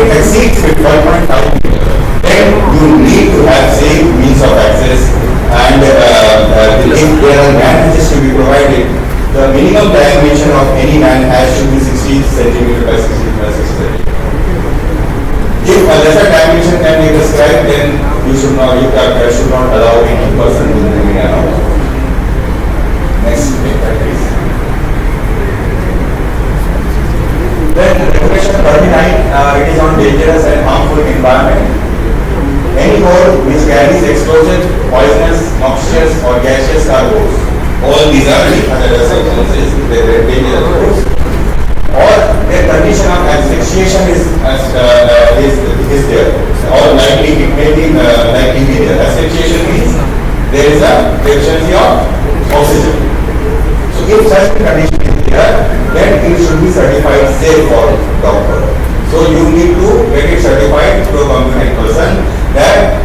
it exceeds with 1.5 meter, then you need to have safe means of access, and if there are man hatches to be provided, the minimum dimension of any man hatch should be 60 centimeter by 60 by 60 centimeter. If a lesser dimension can be prescribed, then you should not allow any person to remain around. Next, please. Then regulation 39, it is on dangerous and harmful environment. Any ore which carries explosive, poisonous, noxious or gaseous cargoes, all these are hazardous substances, they are dangerous ores, or their condition of asphyxiation is there, or likely it may be likely be there. Asphyxiation means there is a deficiency of oxygen. So if such a condition is there, then it should be certified safe for doctor. So you need to get it certified to a competent person that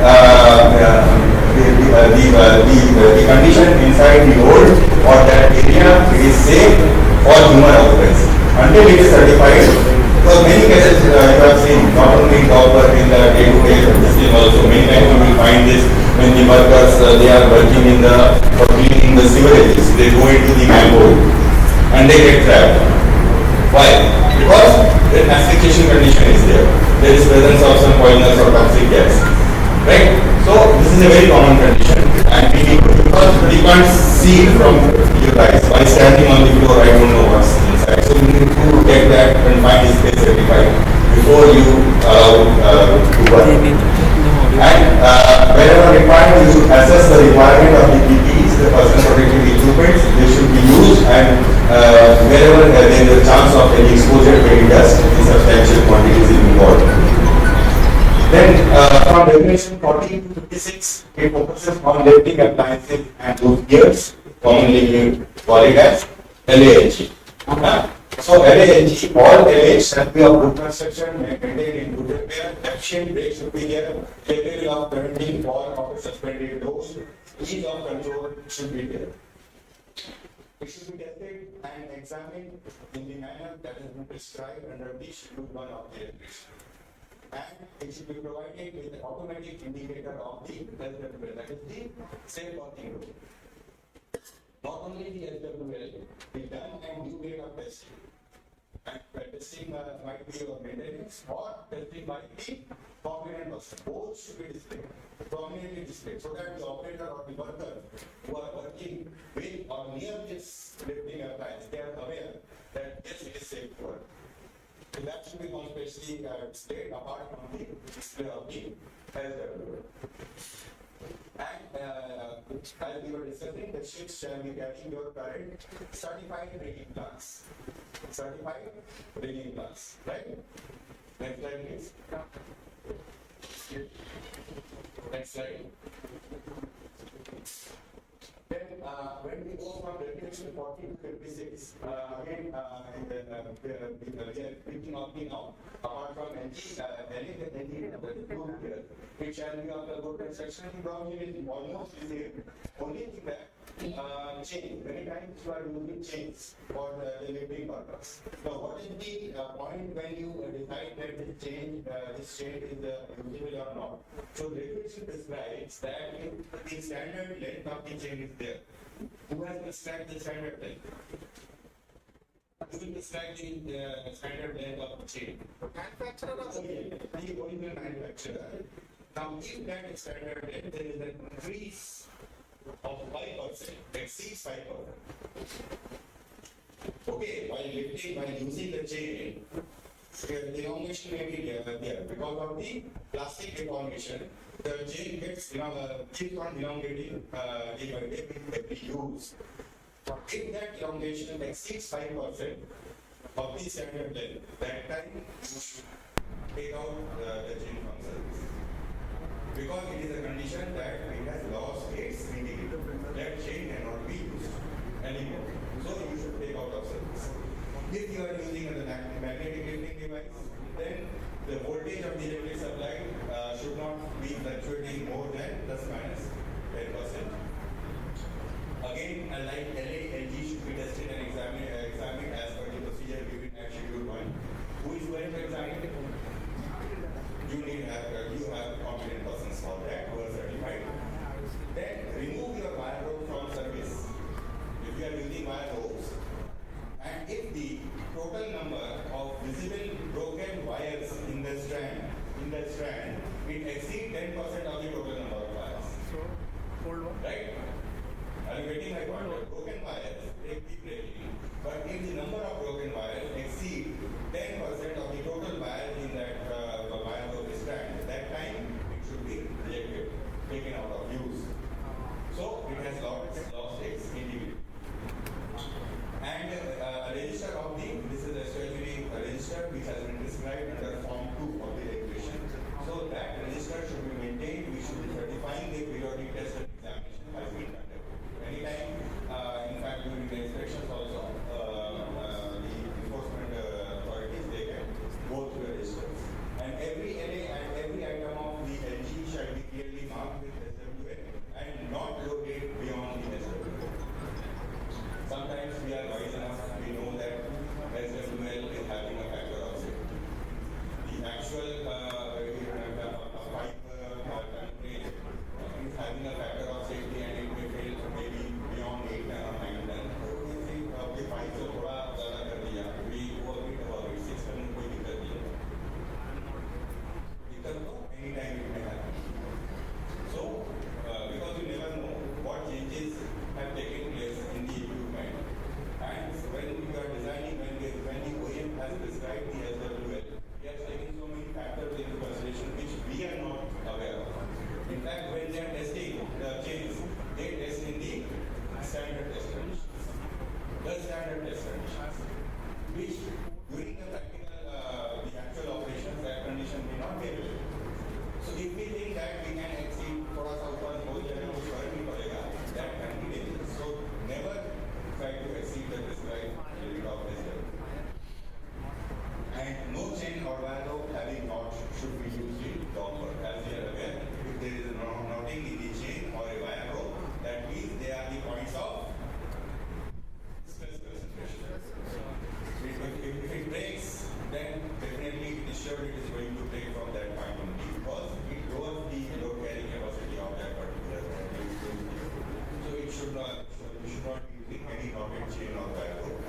the condition inside the hold or that area is safe for human occupancy. Until it is certified, because many cases you have seen, not only in doctor in the day-to-day system also, many times you will find this when the workers they are working in the or cleaning the sewages, they go into the manhole and they get trapped. Why? Because the asphyxiation condition is there. There is presence of some poisonous or toxic gas. Right? So this is a very common condition, and we need to, because you can't see it from your eyes. By standing on the floor, I don't know what's inside. So you need to get that and find this place certified before you allow to work. And wherever required, you should assess the requirement of the PPEs, the personal protective equipment. They should be used, and wherever there is a chance of any exposure to any dust, in substantial quantities is involved. Then from definition 14 to 56, it focuses on lifting appliances and roof gears, commonly we call it as LAHG. So LAHG, all LAH shall be of good construction, maintained in good repair, efficient brakes should be there, capable of preventing fall of suspended doors, ease of control should be there. It should be tested and examined in the manner that has been prescribed under the Schedule 1 of the regulation. And it should be provided with an automatic indicator of the SWL, that is the safe working rule. Not only the SWL, the done and due date of testing. And testing might be of maintenance or testing might be competent person. Both should be displayed, prominently displayed, so that the operator or the worker who are working with or near this lifting appliance, they are aware that yes, it is safe to work. So that should be conspicuously displayed apart from the display of the SWL. And as we were discussing, the ships shall be carrying your current certified rating plans. Certified rating plans, right? Next slide, please. Next slide. Then, when we go from regulation 14 to 56, again, we are picking up now, apart from it shall be of the good construction. Problem is almost the same. Only thing that chain, many times you are using chains for the lifting purpose. So, what is the point when you decide that this chain is usable or not? So, regulation prescribes that if the standard length of the chain is there, who has prescribed the standard length? Who will prescribe the standard length of the chain? Manufacturer or the original manufacturer. Now, if that standard length, there is an increase of 5%, exceeds 5%. Okay, while lifting, while using the chain, the elongation may be there because of the plastic deformation. The chain gets keeps on elongating day by day with every use. If that elongation exceeds 5% of the standard length, that time you should take out the chain from service. Because it is a condition that it has lost its integrity. That chain cannot be used anymore. So you should take out of service. If you are using a magnetic lifting device, then the voltage of the electric supply should not be fluctuating more than plus minus 10%. Again, like LALG should be tested and examined as per the procedure given at Schedule 1. Who is going to examine it? you have competent persons for that who are certified. Then remove your wire rope from service. If you are using wire ropes, and if the total number of visible broken wires in the strand, it exceeds 10% of the total number of wires. So, hold on. Right? Are you getting my point? Broken wires, they keep breaking. But if the number of broken wires exceed 10% of the total wires in that wire rope strand, that time it should be rejected, taken out of use. So it has lost its integrity. And a register of this is a statutory register which has been described under Form 2 of the regulation. So that register should be maintained. We should be certifying the periodic test and examination has been conducted. Anytime, in fact, during the inspections also, the enforcement authorities, they can go through the registers. And every LA and every item of the LG shall be clearly marked with SWL and not loaded beyond the SWL. Sometimes we are wise enough, we know that SWL is having a factor of safety. The actual pipe crane is having a factor of safety and it may fail maybe beyond 8 or 9 ton. So we say, okay, pipe से थोड़ा ज़्यादा कर दिया, we overbid about it, 6 ton कोई दिक्कत नहीं है. दिक्कत तो anytime it may happen. So, because you never know what changes have taken place in the equipment, and when you are designing, when the OEM has prescribed the SWL, he has taken so many factors into consideration which we are not aware of. In fact, when they are testing the chains, they test in the standard test conditions. The standard test conditions, which during the practical, the actual operations, that condition may not be available. So if we think that we can exceed थोड़ा सा ऊपर हो जाएगा कुछ फर्क नहीं पड़ेगा, that can be dangerous. So never try to exceed the prescribed limit of SWL. And no chain or wire rope having knot should be used in dog work. As you are aware, if there is a knotting in the chain or a wire rope, that means they are the points of stress concentration. If it breaks, then definitely it is sure it is going to break from that point only because it lowers the load carrying capacity of that particular unit. So it should not, we should not be using any knotted chain or wire rope.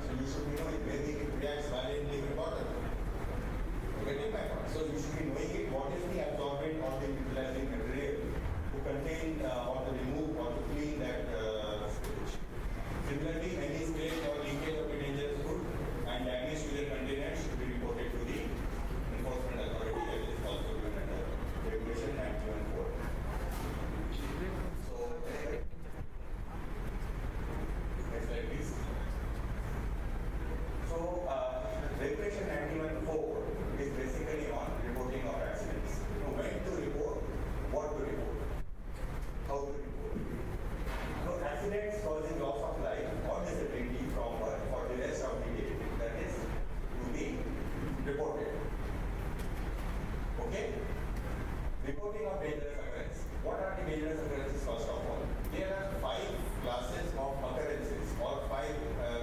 So you should be knowing whether it reacts violently with water. Getting my point. So you should be knowing it. What is the absorbent or the neutralizing material to contain or to remove or to clean that spillage. Similarly, any spillage or leakage of a dangerous food and damage to the container should be reported to the enforcement authority, that is also given under Regulation 91(4). So, next slide please. So, Regulation 91(4) is basically on reporting of accidents. So, when to report, what to report, how to report. So, accidents causing loss of life or disability from birth for the rest of the day, that is to be reported. Okay? Reporting of dangerous occurrence. What are the dangerous occurrences first of all? There are 5 classes of occurrences or 5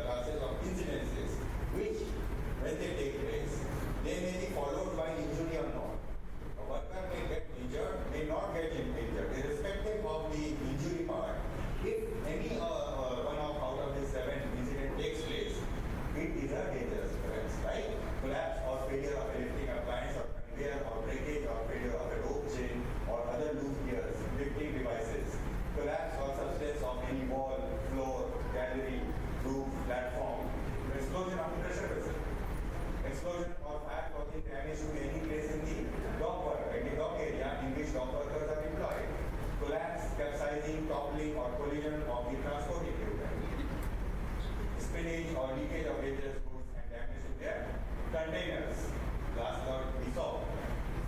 classes of incidences which, when they take place, they may be followed by injury or not. A worker may get injured, may not get injured, irrespective of the injury part. If any one out of the 7 incident takes place, it is a dangerous occurrence, right? Collapse or failure of a lifting appliance or conveyor or breakage or failure of a rope chain or other loose gears, lifting devices. Collapse or substance of any wall, floor, gallery, roof, platform. Explosion of a pressure vessel. Explosion or fire causing damage to any place in the dock work, in the dock area in which dock workers are employed. Collapse, capsizing, toppling or collision of the transport equipment. Spillage or leakage of dangerous goods and damage to their containers. Last one we saw.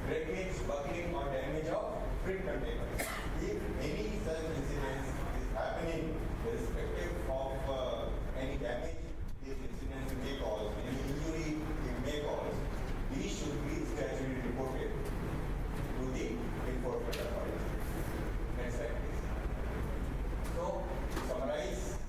Breakage, buckling or damage of freight containers. If any such incident is happening, irrespective of any damage these incidents may cause, any injury it may cause, these should be statutorily reported to the enforcement authority. Next slide please. So, to summarize,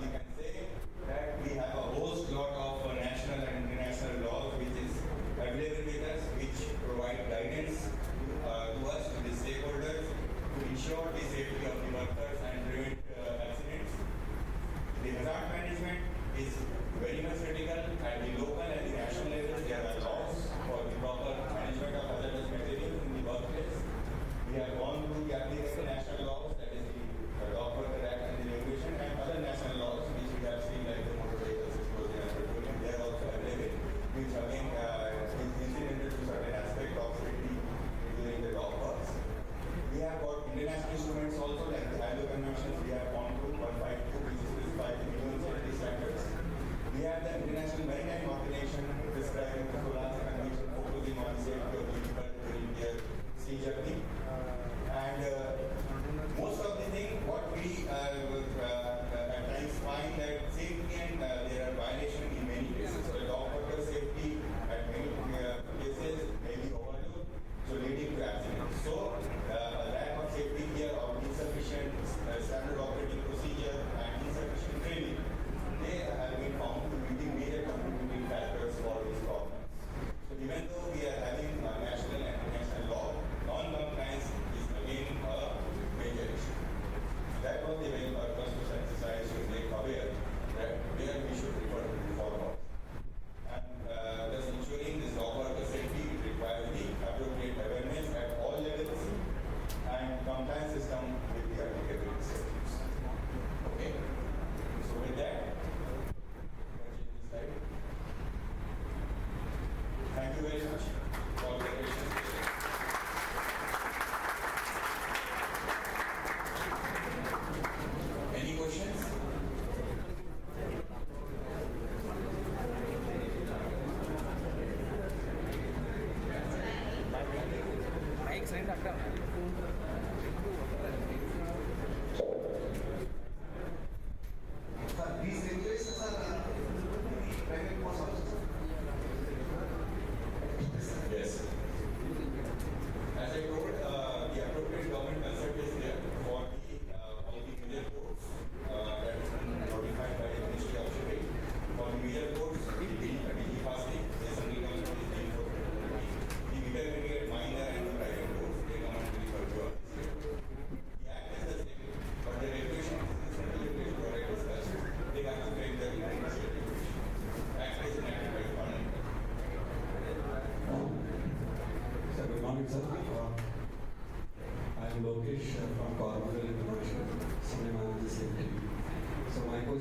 we can say that we have a host lot of national and international laws which is available with us, which provide guidance to us, to the stakeholders, to ensure the safety of the workers and prevent accidents. The hazard management is very much critical at the local and the national levels. There are laws for the proper management of hazardous materials in the workplace. We have gone through the applicable national laws, that is the Dock Worker Act and the regulation, and other national laws which we have seen like the motor vehicles, explosion and petroleum. They are also available, which again is incidental to certain aspect of safety during the dock works. We have got international instruments also like the ILO conventions. We have gone through 152 which specify the minimum safety standards. We have the International Maritime Organization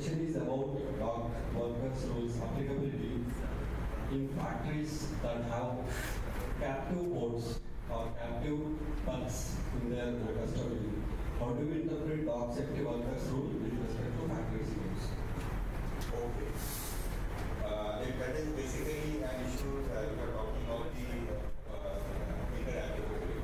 question is about dog workers' rules applicability in factories that have captive boats or captive bugs in their custody. How do you interpret dog safety workers' rule with respect to factories rules? Okay. If that is basically an issue, you are talking about the interoperability.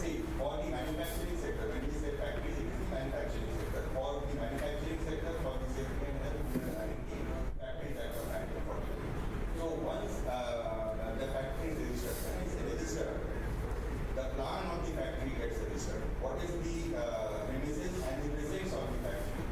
See, for the manufacturing sector, when we say factories, it is the manufacturing sector. For the manufacturing sector, for the safety and health, we are having the factories that are handled for it. So once the factory is registered, when it's registered, the plan of the factory gets registered. What is the premises and the presence of the factory?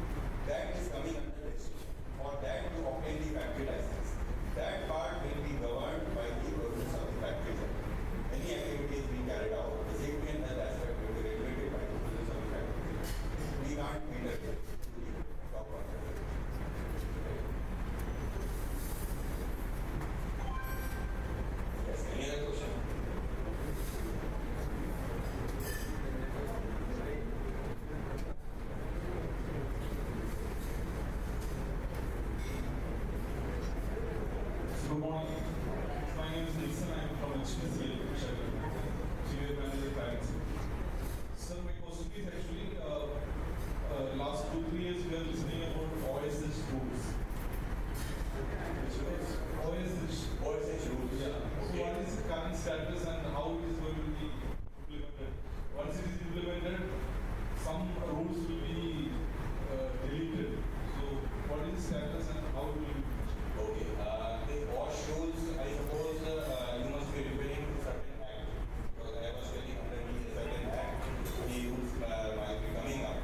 That is coming under registration. For that to obtain the factory license, that part will be governed by the provisions of the factory sector. Any activities being carried out, the safety and health aspect will be regulated by the provisions of the factory sector. We can't interfere. Talk about that. Yes, any other question? Good morning. My name is Nilsson. I am from HPCL, Senior Manager Clients. Sir, my question is actually last 2-3 years we are listening about OSH rules. OSH rules. Yeah. So what is the current status and how it is going to be implemented? Once it is implemented, some rules will be deleted. So what is the status and how it will be? Okay, the wash rules, I suppose you must be referring to certain act. Because I was telling under the certain act, the rules might be coming up.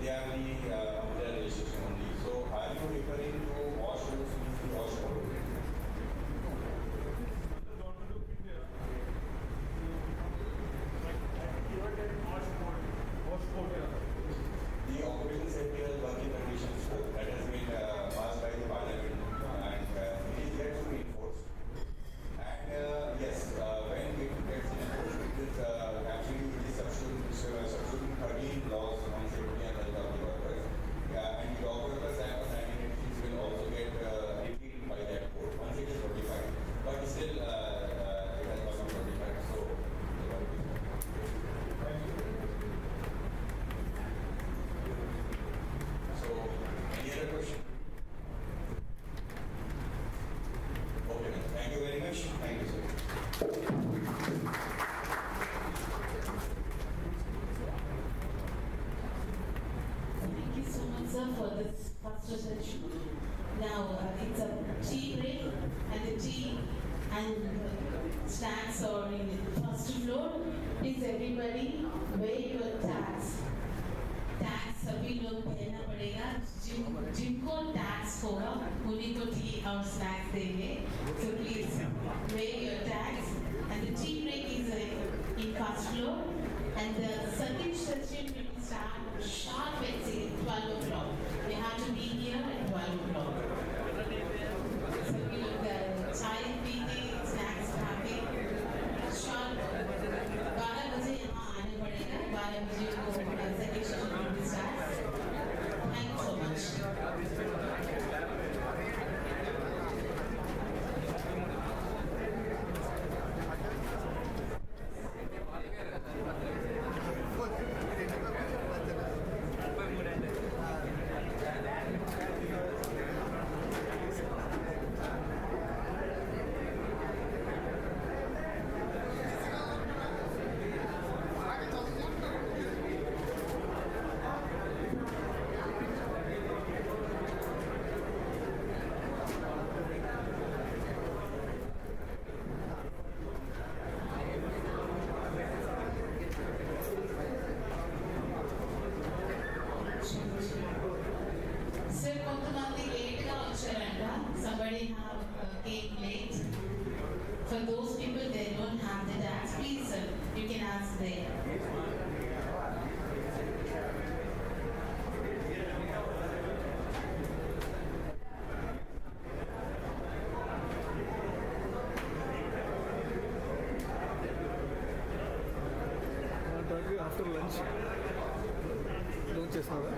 They are the under registration only. So are you referring to wash rules, means the wash code? The government of India, wash code, yeah. The Occupation Safety and Working Conditions Code that has been passed by the Parliament and it is yet to be enforced. And yes, when it gets enforced, it is actually it is substituting 13 laws on safety and health of the workers. And the Dog Workers Act of 1986 will also get repealed by that code once it is notified. But still, it has not been notified. So, Thank you. so any other question? Okay, then. Thank you very much. Thank you, sir. Thank you so much, sir, for this first session. Now, it's a tea break, and the tea and snacks are in the first floor. Please, everybody, weigh your tags. Tags सभी लोग पहनना पड़ेगा. जिनको tags होगा, उन्हीं को tea और snacks देंगे. So please, weigh your tags. And the tea break is in first floor. And the second session will start sharp at 12 o'clock. We have to be here at 12 o'clock. So we look at chai peeing, snacks खाके, sharp 12 बजे यहाँ आने पड़ेगा. 12 बजे को second session will start. Thank you so much. Sir, కొంతమంది late గా వచ్చారంట. Somebody have came late. For those people they don't have the tags, please sir, you can ask there. After lunch. చేస్తున్నారా?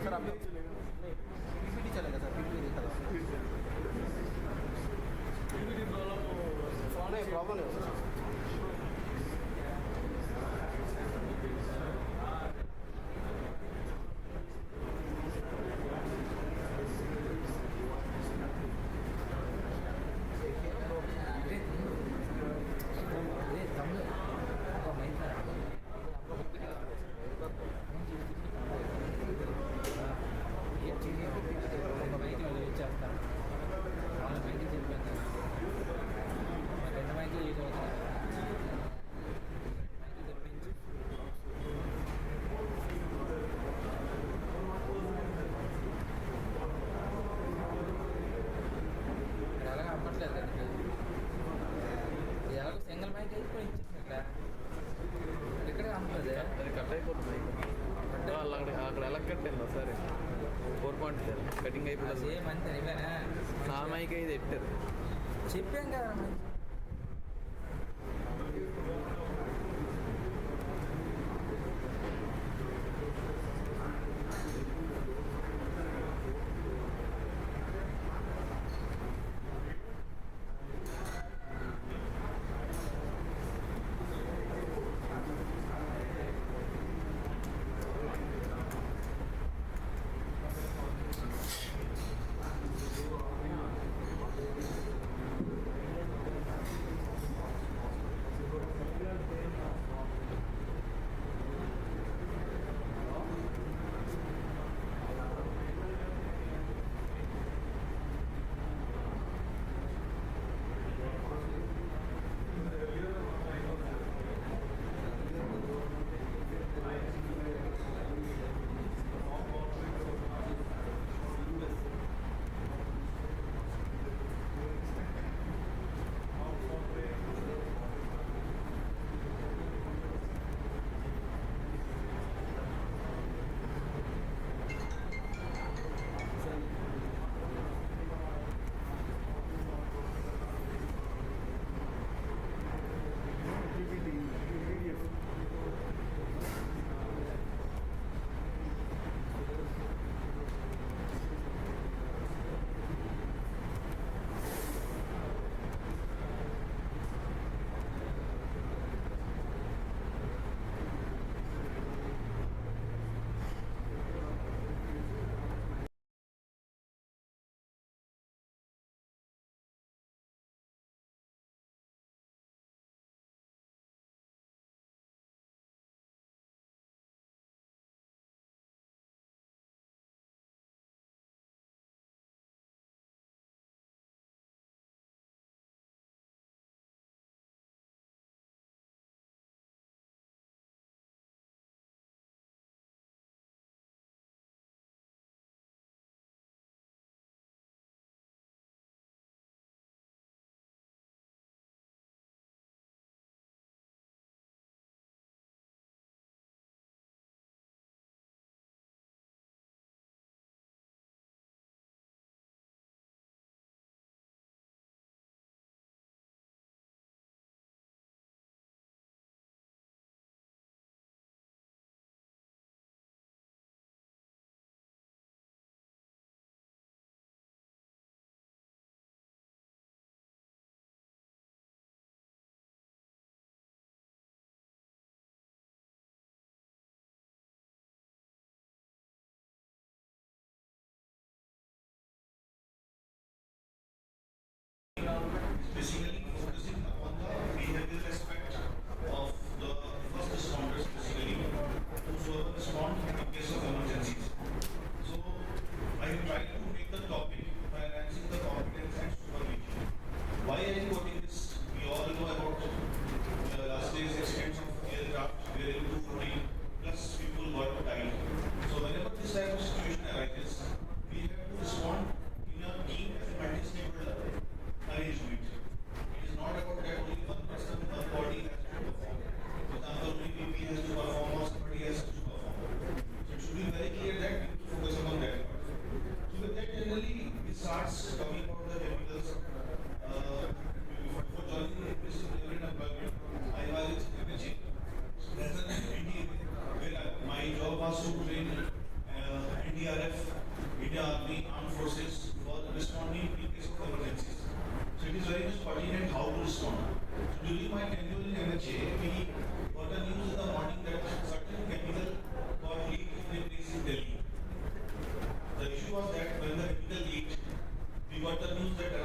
सर आप PPT चलेगा sir, PPT problem है sir. Single mic అయిపోయి ఇక్కడ అమ్మదే అది కట్ అయిపోతుంది. అక్కడ ఎలా కట్టిందో సరే 4.0 కటింగ్ అయిపోతుంది. ఏమంతే ఇవేనా ఆ మైక్ ఇది ఎట్టారు చెప్పాం కదా.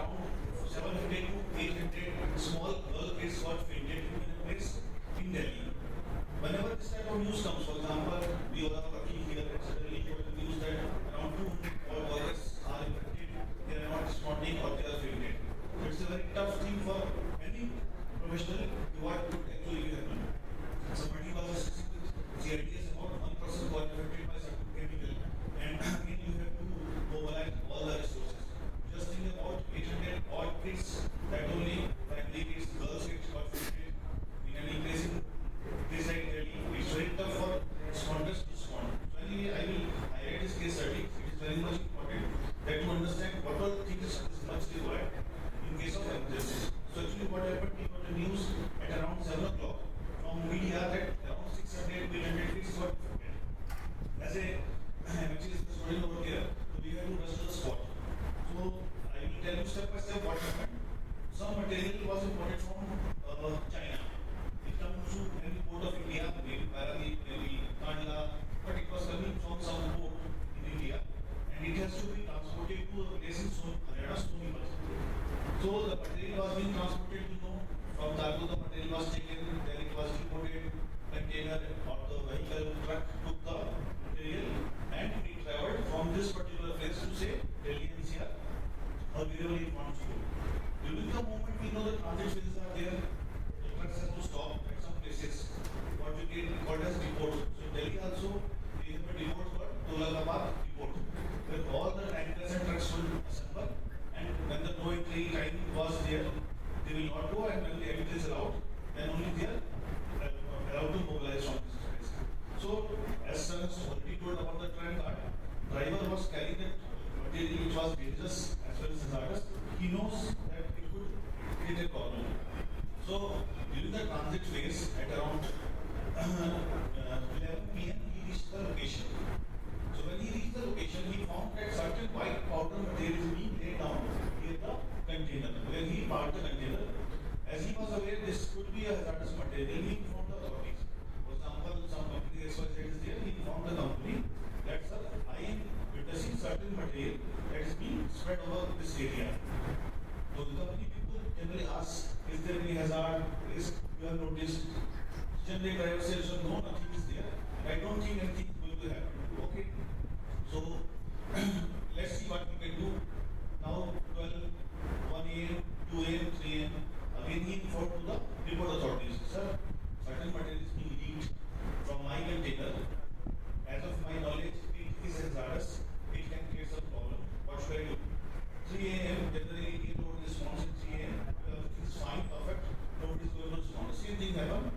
around 700 to 800 small girl kids got fainted in a place in Delhi. Whenever this type of news comes, for example, we all are working here and suddenly you the news that around 200 all workers are infected, they are not responding or they are fainted. So it's a very tough thing for any professional to what could actually happen. Somebody was assessing with CIDs about one person got infected by certain chemical, and again you have to mobilize all the resources. Just think about 800 odd kids, that only family kids, girls kids got infected in any place in this like Delhi. It's very tough for responders to respond. So anyway, I will highlight this case study. It is very much important that you understand what all things is much required in case of emergencies. So actually what happened, we got the news at around 7 o'clock from media that around 600 800 kids got infected. As a which is the story over here, so we have to rush to the spot. So I will tell you step by step what happened. Some material was imported from China. It comes to any port of India, maybe Paradip, maybe Kandla, but it was coming from some port in India, and it has to be transported to a place in Haryana, Sonipat. So the material was being transported, from Targo the material was taken, then it was imported, container or the vehicle truck took the material and it traveled from this particular place to say Delhi NCR or wherever it wants to go. During the moment we know the transit phases are there, the trucks have to stop at some places. What we get called as depots. So in Delhi also we have a depot called Tolagabad depot, where all the tankers and trucks will assemble, and when the no entry time was there, they will not go, and when the entry is allowed, then only they are allowed to mobilize from this place. So as sir has already told about the train card, driver was carrying that material which was dangerous as well as hazardous. He knows that it could create a problem. So during the transit phase at around 11 p.m. he reached the location. So when he reached the location, he found that certain white powder material is being laid down near the container. When he parked the container, as he was aware this could be a hazardous material, he informed the authorities. For example, some company XYZ is there, he informed the company that sir, I am witnessing certain material that is being spread over this area. So the company people generally ask, is there any hazard, risk you have noticed? Generally driver says, no, nothing is there. I don't think anything is going to happen. Okay. So let's see what we can do. Now 12, 1 a.m., 2 a.m., 3 a.m. Again he informed to the report authorities. Sir, certain material is being leaked from my container. As of my knowledge, it is hazardous. It can create some problem. What should I do? 3 a.m. generally he wrote response at 3 a.m. Everything is fine, perfect. Nobody is going to respond. Same thing happened.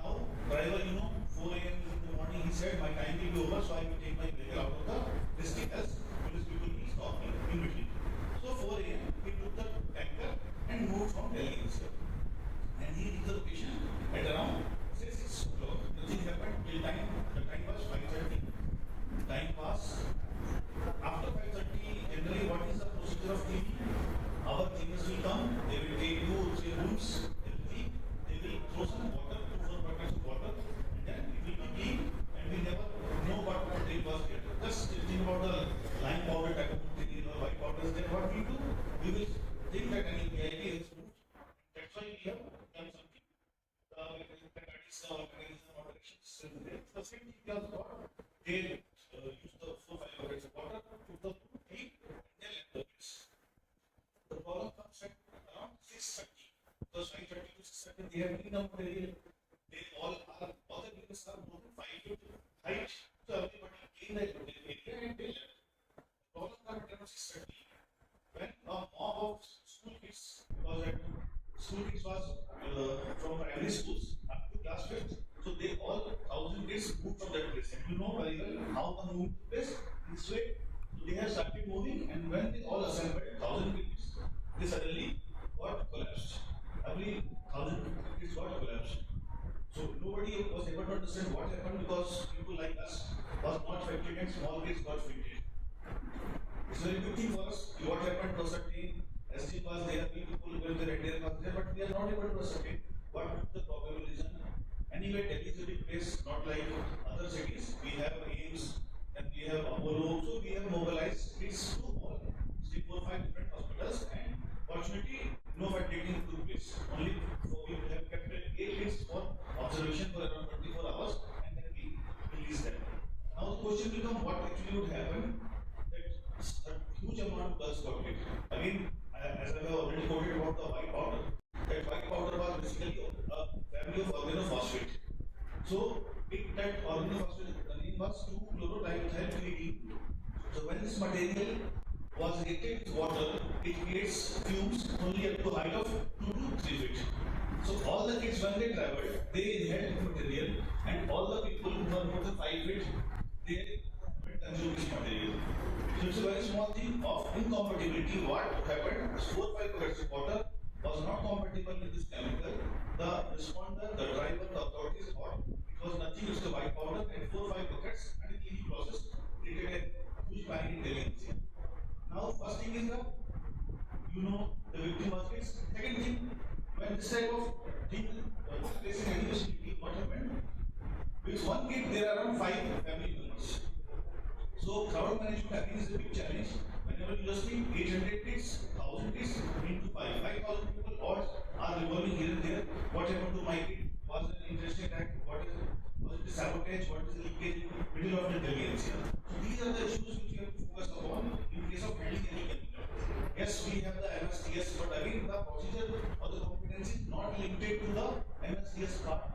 Now, driver, 4 a.m. in the morning, he said, my time will be over, so I will take my vehicle out of the district as police people will stop me in between. So 4 a.m. he took the tanker and moved from Delhi itself. And he reached the location at around say 6 o'clock. Nothing happened till time. The time was 5:30. Time passed. After 5:30, generally what is the procedure of cleaning? Our cleaners will come, they will take 2 or 3 rooms, empty, they will throw some water, 2-4 buckets of water, and then it will be clean, and we never know what material was there. Just think about the lime powder type of material or white powder is there. What we do? We will think that any VIP has moved. That's why we have done something. That is the organism or directions. The same thing was got. They use the 4-5 buckets of water, put the clean, and then let the bits. The problem comes at around 6:30. Because 5:30 to 6:30 they have cleaned up material. They all the buildings are more than 5 feet height. So everybody clean that area and they left. The problem comes at around 6:30. When a mob of school kids, because that school kids was from primary schools up to class 5th, so they all 1,000 kids moved from that place. And you know very well how the move took place this way. So they have started moving, and when they all assembled, 1,000 kids, they suddenly got collapsed. Every 1,000 kids got collapsed. So nobody was able to understand what happened because people like us was not affected and small kids got affected. It's a very good thing for us. What happened to ascertain? SG was there, people were there, NDR was there, but we are not able to ascertain what the probable reason. Anyway, Delhi is a big place, not like other cities. We have AIMS and we have Apollo, so we have mobilized kids to all 3, 4, 5 different hospitals and about the white powder. That white powder was basically a family of organophosphate. So that organophosphate, the name was 2-chlorothiazide. So when this material was reacted with water, it creates fumes only up to a height of 2 to 3 feet. So all the kids when they traveled, they inhaled this material, and all the people who were more than 5 feet, they consumed this material. So it's a very small thing of incompatibility. What happened? 4-5 buckets of water was not compatible with this chemical. The responder, the driver, the authorities thought it was nothing, it's the white powder, and 4-5 buckets, and in the process, created a huge panic in Delhi. Now, first thing is the victim was fixed. Second thing, when this type of thing took place in any facility, what happened? With one kid, there are around 5 family members. So, crowd management again is a big challenge. Whenever you just think 800 kids, 1000 kids into 5,000 people odds are revolving here and there. What happened to my kid? Was it an interesting act? Was it a sabotage? What is the leakage in the middle of the deviance here? So, these are the issues which we have to focus upon in case of handling any chemical. Yes, we have the MSDS, but again, the procedure or the competency is not limited to the MSDS part.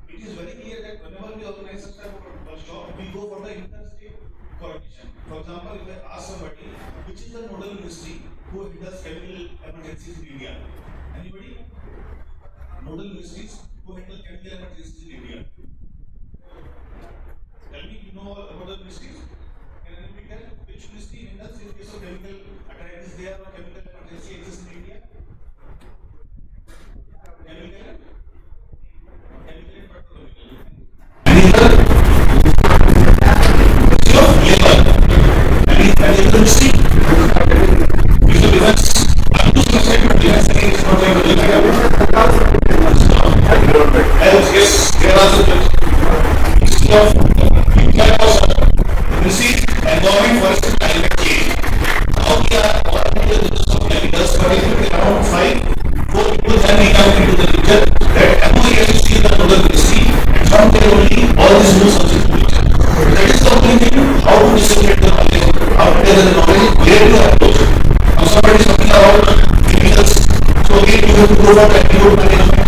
It is very clear that whenever we organize such type of workshop, we go for the inter-state coordination. For example, if I ask somebody, which is the nodal ministry who handles chemical emergencies in India? Anybody? Nodal ministries who handle chemical emergencies in India? Tell me, you know about the ministries? Can anybody tell which ministry handles in case of chemical attack is there or chemical emergency exists in India? Chemical? Chemical and petrochemical. Yes, there are environment versus climate change. Now we are working with the chemicals, but if we around 4 people, then we come into the picture that MOEFC is the nodal ministry, and from there only all these rules are into picture. That is the only thing, how to disseminate the knowledge, how to tell the knowledge, where to approach. Now somebody is talking about chemicals, so again you have to go for the antidote management.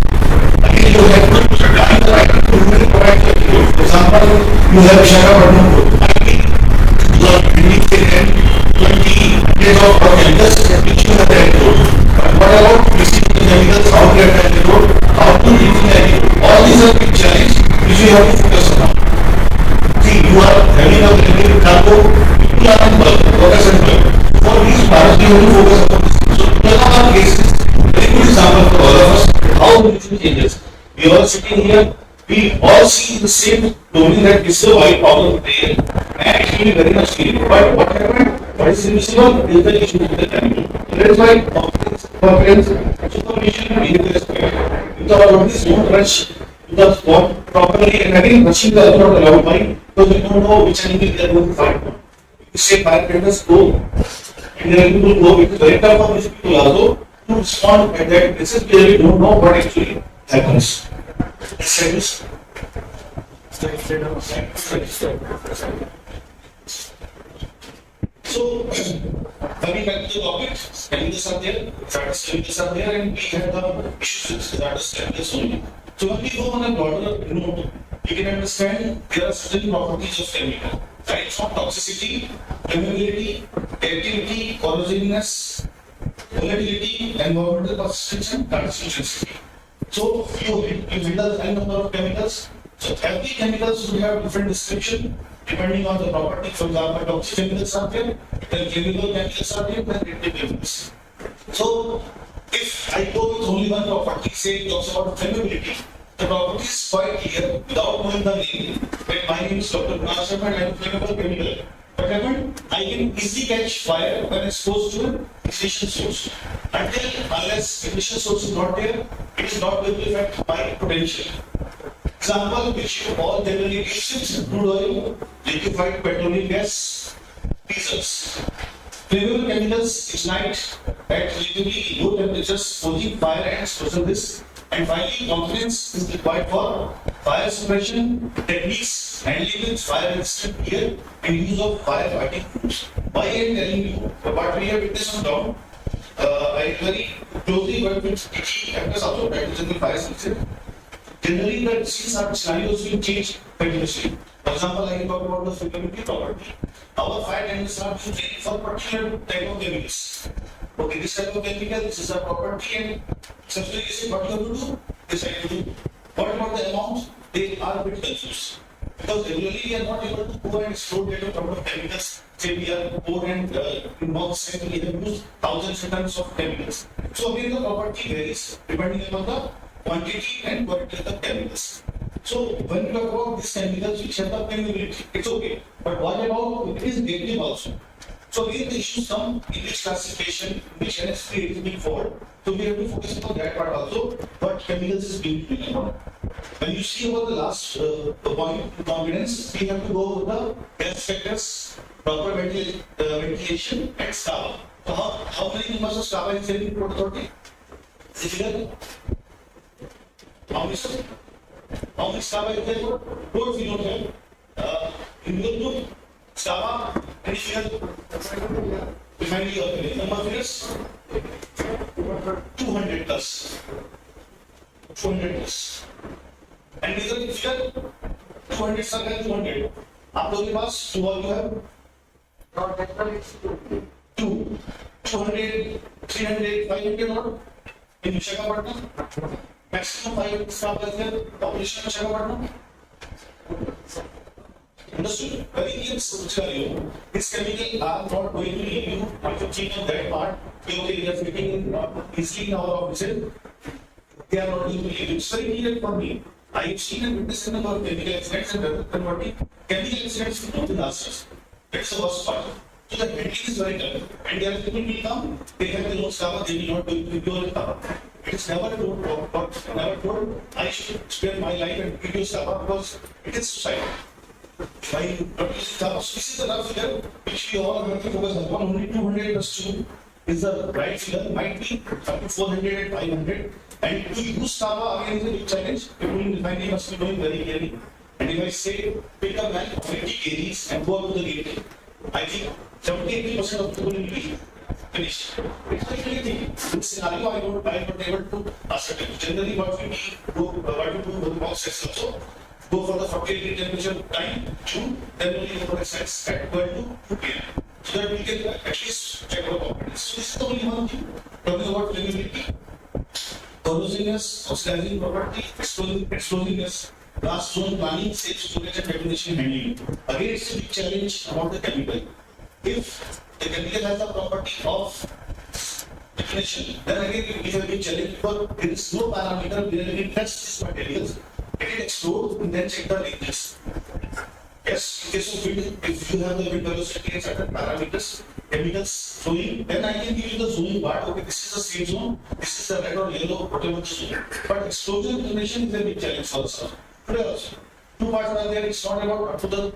Again you have to find the right to provide the antidote. For example, you have Visakhapatnam road. 20 days of chemicals which you have antidote. But what about mixing the chemicals, how to get antidote, how to use the antidote? All these are big challenges which you have to focus on. See, you are having a chemical cargo, you are in bulk, focus and bulk. For these parts, you have to focus on this. So, in all our cases, very good example for all of us, how everything changes. We are all sitting here, we all see the same domain that is the white powder there, and it will be very much clear. But what happened? What is invisible is the issue with the chemical. That is why competence, supervision, and behavior aspect. If the authorities don't rush to the spot properly, and again rushing the other not allowed, why? Because we don't know which enemy they are going to fight. If you say firefighters go, and there are people who go, it is very tough for these people also to respond at that basis. We really don't know what actually happens. So, coming back to the topic, chemicals are there, hazardous chemicals are there, and we have the issues with hazardous chemicals only. So, when we go on a broader note, we can understand there are certain properties of chemical, right? From toxicity, flammability, activity, corrosiveness, volatility, environmental persistence, and translucency. So, you handle n number of chemicals. So, every chemical should have different description depending on the property. For example, toxic chemicals are there, then chemical chemicals are there, then reactive chemicals. So, if I go with only one property, say it talks about flammability, the property is quite clear without knowing the name. That my name is Dr. Kunal Sharma and I am a flammable chemical. What happened? I can easily catch fire when exposed to an ignition source. Unless ignition source is not there, it is not going to affect my potential. Example which you all generally use: crude oil, liquefied petroleum gas, diesels. Flammable chemicals ignite at relatively low temperatures, posing fire and explosion risk. And finally, confidence is required for fire suppression techniques, handling with fire resistant gear, and use of firefighting tools. Why I am telling you what we have witnessed on ground, I very closely work with factors also practice in the fire safety. Generally, the scenarios will change continuously. For example, I can talk about the flammability property. Our fire tenders are trained for particular type of chemicals. Okay, this type of chemical, this is a property, and subsequently, this is what you have to do, this I have to do. What about the amount? They are a bit confused. Because regularly we are not able to go and explore that amount of chemicals. Say we are poor and in box set we have used thousands of tons of chemicals. So again the property varies depending upon the quantity and quality of the chemicals. So when we talk about these chemicals which have the permeability, it's okay. But what about it is negative also? So again the issues come in which classification, which NS3 is being followed. So we have to focus on that part also. What chemicals is being taken about. When you see about the last point, confidence, we have to go with the gas factors, proper ventilation, and SCABA. So how many members of SCABA is there in Port Authority? Is it figure? How many SCABA is there? Ports we don't have. In your group, SCABA, any figure? Refinery of number of figures? 200 plus. 200 plus. And these are figure 200 circle 200. आप लोगों के पास 2 और you have 2, 200, 300, 500 और in Visakhapatnam maximum 5 staff है population of Visakhapatnam. Understood? Very clear scenario. This chemical are not going to leave you if you change on that part. Okay, they are fitting easily in our office. They are not going to leave you. It's very clear for me. I have seen and witnessed a number of chemical accidents and converting chemical accidents into disasters. That's the worst part. So the handling is very tough. And there are people will come, they have their own SCABA, they will not do it pure SCABA. It is never told, I should spare my life and give you SCABA because it is suicide. By SCABA, this is the rough figure which we all have to focus upon. Only 200 plus 2 is the right figure, might be up to 400 and 500. And to use SCABA again is a big challenge. People in refinery must be knowing very clearly. And if I say pick a man of 50 kgs and go up to the gate, I think 70-80% of people will be finished. It's a really thing. In this scenario, I am not able to ascertain. Generally, what we do with the box sets also, go for the 48 temperature time, June, then only go for the sets at 12 to 2 p.m. So that we can at least check our competence. So this is the only one thing. Talking about flammability, corrosiveness, oxidizing property, explosiveness, blast zone planning, safe storage and detonation handling. Again, it's a big challenge about the chemical. If the chemical has the property of detonation, then again we have a big challenge because there is no parameter where we test these materials. It will explode and then check the ranges. Yes, in case of wind, if you have the wind velocity and certain parameters, chemicals zoning, then I can give you the zoning part. Okay, this is the safe zone, this is the red or yellow, whatever the zone. But explosion detonation is a big challenge for us. Today also. Two parts are there, it's not about up to the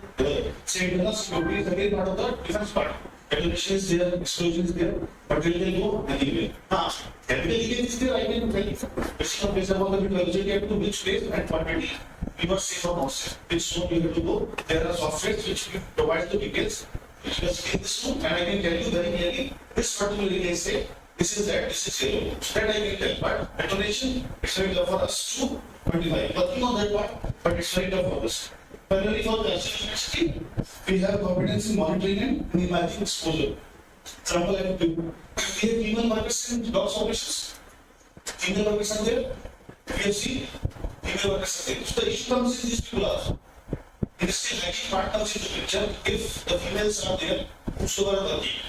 say internal security is again part of the defense part. Detonation is there, explosion is there, but will they go anywhere? Chemical leakage is there, I can tell you. It's not based upon the wind velocity up to which place and quantity. We must say for most, which zone you have to go. There are softwares which provide the details, which must be in this zone, and I can tell you very clearly, this particular area is safe, this is that, this is yellow. So that I can tell, but detonation, it's very tough for us to quantify. Working on that part, but it's very tough for us. Finally, for the we have competence in monitoring and minimizing exposure. Example, I have given. We have female workers in dogs operations. Female workers are there. We have seen female workers are there. So the issue comes in these people also. Industrial hygiene part comes into the picture. If the females are there, whosoever are working,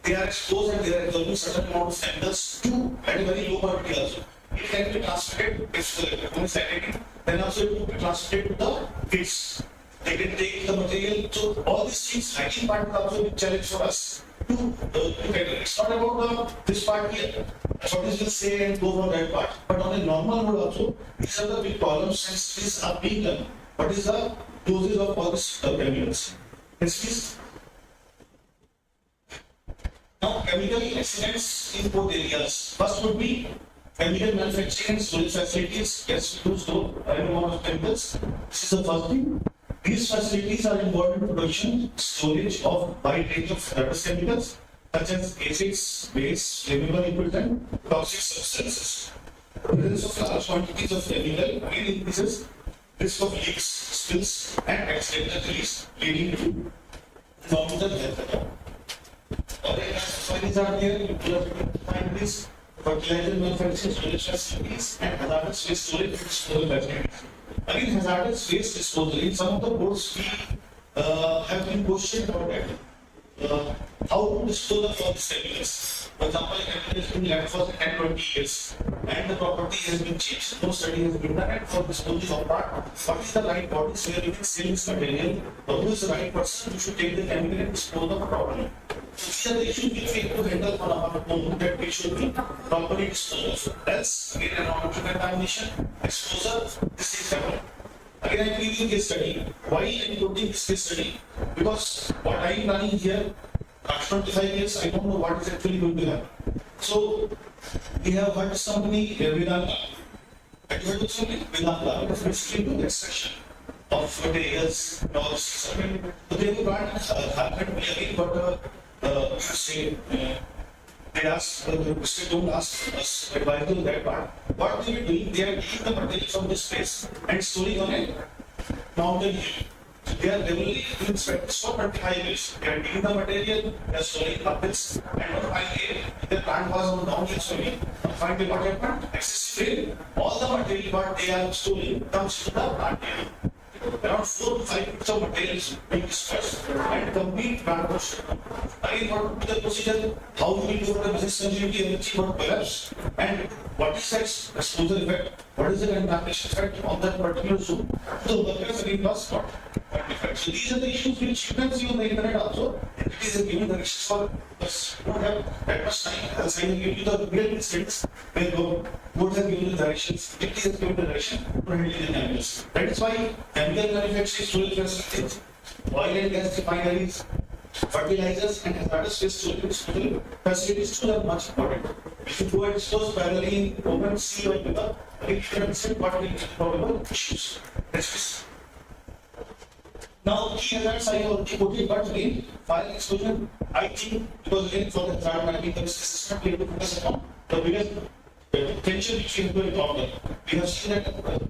they are exposed and they are absorbing certain amount of chemicals to at a very low quantity also. It can be transmitted if the is identified, then also it will be transmitted to the kids. They can take the material. So all these things, hygiene part will also be a challenge for us to look at it. It's not about this part here. What is will say and go for that part. But on a normal road also, these are the big problems since these are being done. What is the dosage of all these chemicals? Yes, please. Now, chemical accidents in both areas. First would be chemical manufacturing and storage facilities. Yes, we do store a lot of chemicals. This is the first thing. These facilities are involved in production, storage of wide range of hazardous chemicals. such as acids, base, flammable liquid, and toxic substances. The presence of large quantities of chemical again increases risk of leaks, spills, and accidental release, leading to environmental health. Other classifiers are there, you will find this fertilizer manufacturing storage facilities and hazardous waste storage and disposal facilities. Again, hazardous waste disposal, in some of the boards we have been questioned about that. How to dispose of all these chemicals. For example, a chemical has been left for 10-20 years and the property has been changed. No study has been done, and for disposal of that, what is the right bodies where you can sell this material, or who is the right person who should take the chemical and dispose of it properly. So these are the issues which we have to handle on our own, that we should be properly disposed of. Else, again, environmental contamination, exposure, this is happening. Again, I give you case study. Why I am quoting this case study? Because what I am planning here, after 25 years, I don't know what is actually going to happen. So, we have heard this company, Vedanta. Have you heard of something? Vedanta. It is basically doing extraction of materials and all this stuff. So, they have got happened again, but you say, they ask, Mr. don't ask us advice on that part. What they are doing, they are taking the material from this space and storing on a mountain hill. So they are regularly doing practice for 25 years. They are taking the material, they are storing up this, and on fine day, the plant was on downhill swimming. On fine day, what happened? Excess rain, all the material what they are storing comes to the plant area. Around 4 to 5 bits of materials being dispersed and complete plant was. Again, what would be the procedure? How do we do the business continuity energy for collapse? And what is the exposure effect? What is the contamination effect on that particular zone? So workers again was not quantified. So these are the issues which you can see on the internet also. It is a given directions for us. We don't have that much time. As I give you the real instance where board has given the directions, it has given the direction for handling the chemicals. That is why chemical manufacturing, storage facilities, oil and gas refineries, fertilizers and hazardous waste storage facilities too are much important. If you go and dispose parallelly in open sea or river, you can understand what will be the probable issues. Next please. Now, key hazards I already quoted, but again, fire explosion, I think, because again, for the hazard management system, we have to focus upon the biggest potential which we have to encounter. We have seen that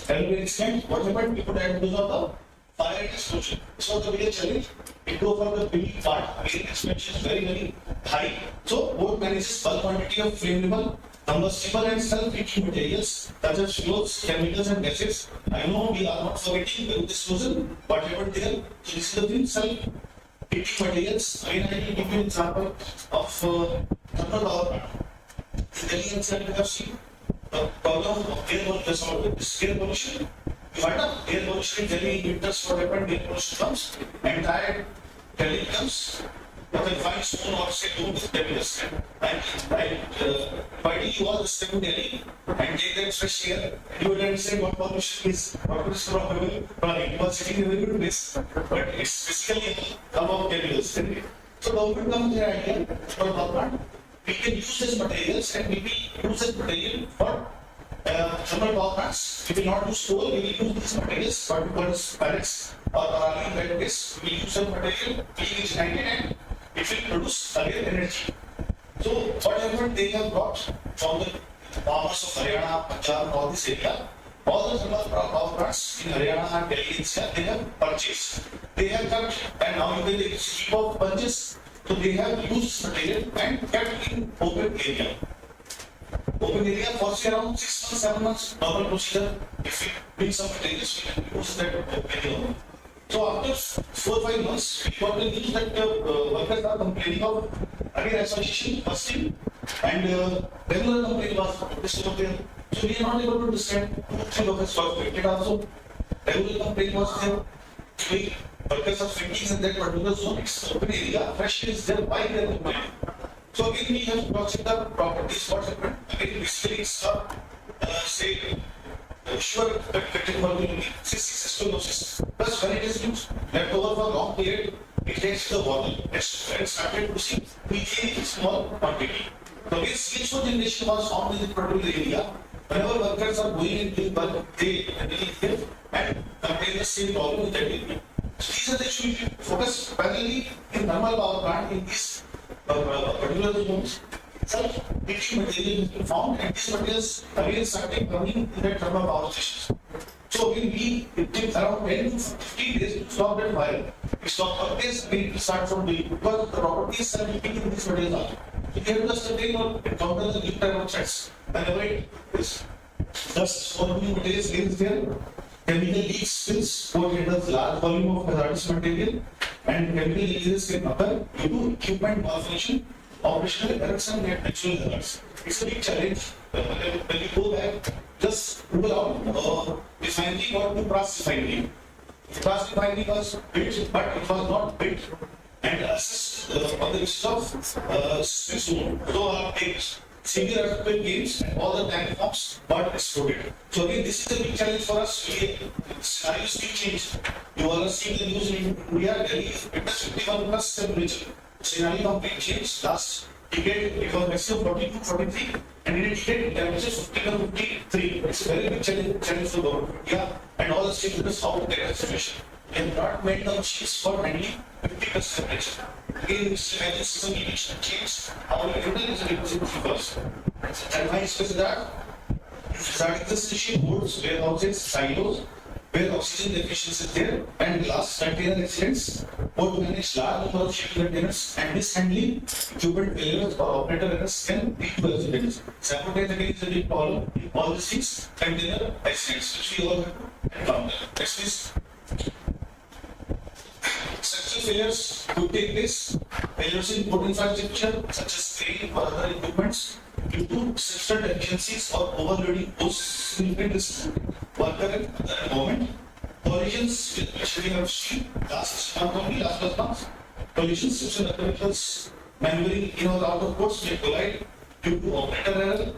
every extent, what happened, we could add because of the fire and explosion. So the biggest challenge, it go for the building part, again, expense is very, very high. So, board manages bulk quantity of flammable, combustible and self-heating materials such as fuels, chemicals and gases. I know we are not forgetting the disposal, what happened there. So this is the thing, self-heating materials. Again, I will give you an example of thermal power plant. In Delhi NCR, we have seen the problem of air pollution. You heard of air pollution in Delhi in winters, what happened, air pollution comes, entire Delhi comes. But then find stone or say don't with chemicals and why do you all stay in Delhi and take them fresh air? You would understand what pollution is, what is probable, because sitting in a very good place, but it's basically about chemicals. So government comes with the idea for the plant, we can use these materials and we will use this material for thermal power plants. We will not use coal, we will use these materials, particles, pellets, or in that case, we will use some material, we will ignite it and it will produce again energy. So whatever they have brought from the farmers of Haryana, Punjab, all this area, all the thermal power plants in Haryana and Delhi NCR, they have purchased. They have kept, and now they heap of purchase, so they have used material and kept in open area. Open area for say around 6 months, 7 months, normal procedure. If we bring some materials, we can use that open area. So after 4 or 5 months, we got the news that workers are complaining of again association, fasting, and regular complaint was noticed over there. So we are not able to understand who workers were affected also. Regular complaint was there. So workers are fainting in that particular zone, it's open area, fresh is there, why they are complaining? So again we have to check the properties, what happened. Again basically it's say sure that technology cystinosis. Plus when it is used left over for a long period, it takes the water. When it started producing methane in small quantity. So again CO2 generation was found in this particular area. Whenever workers are going and doing work, they live here and contain the same problem with that area. So these are the issues we focus primarily in thermal power plant in this particular zones, such leaching material has been found, and these materials again started burning in the thermal power stations. So it takes around 10 to 15 days to stop that fire. We stop for this, we start from the, because the properties are leaking in these materials also. So you have to sustain or counter the new type of threats and avoid this. Thus, all new materials is there. Chemical leaks spills co-handles large volume of hazardous material, and chemical leakages can occur due to equipment malfunction, operational errors, and natural hazards. It's a big challenge. When you go back, just rule out refinery or to brass refinery. Brass refinery was built, but it was not built and assessed on the list of system. So our takes severe earthquake gains and all the tank pumps got exploded. So again, this is a big challenge for us. Scenarios will change. You all are seeing the news in India, Delhi is witness 51 plus temperature. Scenario complete change. Last decade it was maximum 42, 43, and in a decade temperature 51, 53. It's a very big challenge for the government. Yeah, and all the stakeholders how to take the situation. They have not made the machines for handling 50% temperature. Again, this system needs to change. How we handle is a big first. And my stress is that starting the station boards, warehouses, silos, where oxygen deficiency is there, and last container accidents, or to manage large number of shipping containers, and mishandling equipment failures or operator errors can lead to accidents. Sabotage again is a big problem. All these things, container accidents, which we all have to encounter. Next is structural failures could take place. Failures in port infrastructure, such as crane or other equipments, due to structural deficiencies or overloading pose significant risk worker and other environment. Collisions, which we have seen last month, collisions which are vehicles maneuvering in or out of ports may collide due to operator error,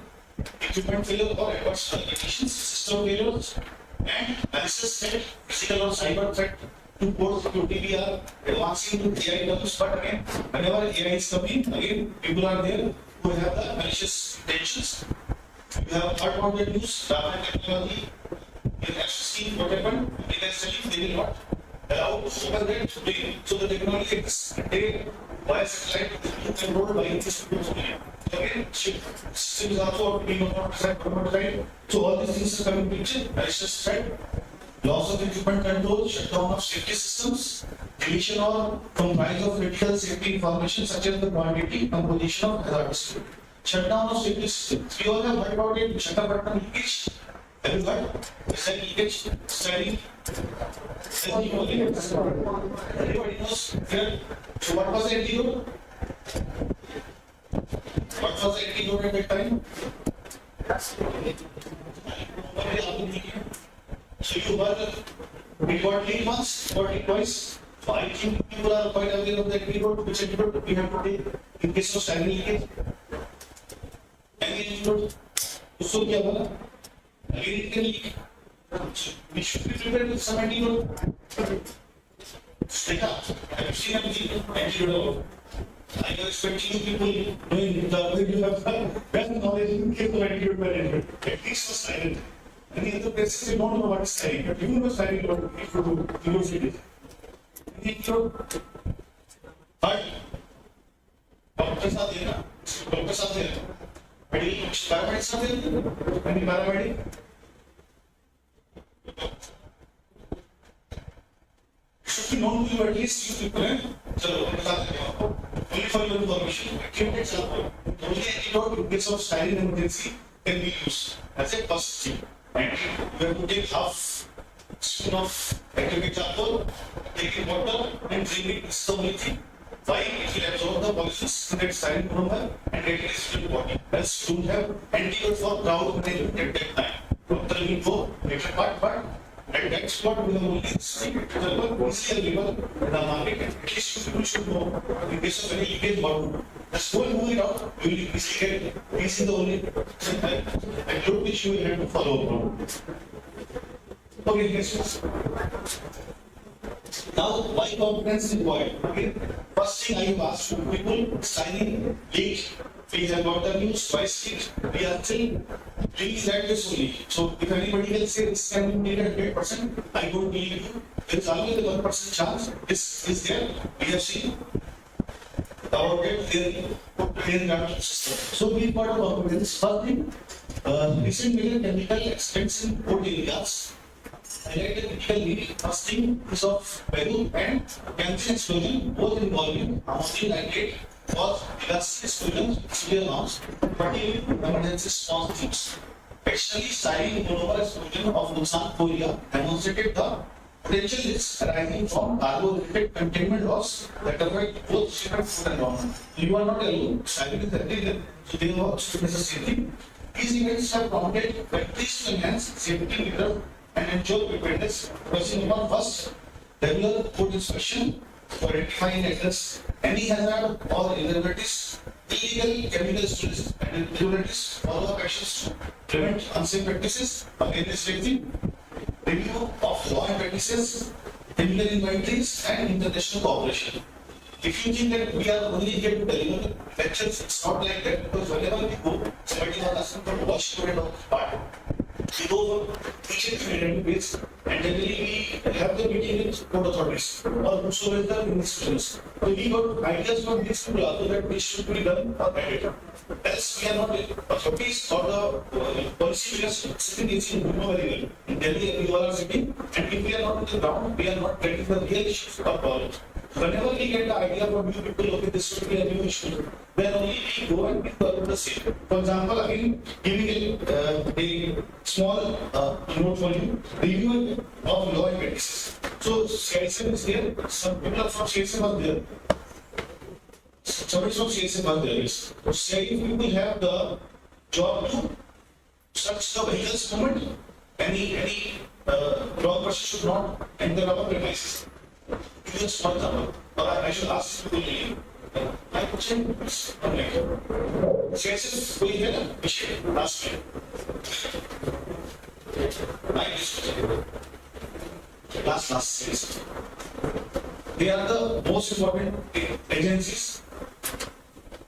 equipment failure, or adverse conditions, system failures, and analysis said physical or cyber threat to port security. We are advancing to AI terms, but again, whenever AI is coming, again, people are there who have the malicious intentions. You have heard about the news, data technology. You have seen what happened. Eventually, they will not allow open that. So the technology is by satellite controlled by this people. Again, systems also being not right. So all these things are coming to picture. Malicious threat. Loss of equipment control, shutdown of safety systems, deletion or comprise of critical safety information such as the quantity, composition of hazardous fluid. Shutdown of safety systems. We all have heard about it. Shutter button leakage. Have you heard? Is that leakage study? Everybody knows. So what was the antidote? What was the antidote at that time? So you got leaked once, got leaked twice. So I think people are quite aware of the antidote, which antidote we have to take in case of stagnant leakage. Antidote. So क्या बोला? Again it can leak. We should be prepared with some antidote. Take up. Have you seen antidote? I am expecting you people knowing the way you have best knowledge in case of antidote management. At least for silent. And the other places you don't know what is studying, but you know studying what you should do university. Antidote. But doctors are there. Doctors are there. Paramedics are there. Any paramedic? Should be known to you at least few people, eh? So, only for your information. Equipment sample. Only antidote in case of styling emergency can be used as a first thing. And you have to take half spoon of acrylic charcoal, take in water, and drink it. It's the only thing. Why? It will absorb the poisons in that styling monomer and it is in the body. Else you don't have antidote for crowd management at that time. Doctor will go, but at that spot we have only easily available in the market. At least people should know in case of any leakage what to do. Just go and move it out, you will easily get it. This is the only antidote which you will have to follow. Okay, next. Now, why competence is required? Okay. First thing I have asked to people signing late. We have got the news twice late. We are still doing that this only. So if anybody will say this can be made at 100%, I don't believe you. There is always a 1% chance. This is there. We have seen. about it, clear cut system. So we got a competency. First thing, recent major chemical extracts in port areas. Highlight the critical need. First thing is of value and cancer explosion, both involving ammonium nitrate or gas explosion, severe amounts, particularly emergency response teams. Additionally, styrene monomer explosion of Nuksan Korea demonstrated the potential risks arising from cargo-related containment loss that affect both ship and food environment. You are not alone. Styrene is everywhere, so they are also necessary. These events have prompted practice to enhance safety measures and ensure preparedness, focusing upon first, regular port inspection to identify and address any hazard or irregularities, illegal chemical storage and irregularities, follow-up actions to prevent unsafe practices against safety, review of law and practices, chemical inventories, and international cooperation. If you think that we are only here to deliver lectures, it's not like that, because whenever we go, somebody was asking for what student of part. We go for each and every place, and generally we have the meeting with port authorities or whosoever in institutions. So we got ideas from these people also that this should be done or added. Else we are not authorities or the policy makers sitting in know very well. In Delhi, we all are sitting, and if we are not on the ground, we are not getting the real issues or problems. Whenever we get the idea from you people, okay, this should be a new issue, then only we go and we follow the same. For example, again, giving a small note for you, review of law and practices. So, CISM is there, some people are from CISM are there. Somebody from CISM are there. So, CISM people have the job to search the vehicles movement. Any wrong person should not enter our premises. Just for example, or I should ask you, my question is, CSS, we had a mission last year. Last CSS. They are the most important agencies,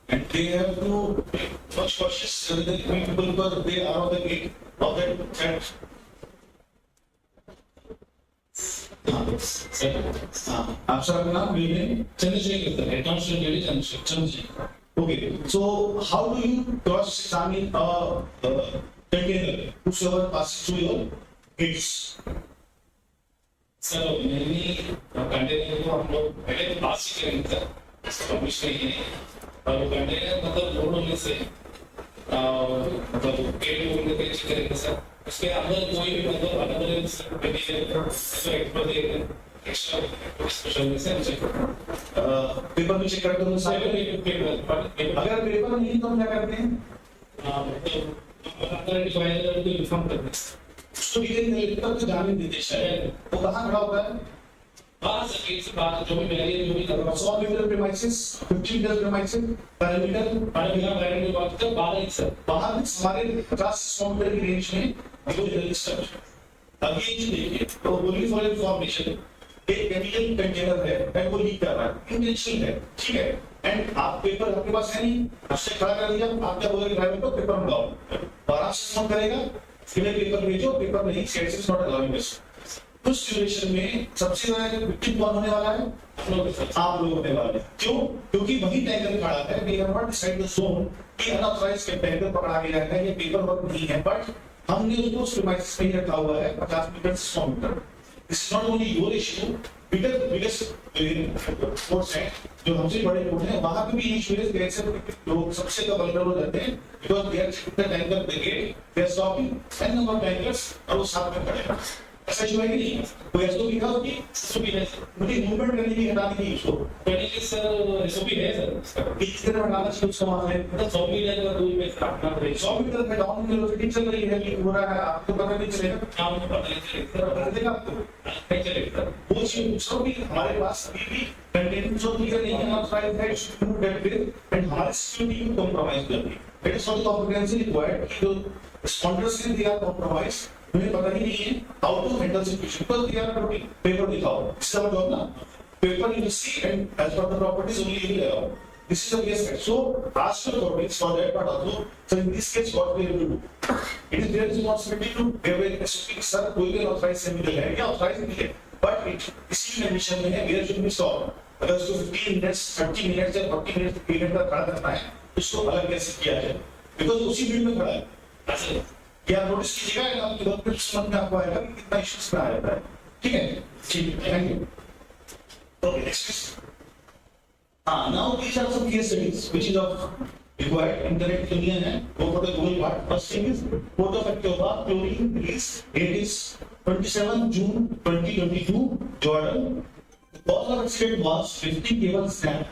and they have to be much cautious than people because they are on the gate of that threat. आपका नाम विवेक चंद्रशेखर है accounts lady Chandrashekhar okay so how do you cross examine a container whosoever passes through your gates sir मेरी container को हम लोग पहले तो पास ही करेंगे सर पब्लिश करेंगे और कंटेनर मतलब लोड होने से मतलब गेट खोलने के चेक करेंगे सर उसके अंदर कोई भी मतलब अलग अलग मटेरियल ऐसा एक्स्ट्रा स्पेशल से चेक पेपर में चेक करते हो सारे पेपर अगर पेपर नहीं तो क्या करते हैं मतलब अंदर डिवाइडर को इन्फॉर्म करते हैं उसको पेपर को जाने देते हैं वो कहाँ खड़ा होता है बाहर से गेट से बाहर जो भी मेरे जो भी 100 metre premises 50 metre premises parameter parameter की बात करते बाहर ही सर बाहर हमारे 50 से 100 मीटर की रेंज में जो रजिस्टर अब ये चीज देखिए तो ओनली फॉर इंफॉर्मेशन एक केमिकल कंटेनर है एंड वो लीक कर रहा है इंटेंशनल है ठीक है एंड आप पेपर आपके पास है नहीं आपसे खड़ा कर दिया आप क्या बोलोगे ड्राइवर को पेपर मंगाओ और आपसे फोन करेगा कि मैं पेपर भेजो पेपर नहीं set is not allowing this उस सिचुएशन में सबसे ज्यादा विक्टिम कौन होने वाला है आप लोग होने वाले क्यों क्योंकि वही टैंकर खड़ा है we have not decide the zone कि अनऑथराइज्ड टैंकर पकड़ा गया है ये पेपर वर्क नहीं है बट हमने उसको प्रीमाइसेस में रखा हुआ है 50 मीटर से 100 metre this is not only your issue biggest force है जो हमसे बड़े लोग हैं वहां पे भी इशू है कैसे लोग सबसे ज्यादा वल्नरेबल हो जाते हैं because they are the tanker brigade they are stopping and number of tankers और वो साथ में खड़े हैं ऐसा इशू है कि नहीं कोई एसओपी था उसकी एसओपी है मुझे मूवमेंट करने की हटाने की इशू करने के सर एसओपी है सर किस तरह हटाना चाहिए उसको वहां से मतलब 100 मीटर का दूर में स्थापना करें 100 मीटर में डाउन वेलोसिटी चल रही है कि हो रहा है आपको पता नहीं चलेगा काम को पता नहीं चलेगा पता चलेगा आपको नहीं चलेगा वो चीज उसको भी हमारे पास अभी भी कंटेनमेंट जोन क्लियर नहीं है ऑथराइज्ड है to do that with and हमारे सिक्योरिटी को कॉम्प्रोमाइज कर दी it is for the competency required कि जो स्पॉन्सर्स हैं दे आर कॉम्प्रोमाइज उन्हें पता ही नहीं है how to handle situation because they are putting paper दिखाओ दिस इज आवर जॉब ना paper you see and as per the properties only you allow this is a case so ask the authorities for that but also so in this case what we will do it is their responsibility to give a SOP sir कोई भी authorized chemical है या authorized नहीं है but it इसी condition में है where should be stopped अगर उसको 15 मिनट्स 30 मिनट्स या 40 मिनट्स पीरियड का खड़ा करना है उसको अलग कैसे किया जाए, बिकॉज उसी फील्ड में खड़ा है। ऐसे क्या नोटिस कीजिएगा, आपके वर्क समझ में आपको आएगा कि कितना इश्यूज में आ जाता है। ठीक है, thank you. Okay, next. Now these are some case studies which is of required internet union है, go for the Google part. First thing is Port of October chlorine release, date is 27 June 2022, Jordan. The cause of accident was lifting cable snap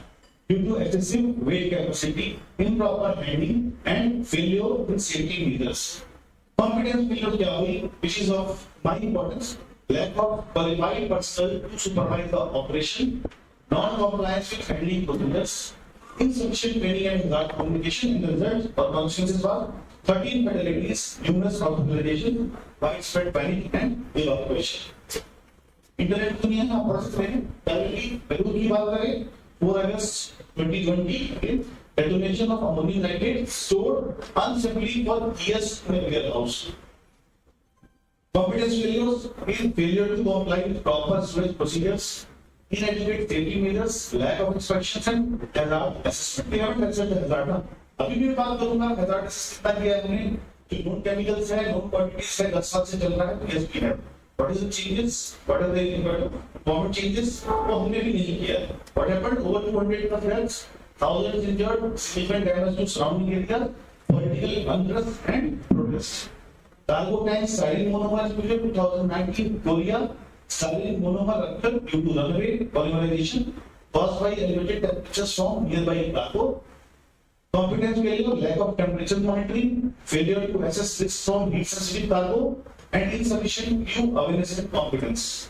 due to excessive weight capacity, improper handling and failure in safety measures. Competence failure क्या हुई, which is of my importance, lack of qualified personnel to supervise the operation, non-compliance with handling procedures, insufficient training and hazard communication. In the result, our consequences were 13 fatalities, numerous hospitalizations, widespread panic and evacuation. Internet दुनिया का process में पहले बेलूर की बात करें, 4 अगस्त 2020 detonation of ammonium nitrate stored unsafely for years in a warehouse. Competence failures mean failure to comply with proper storage procedures, inadequate safety measures, lack of inspections and hazard assessment. We haven't considered hazard ना. अभी भी बात करूँगा hazard assessment कितना किया है हमने, कि known chemicals है, known quantities है, 10 साल से चल रहा है, yes we have. What is the changes? What are the common changes? वो हमने भी नहीं किया. What happened? Over 200 plus deaths, thousands injured, significant damage to surrounding area, political unrest and protest. Cargo tank styrene monomer exposure 2019 Korea. Styrene monomer rupture due to runaway polymerization caused by elevated temperatures from nearby cargo. Competence failure, lack of temperature monitoring, failure to assess risks from heat sensitive cargo, and insufficient crew awareness and competence.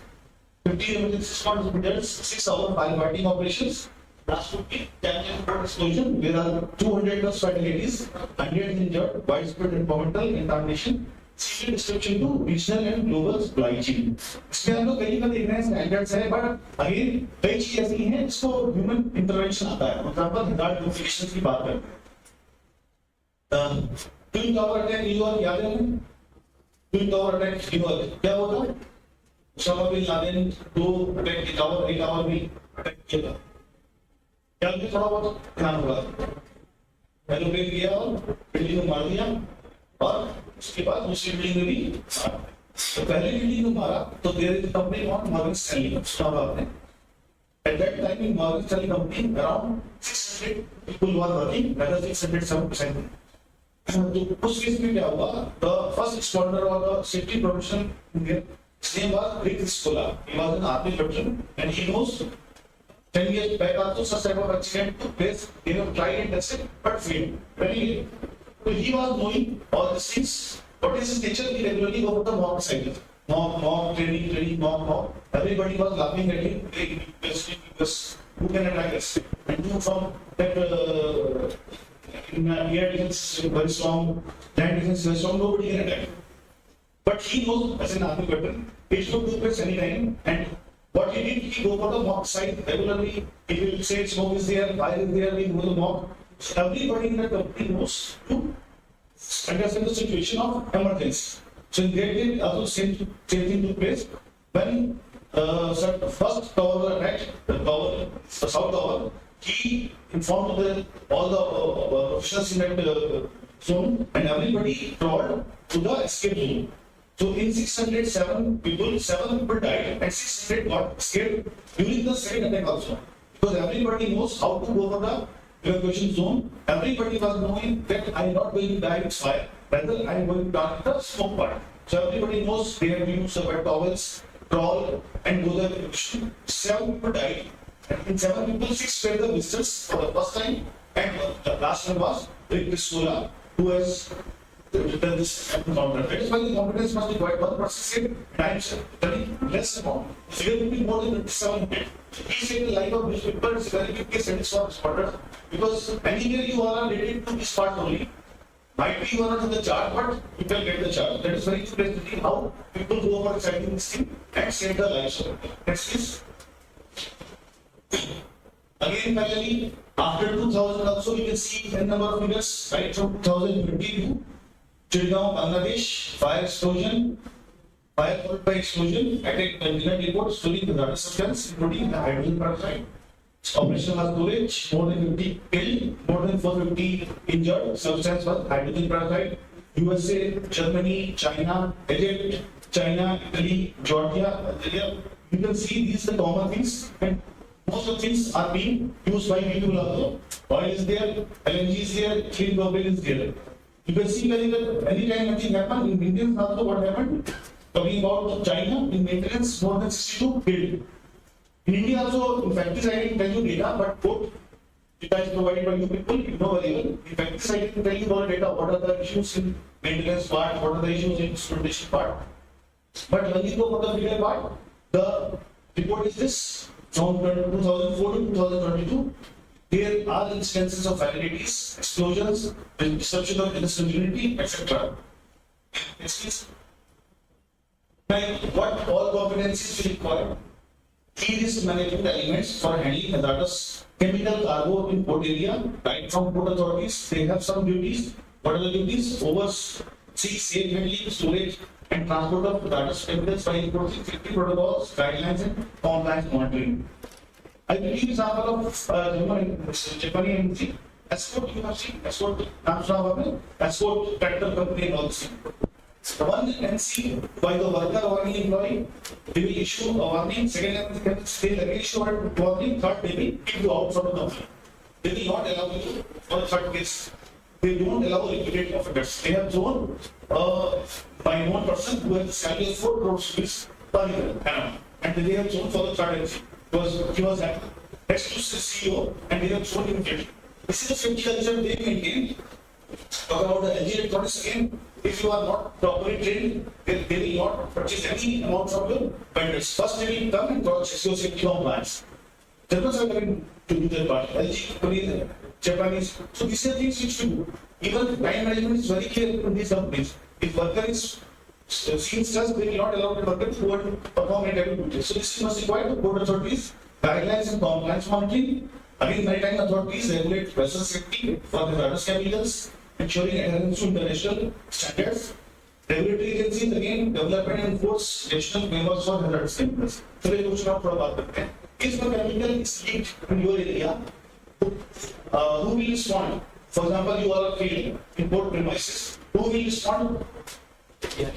50 emergency response hospitals, 6-hour firefighting operations. Last 50 Canyon port explosion, where are 200 plus fatalities, hundreds injured, widespread environmental contamination, severe disruption to regional and global supply chain. इसमें हम लोग कहीं का देख रहे हैं standards है, but again कई चीजें ऐसी हैं जिसको ह्यूमन इंटरवेंशन आता है. एग्जांपल हजार नोटिफिकेशंस की बात करें, ट्विन टावर अटैक न्यूयॉर्क याद है हमें, ट्विन टावर अटैक न्यूयॉर्क क्या होता है, ओसामा बिन लादेन दो अटैक के टावर, एक टावर भी अटैक किया था, क्या भी थोड़ा बहुत ध्यान होगा, एरोप्लेन गया और बिल्डिंग को मार दिया और उसके बाद दूसरी बिल्डिंग में भी मारा. तो पहले बिल्डिंग में मारा तो there is company on Morgan Stanley, सुना आपने. At that time in Morgan Stanley company around 600 people were working, rather 607%. तो उस केस में क्या हुआ, the first responder or the safety professional his name was Rick Scola. He was an army veteran and he knows 10 years back also such type of accident took place. They have tried and tested but failed. So he was knowing all these things. What is his nature? He regularly go for the mock cycle. Mock training, mock. Everybody was laughing at him. Because who can attack us? And you from that air defense very strong, land defense very strong, nobody can attack. But he knows as an army veteran, it should do this anytime. And what he did, he go for the mock site regularly. He will say smoke is there, fire is there, we go to the mock. So everybody in the company knows to understand the situation of emergency. So in that way, also same thing took place when first tower was attacked, the south tower. He informed all the officials in that zone, and everybody crawled to the escape zone. So in 607 people, 7 people died, and 600 got escaped during the second attack also. Because everybody knows how to go for the evacuation zone. Everybody was knowing that I am not going to die with fire, rather I am going to die with the smoke part. So everybody knows they have used the wet towels, crawl and go the evacuation. 7 people died, and in 7 people, 6 were the visitors for the first time, and the last one was Rick Pistola, who has done this encounter. That is why the competence must be quite one person times studying less amount. Figure will be more than 2700. He said the life of newspaper is very big case and it's not spotted, because anywhere you are related to this part only. Might be you are not in the chart, but you can get the chart. That is very interesting how people go about exciting this thing and save their lives. Next please. Again, finally, after 2000 also we can see n number of figures right from 2022. Chilgaon, Bangladesh, fire explosion, fire followed by explosion at a container depot storing hazardous substance including hydrogen peroxide. operational storage, more than 50 killed, more than 450 injured. Substance was hydrogen peroxide. USA, Germany, China, Egypt, China, Italy, Georgia, Algeria. You can see these are the common things, and most of the things are being used by people also. Oil is there, LNG is there, clean propane is there. You can see very well, anytime anything happens, in Indians also what happened, talking about China, in maintenance, more than 62 killed. In India also, in factories I didn't tell you data, but both data is provided by you people, you know very well. In factories I didn't tell you all data, what are the issues in maintenance part, what are the issues in instrumentation part. But when you go for the bigger part, the report is this, from 2004 to 2022, there are instances of fatalities, explosions, disruption of industrial unity, etc. Next please. Now, what all competencies will require? Key risk management elements for handling hazardous chemical cargo in port area, right from port authorities. They have some duties. What are the duties? Oversee safe handling, storage, and transport of hazardous chemicals by enforcing safety protocols, guidelines, and compliance monitoring. I will give you example of Japanese industry. Escort, you have seen Escort, Escort tractor company and all this. One NC by the worker or any employee, they will issue a warning. Second, they will again issue a warning. Third, they will keep you out from the company. They will not allow you for the third case. They don't allow repeated offenders. They have thrown by one person who has salary of 4 crore rupees per year, and they have thrown for the third NC because he was next to the CEO, and they have thrown him guilty. This is the safety culture they maintain. Talk about the LG electronics again. If you are not properly trained, they will not purchase any amount from your vendors. First, they will come and check your safety compliance. Germans are going to do their part. LG, Korean, Japanese. So these are things which we do. Even time management is very clear in these companies. If worker is seen stress, they will not allow the worker to go and perform at every duty. So this must require the port authorities, guidelines and compliance monitoring. Again, maritime authorities regulate vessel safety for hazardous chemicals, ensuring adherence to international standards. Regulatory agencies again develop and enforce national frameworks for hazardous chemicals. So we will talk about that. If the chemical is leaked in your area, who will respond? For example, you are a field in port premises. Who will respond? Yeah.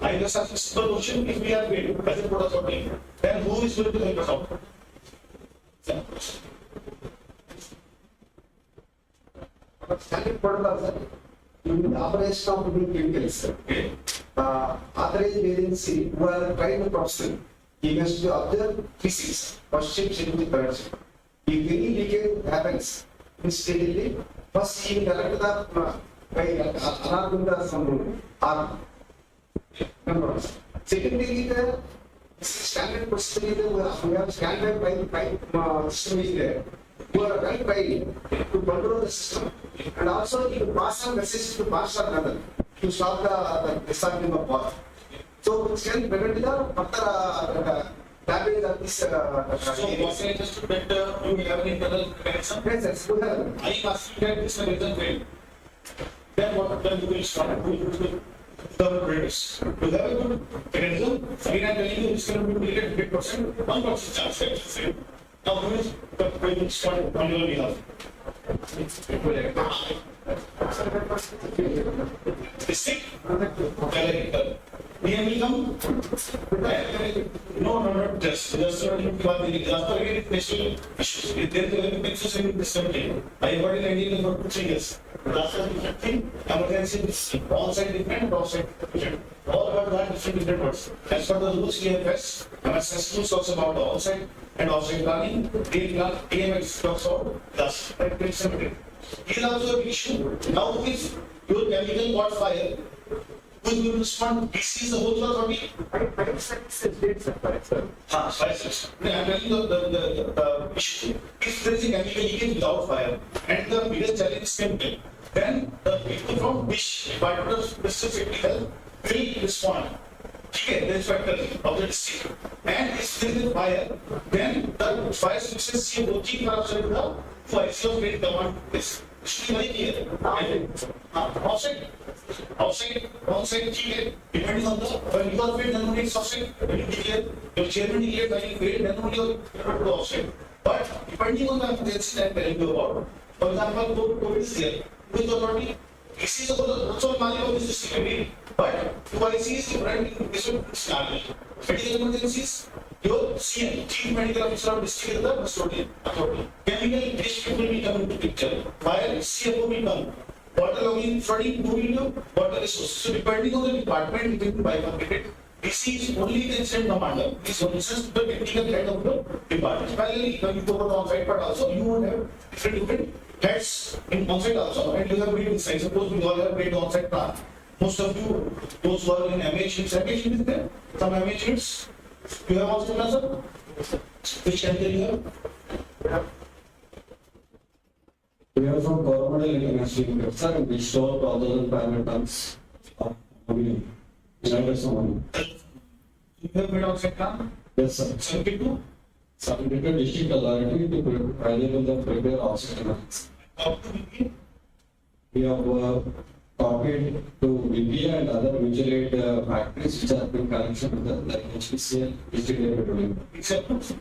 I just ask a simple question. If we are paid as a port authority, then who is going to help us out? Standard protocol, in the operation of the chemicals, authorized agency who are trying to process, he has to observe physics or ships in the production. If any leakage happens, instantly, first he will alert the alarm with some arm. Secondly, the standard procedure we have standard by system is there. You are well trained to control the system, and also you pass on message to pass on another to stop the discharging of water. So it can prevent the further damage of this. So what I just to that you will have an internal mechanism. Yes, we have. I must get this mechanism failed. Then what? Then you will start to the predators. You have a good mechanism. Again, I'm telling you, this can be created 100%, 1% chance to fail. Now, who is the president start on your behalf? District? Director. PM will come? No, just again, national issues. If there is a nexus in this country, I have worked in India for 2-3 years. That's a different thing. Emergency, on-site different, off-site different. All about that different words. As per the rules we have passed, MSS rules talks about the on-site and off-site planning. AMX talks about that's here also an issue. Now who is your chemical caught fire? Who is going to respond? This is the whole authority. Fire section. I'm telling you the issue. If there is a chemical leakage without fire, and the biggest challenge is chemical, then the people from which Department of Safety Health will respond. Okay, the inspector of the district. And if there is a fire, then the fire services see working for outside the fire of great command is very clear. Offset. Outside, depending on the, when you are paid, then only it's outside. When you declare, your chairman declared when you paid, then only you are to outside. But depending on the emergency that I'm telling you about, for example, COVID is there, with the authority, this is also Mali of this district, but to IC is different, this one is Mali. Medical emergencies, your CM, Chief Medical Officer of District is the custodian authority. Chemical district will be coming to picture. Fire, CFO will come. Water logging, flooding, who will do? Water resources. So depending on the department, it will be bifurcated. DC is only the incident commander. This is the technical head of the department. Parallelly, when you go to the on-site part also, you would have different heads in on-site also, and you have made inside. Suppose we all have made on-site plan. Most of you, those who are in MH is there. Some MH units. You have also plans, sir? Which category you have? We are from Coromandel International, sir, and we store 12,500 tons of aluminum. United Somalia. You have made on-site plan? Yes, sir. 72? Submitted district authority to enable the prepare offset lines. Up to BP? We have copied to VP and other mutual aid factories which are in connection with the like HPCL, district level petroleum. Acceptance?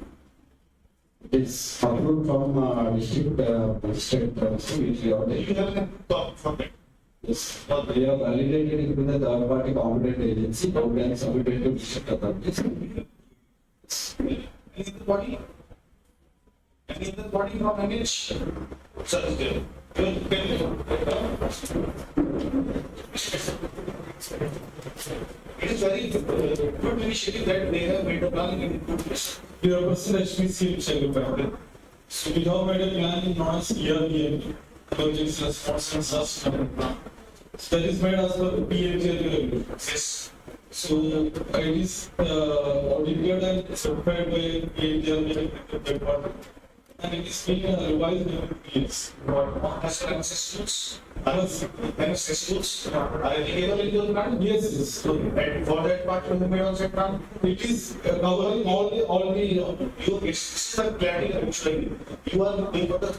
It is approved from district magistrate, so which we have You taken. have an copy for that. Yes, we have validated it with the third party competent agency, now we are submitted to district authorities. Any other body? Any other body from MH? Sir, is there? It is very good initiative that they have made a plan in good place. Your person HPC Chagapati. So we have made a plan in noise yearly emergency response and sustainable plan. So that is made as per PMJ. Yes. So it is audited and certified by PMJ department. And it is being revised every years. As for assessments, assessments are applicable in your plan? Yes, yes. And for that part, you have made on set plan? It is covering all the You, it's the clarity that I'm showing you. You are looking for the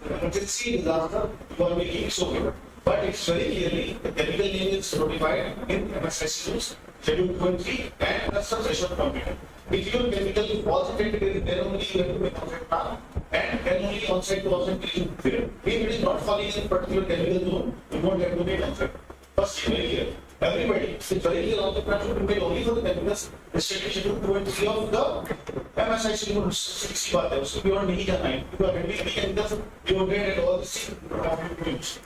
emergency disaster, you are making it so good. But it's very clearly, the chemical name is notified in MSS Schedule 23 and that's the threshold computer. If your chemical falls in category, then only you have to make on-site plan and then only on-site to concentration period. If it is not falling in particular chemical zone, you don't have to make on-site. First, very clear. Everybody, it's very clear on the plan should be made only for the chemicals restricted Schedule 23 of the MSI Schedule 60 बात है उसको beyond नहीं जाना है because heavy chemicals deodorant and all this use.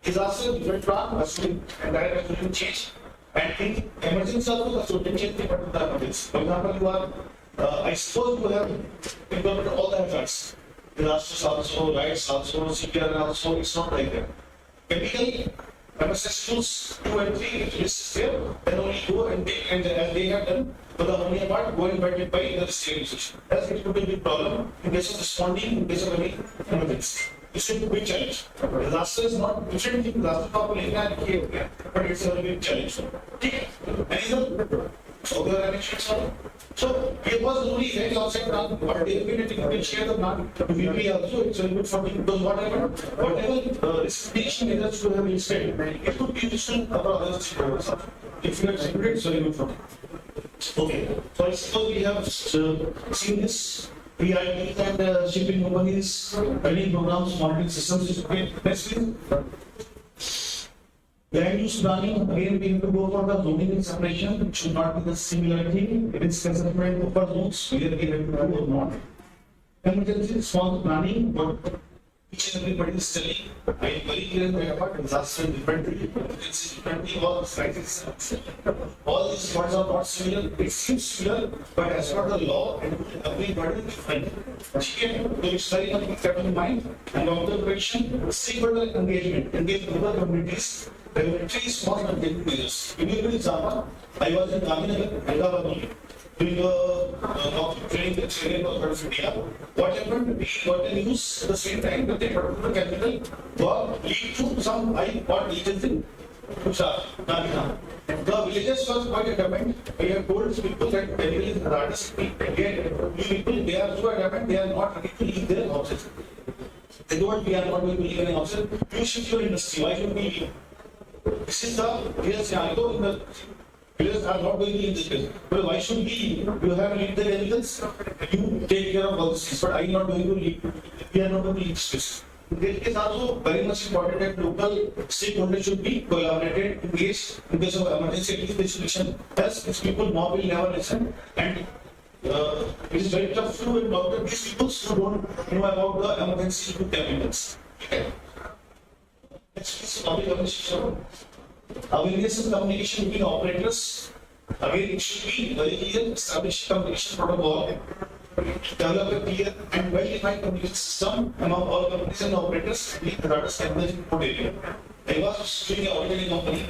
Disaster different plan has been entire has been changed and in emergency also the solution change the particular emergency. For example, you are I suppose you have implemented all the hazards. Disasters also, lights also, CPR also, it's not like that. Chemical MSS tools 2 and 3 if this is there, then only go and they have done for the ammonia part, go and bite it by the steering system. That's it could be a big problem in case of responding in case of any emergency. This is a big challenge. Disaster is not, you shouldn't think disaster probably but it's a very big challenge. Okay. So there are elections. So it was only very outside plan, but definitely you can share the plan to VP also. It's very good for me because whatever restriction measures you have instead, it could be useful for others. If you have separated, it's very good for me. Okay. So I suppose we have seen this. PIT and shipping companies, training programs, monitoring systems is okay. Next thing. Land use planning, again we have to go for the zoning and separation, it should not be the similar thing, it is specified for zones, where we have to go or not. Emergency response planning, but each and everybody is telling, I am very clear that about disaster differently, emergency differently, all the crises. All these words are not similar, it seems similar, but as per the law, everybody is different. Okay, so it's very much kept in mind, and observation, stakeholder engagement, engage with other communities. There were three small containment measures. Give you a good example. I was in Gandhinagar, Hyderabad only, doing a training of India. What happened? We got a news at the same time that the particular chemical was lead to some high-pot lesions in Gandhinagar. The villagers was quite adamant. We have told people that chemical is hazardous. People, they are so adamant, they are not ready to leave their houses. They don't, we are not going to leave any houses. You shift your industry. Why should we leave? this is the real scenario. In the players are not going to leave this place. Well, why should we? You have leave the chemicals. You take care of all this, but I am not going to leave. We are not going to leave this place. It is also very much important that local stakeholders should be collaborated, engaged in case of emergency situation. Else, these people now will never listen, and it is very tough to doctor these people who don't know about the emergency chemicals. Okay. Next is public communication. Awareness and communication between operators. Again, it should be very clear, establish communication protocol, develop a clear and well-defined communication system among all companies and operators in the data center import area. I was doing an auditing company.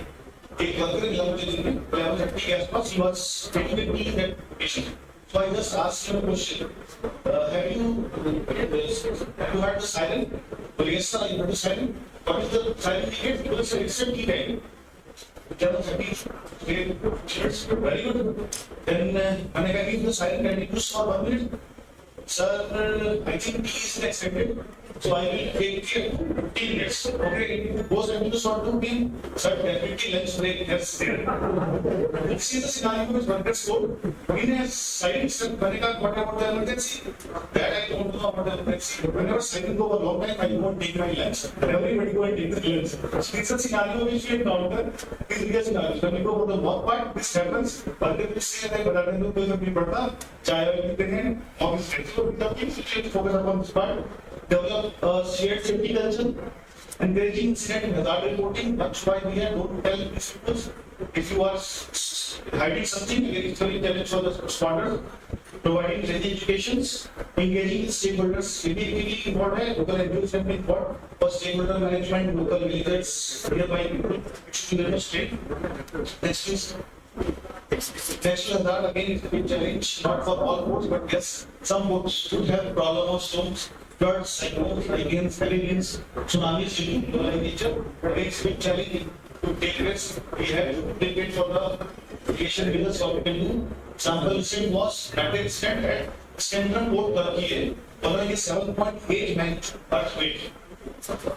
एक worker in level 30 के आसपास, he was taking a key that patient. So I just asked him a question. Have you heard the siren? Well, yes sir, I heard the siren. What is the siren ticket? Because it's a key time. Very good. Then when I gave the siren, can you use for 1 minute? Sir, I think he is accepted. So I will take 15 minutes. Okay, it goes into the short routine. Sir, definitely lunch break is there. This is the scenario which one gets told. In a siren, sir, what about the emergency? That I don't know about the emergency. Whenever siren go for a long time, I won't take my lunch. Everybody go and take the lunch. So it's a scenario which we encounter. It's a real scenario. When we go for the work part, this happens. But if we say that but I don't know कोई पढ़ता, चाय वाले पीते हैं, office में तो we focus upon this part. Develop a shared safety culture, encouraging incident and hazard reporting. That's why we are don't tell these people if you are hiding something, it's very challenge for the responders. Providing ready educations, engaging with stakeholders, really important. Local NGOs have been important for stakeholder management, local leaders, nearby people, which is in the state. Next is hazard again is a big challenge, not for all boats, but yes, some boats should have problem of storms. Floods, cyclones, hurricanes, tsunamis, in nature. It's a big challenge to take risks. We have to take it for the creation results what we can do. Sample incident was that extent at Central Port Turkey, following a 7.8 magnitude earthquake.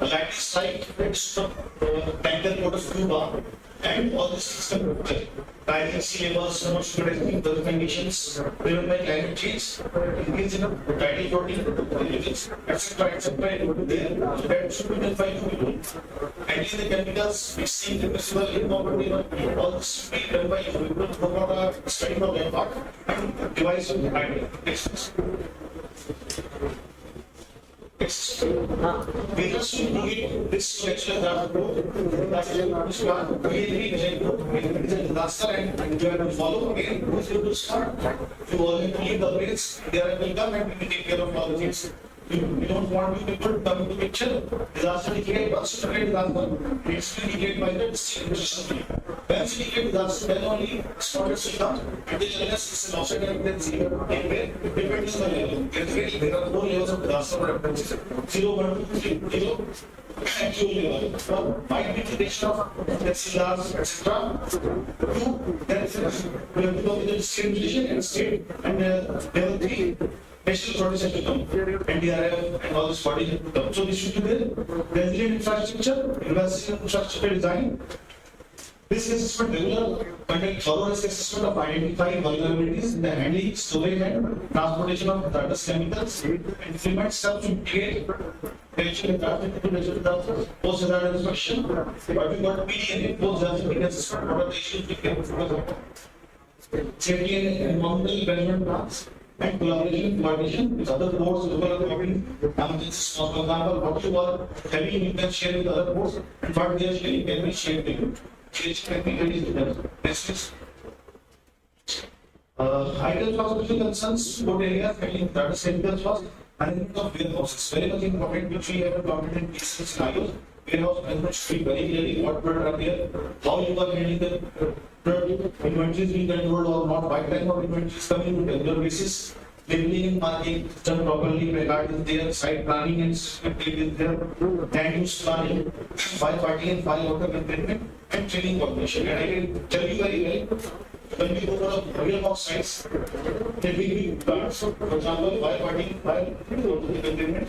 A lightning strike hits the tanker port of Cuba, and all this system rising sea levels, ocean weather conditions driven by climate change, increase in tidal floating, etc. That should be done by people. And in the chemicals, mixing reversible immobility, all this should be done by people who are studying of their part and devise of the we just need this lecture that disaster and you have to follow again. Who's going to start? You all need to leave the place. They are welcome and we will take care of all the things. We don't want you people to come into the picture. Disaster declared, once you declare disaster, it's been declared by the decision. Once you declare disaster, then only responders will come. And they tell us it's an offset emergency. Depends on the level. There are 4 levels of disaster emergency. 0, 1, 2, 3, 0. Actual level. Might be creation of SLRs, etc. 2, then we have to go with the state and state and level 3. National bodies have to come, NDRF and all these bodies have to come. So this should be there. Resilient infrastructure, investing in infrastructure design. This assessment regular conduct thorough risk assessment of identifying vulnerabilities in the handling, storage and transportation of hazardous chemicals, and implement steps to mitigate prevention and traffic to measure the post-hazard inspection. But we got PDNA, post-hazard assessment, what are the issues we can focus on? Safety and environmental management plans. And coordination with other boards, local authorities, emergencies, for example, what you are having, you can share with other boards, and what they are sharing can be shared with you. Can be ready with them. Next is items of social concerns, board areas, handling data centers was management of warehouses. Very much important, which we have implemented in these scenarios. Warehouse management should be very clearly what product are there, how you are handling the inventories being controlled or not, by time of inventories coming on a regular basis, labeling and marking done properly, regarding their site planning and their land use planning, file party and file water containment, and training coordination. And I can tell you very well, when we go for a real box sites, there will be plants, for example, file party, file water containment,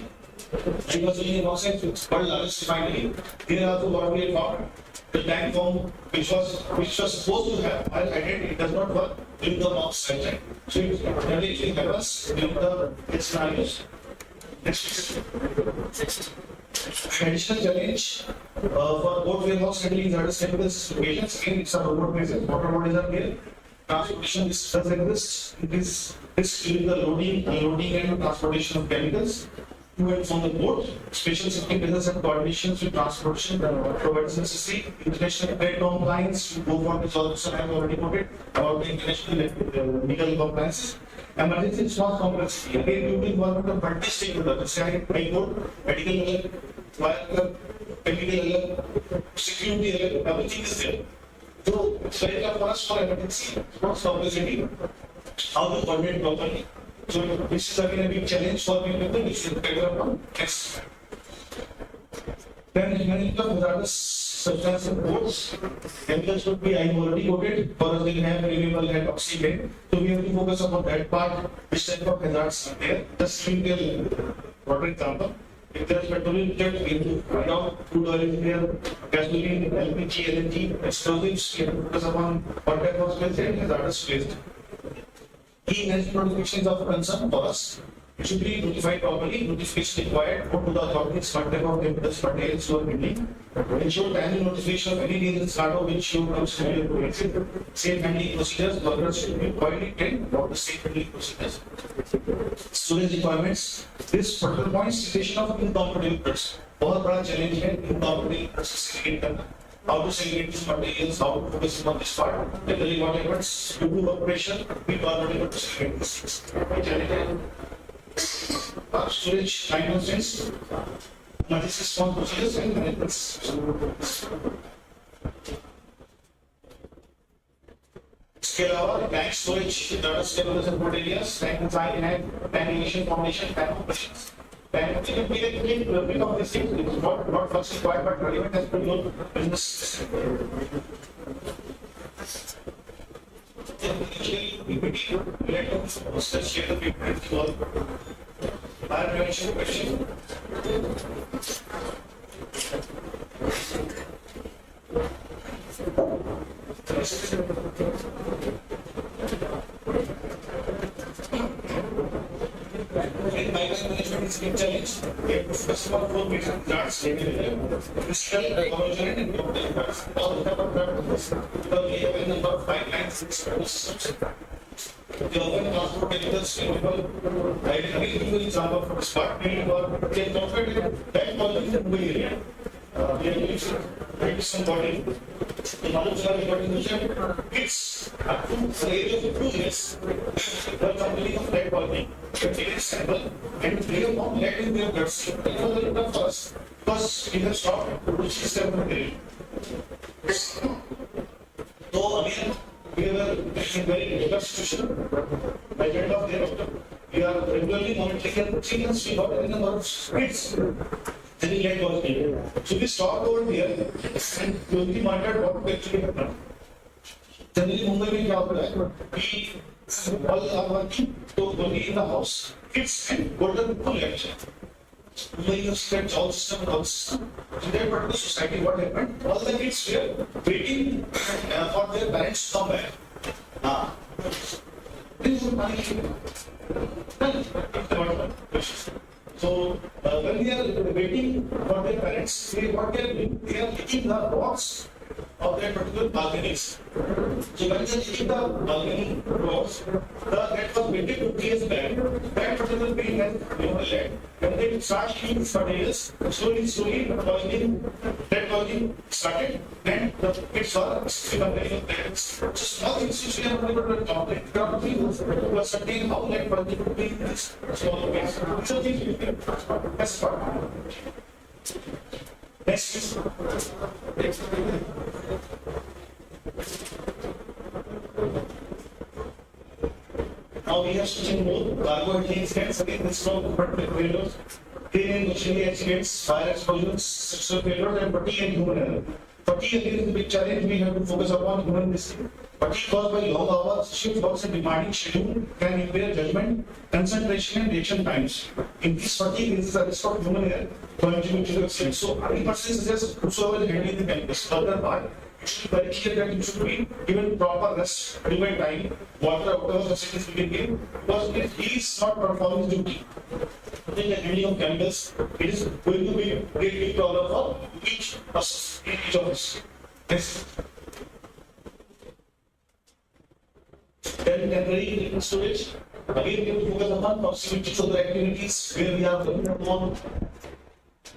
She was doing a science, it's called largest refinery. There also what we had found, the tank form which was supposed to have oil added, it does not work during the MOX cycle. So it generally actually happens during the scenarios. Next. Additional challenge for both warehouse handling hazardous chemicals locations. Again, it's a robot basis. Water bodies are here. Transportation does exist. It is during the loading, unloading, and transportation of chemicals to and from the port. Special safety measures and coordinations with transportation provides necessary. International trade compliance to go for this also I have already quoted about the international legal compliance. Emergency response complexity. Again, due to involvement of multi-stakeholders, say high court, medical alert, fire, chemical alert, security alert, everything is there. So it's very tough for us for emergency response complexity. How to coordinate properly. So this is again a big challenge for people which should take up on next. Then management of hazardous substances ports. Chemicals should be, I have already quoted, for us they have renewable and oxygen. So we have to focus upon that part, which type of hazards are there. Just single water example. If there is petroleum jet, we have to find out crude oil is there, gasoline, LPG, LNG, explosives, we have to focus upon what type of waste and hazardous waste. Key management notifications of concern for us. It should be notified properly, notification required, go to the authorities, what type of chemicals, materials you are building. Ensure timely notification of any dangerous cargo which you comes to your exit. Safe handling procedures, workers should be widely trained about the safe handling procedures. Storage requirements. This particular point, situation of incompatible goods. बहुत बड़ा challenge है incompatible goods segregate करना. How to segregate these materials, how to focus on this part. Generally what happens, due to operation, we are not able to segregate these things. Storage line constraints, emergency response procedures and management systems. इसके अलावा tank storage data stable support areas tank design है tank initial formation tank operations tank के लिए bit of this thing is not first required but relevant as per your business. Let us share the paper with you all. Fire prevention question. In management is a big challenge. We have to focus on 4 major plants, crystal, corrosion, and global plants. All the type of plants, because we have a number of pipelines, systems. The urban transport chemicals, I will give you an example from smart building or they operate that volume in the area. We are using somebody. The knowledge of recognition, it's up to the age of 2 years. The company of that volume, it is sample and they have not let in their guts. It was a little for us because we have stopped producing separately. So again, we are in very difficult situation. By the end of the day, we are regularly monitoring 3 months we got a number of speeds. Then we get was needed. So we stopped over here and closely monitored what would actually happen. Generally, Mumbai में क्या होता है? We all are working to only in the house. Kids and golden to lecture. Mumbai has spread all system, all system. In that particular society, what happened? All the kids were waiting for their parents to come back. This is punishment. So when they are waiting for their parents, what they are doing, they are taking the box of their particular balconies. So when they are taking the balcony box, that was waited 2 years back. That particular building has led. When they start taking these materials, slowly, that volume started, and the kids are still very parents. So small things which we are not able to accommodate, to ascertain how that volume would be in this small ways. So things we can that's part. Next is now we have switching mode, cargo handling incidents, again this is from failures, train and machinery accidents, fire explosions, sexual failures and fatigue and human error. Fatigue again is a big challenge, we have to focus upon human missing. Fatigue caused by long hours, shift works and demanding schedule can impair judgment, concentration and reaction times. increase fatigue is the risk of human error contributing to the accident. So I personally suggest whosoever is handling the chemicals, further part, it should be very clear that you should be given proper rest, given time, whatever facilities we can give, because if he is not performing his duty, in the handling of chemicals, it is going to be a great big problem for each process, each of us. Yes. Then temporary storage. Again, we have to focus upon proximity of the activities where we are going on.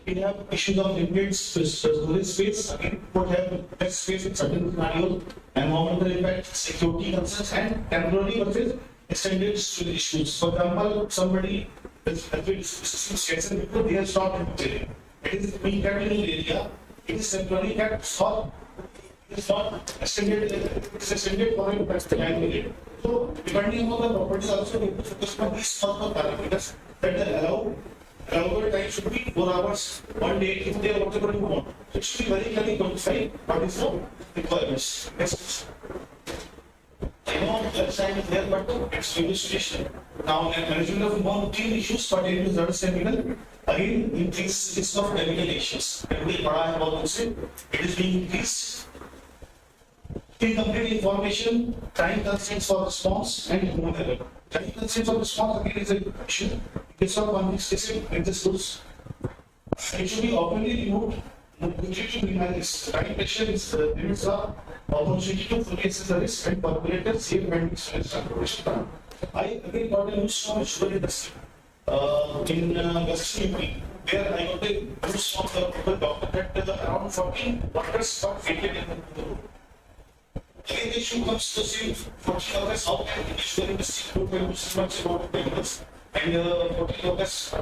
We have issues of limited storage space. Again, we have less space in certain scenarios, environmental impact, security concerns, and temporary versus extended storage issues. For example, somebody has been discussing station because they have stopped in the area. It is being kept in the area. It is temporarily kept for. It is not extended. It is extended for a time period. So, depending on the properties, also we have to focus on these sort of parameters that the allowable time should be 4 hours, 1 day, if they are whatever you want. So it should be very clearly quantified what is the requirements. Next. I know that time is there, but it's illustration. Now, management of non-routine issues pertaining to hazardous chemical, again, increase risk of chemical issues. Everybody heard about this. It is being increased. Incomplete information, time constraints for response, and human error. Time constraints of response again is an issue. It's not one specific in this rules. It should be openly removed. To minimize time pressure is limits the opportunity to fully assess the risk and calculate safe and transportation. I again got a news from sugar industry in Western UP, where I got a news from the doctor that around 14 workers got failure in the road. Again, the issue comes to see 14 workers how can the sugar industry do much about chemicals. And 14 workers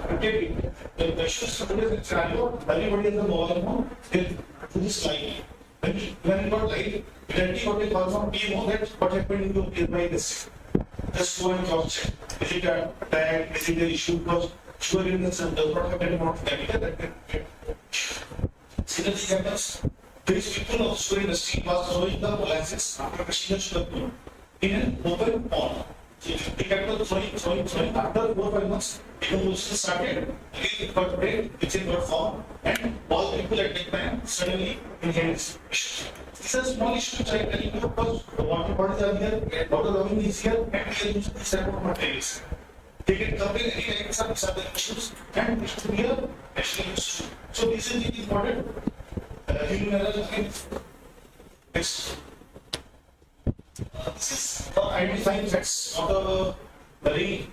the issues to today's scenario, everybody has a mobile phone, they do this live. When it got live, directly got a call from PMO that what happened in your nearby this. Just go and cross check. Is it a tag? Is it an issue? Because sugar in the sun does not have that amount of chemical that can similar thing happens. These people of sugar industry was throwing the molasses after crushing the sugar cane in an open pond. So if they kept throwing, after 4 or 5 months, the pollution started, again it got break, which it got formed, and all people at that time suddenly inhaled this issue. These are small issues which I tell you because the water bodies are here, water logging is here, and we are using these type of materials. They can come in any time, some other issues, and it should be a national issue. So this is the important human error again. Next. This is the identifying facts of the very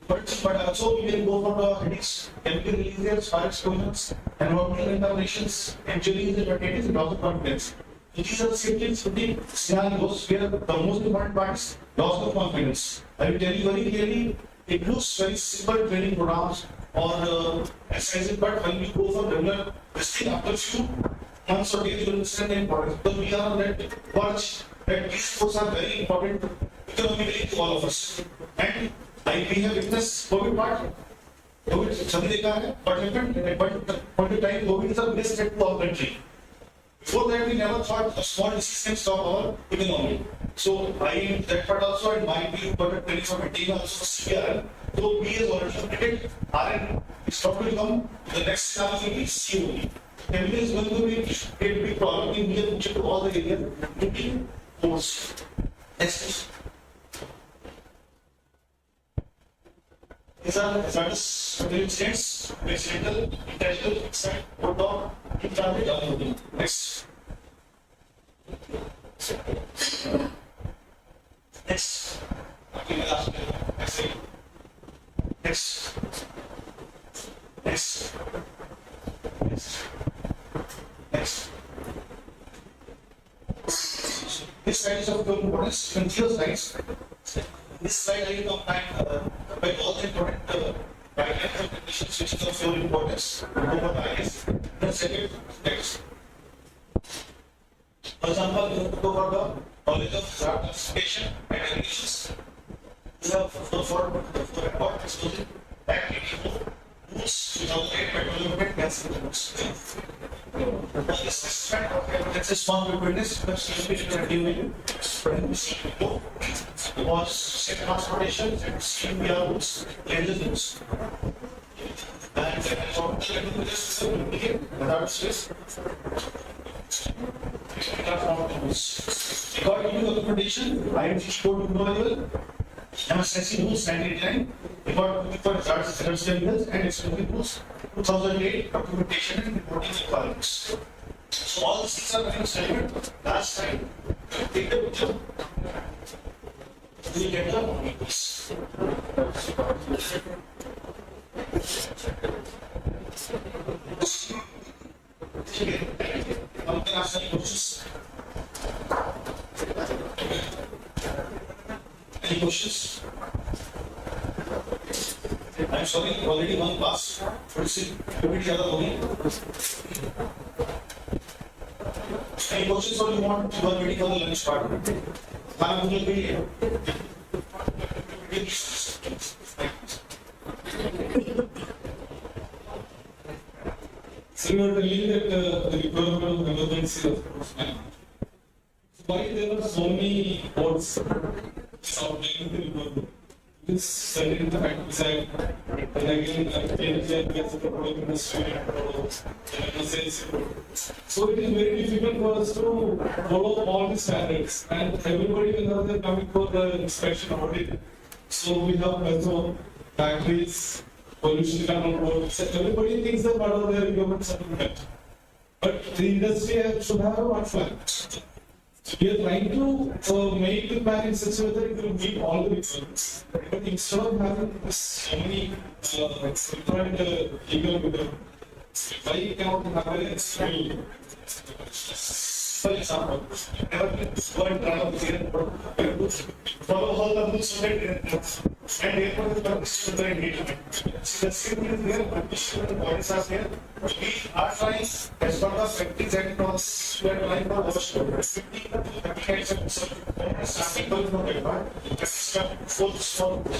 but also we will go for the headaches, chemical releases, fire explosions, environmental contaminations, injuries, hepatitis, and loss of confidence. So these are the safety scenarios where the most important part is loss of confidence. I will tell you very clearly, it looks very simple training programs or exercises, but when you go for regular this thing after few months or days, you will understand the importance. Because we are on that watch that these foods are very important economically to all of us. And we have witnessed COVID part. COVID, सभी देखा है. What happened? At one point in time, COVID is a biggest threat to our country. Before that, we never thought a small disease can stop our economy. So that part also, and my view, but at 2017 also CR. So we has already predicted RN is not to come. The next scenario will be COE. Chemical is going to be a big problem in near future to all the areas, including ports. Next. These are hazardous incidents, accidental, intentional, accident, or dog, intransit, downloading. Next. Next. Okay, last. Next. Next. Next. Next. Next. This slide is of importance. Continuous slides. This slide I will combine by all the important guidelines and conditions which is of your importance. Over the IS. The second text. For example, you have to go for the knowledge of hazard classification and regulations. You have for record exposure and rules without great petrol gas rules. That's just one witness, but situation are doing was safe transportation and CPR routes, Hazardous. And Hazardous. According to the documentation, I am code manual, MSSC rules 1989, according to Hazardous and explosive rules 2008, documentation and reporting requirements. So all these things are very standard. Last time, take the picture. You get the piece. Now can ask any questions? Any questions? I'm sorry, already one pass. But see, repeat the other one. Any questions or you want to ready for the lunch part? I'm going to be here. So you were telling that the requirement of emergency response man. Why there are so many boards outlining the requirement? This study in the countryside, and again, PNJ gets the problem industry and sales. So it is very difficult for us to follow all the standards, and everybody will have coming for the inspection audit. So we have also factories, pollution control boards. Everybody thinks that part of their government supplement, but the industry should have one plan. We are trying to make the plan in such a way that it will meet all the requirements. But instead of having so many different legal requirements, why cannot have a skill? For example, follow all the rules and airport is the engagement. The skill is there, condition and bodies are there. We are trying, as part of practice and we are trying for our 50 applications starting from the part, full strong. But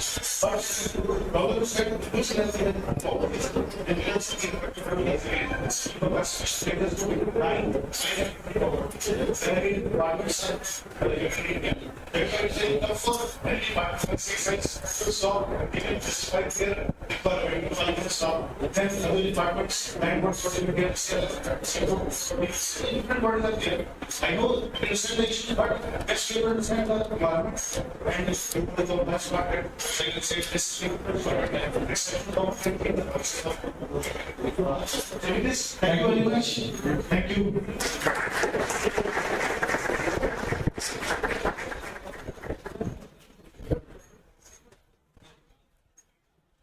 problem is that the rules has been and we have seen the status to be nine, very partners many departments to stop even just right there to stop. Then other departments and what for the different bodies are there. I know installation, but I still understand the requirements and it's the best market. So you can say this thing thank you very much. Thank you.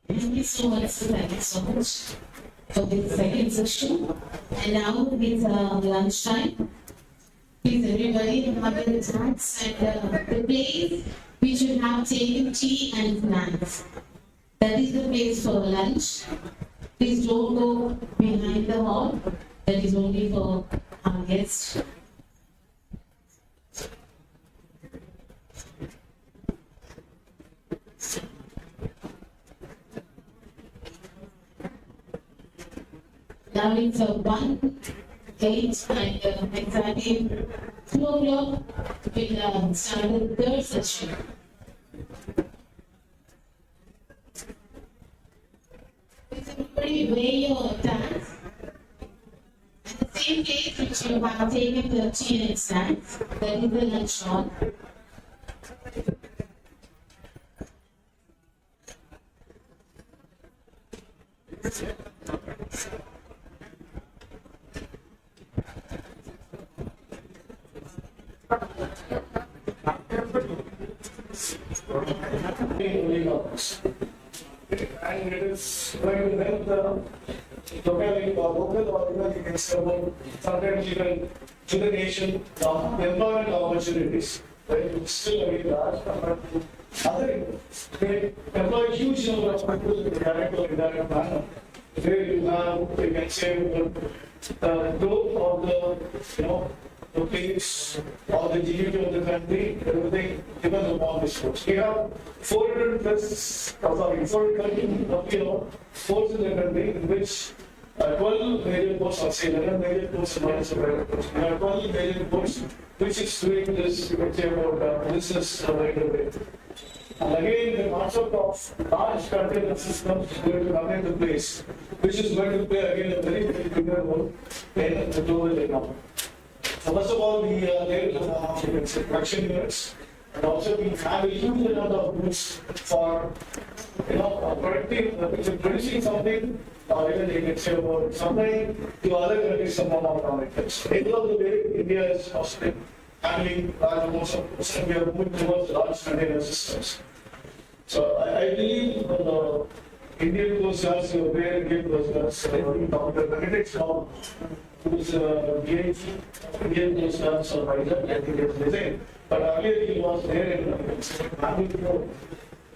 Thank you so much for this second session. And now it's lunchtime. Please everybody have your snacks and the place we should have taken tea and snacks. That is the place for lunch. Please don't go behind the hall. That is only for our guests. Now it's 1, 8 and exactly 2 o'clock we'll start the third session. Please everybody weigh your tags. At the same place which you have taken the tea and snacks, that is the lunch hall. And it is going to help the local organizations, sometimes even to the nation, employment opportunities. It's still very large compared to other. They employ a huge number of people in direct or indirect manner. Where you can say, the growth of the place or the GDP of the country, everything depends upon this force. We have 430 ports in the country in which 12 major ports, or say 11 major ports minus a private port. We have 12 major ports which is doing this, you can say about business right away. And again, the concept of large container systems is going to come into place, which is going to play again a very, very bigger role in the global economy. So first of all, we are there you can say production units, and also we have a huge amount of goods for producing something, or even you can say about supplying to other countries some of our products. End of the day, India is also handling large amounts of goods, and we are moving towards large container systems. So I believe Indian Coast Guards, where Indian Coast Guards, the benefits now who's DIG, Indian Coast Guards or Vizag, I think it's designed. But earlier he was there in Bangalore,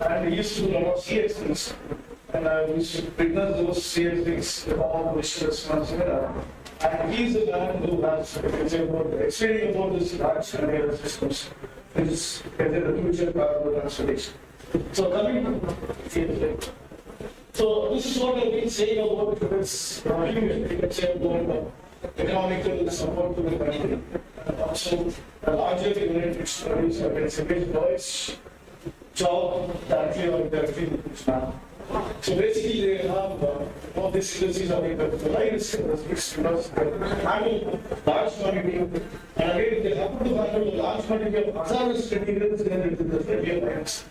and he used to do a lot of CXDs. And I used to witness those CXDs on visitors once in a while. And he's the man who has explaining about this large container systems, which is the future cargo transportation. So coming to CXD. So this is what I've been saying about this, you can say about economical support to the country, and also a larger unit studies, I can say, which boys job directly or indirectly now. So basically, they have all these agencies are the line is because they handle large quantity, and again, they happen to handle a large quantity of hazardous materials, then it is the failure lines.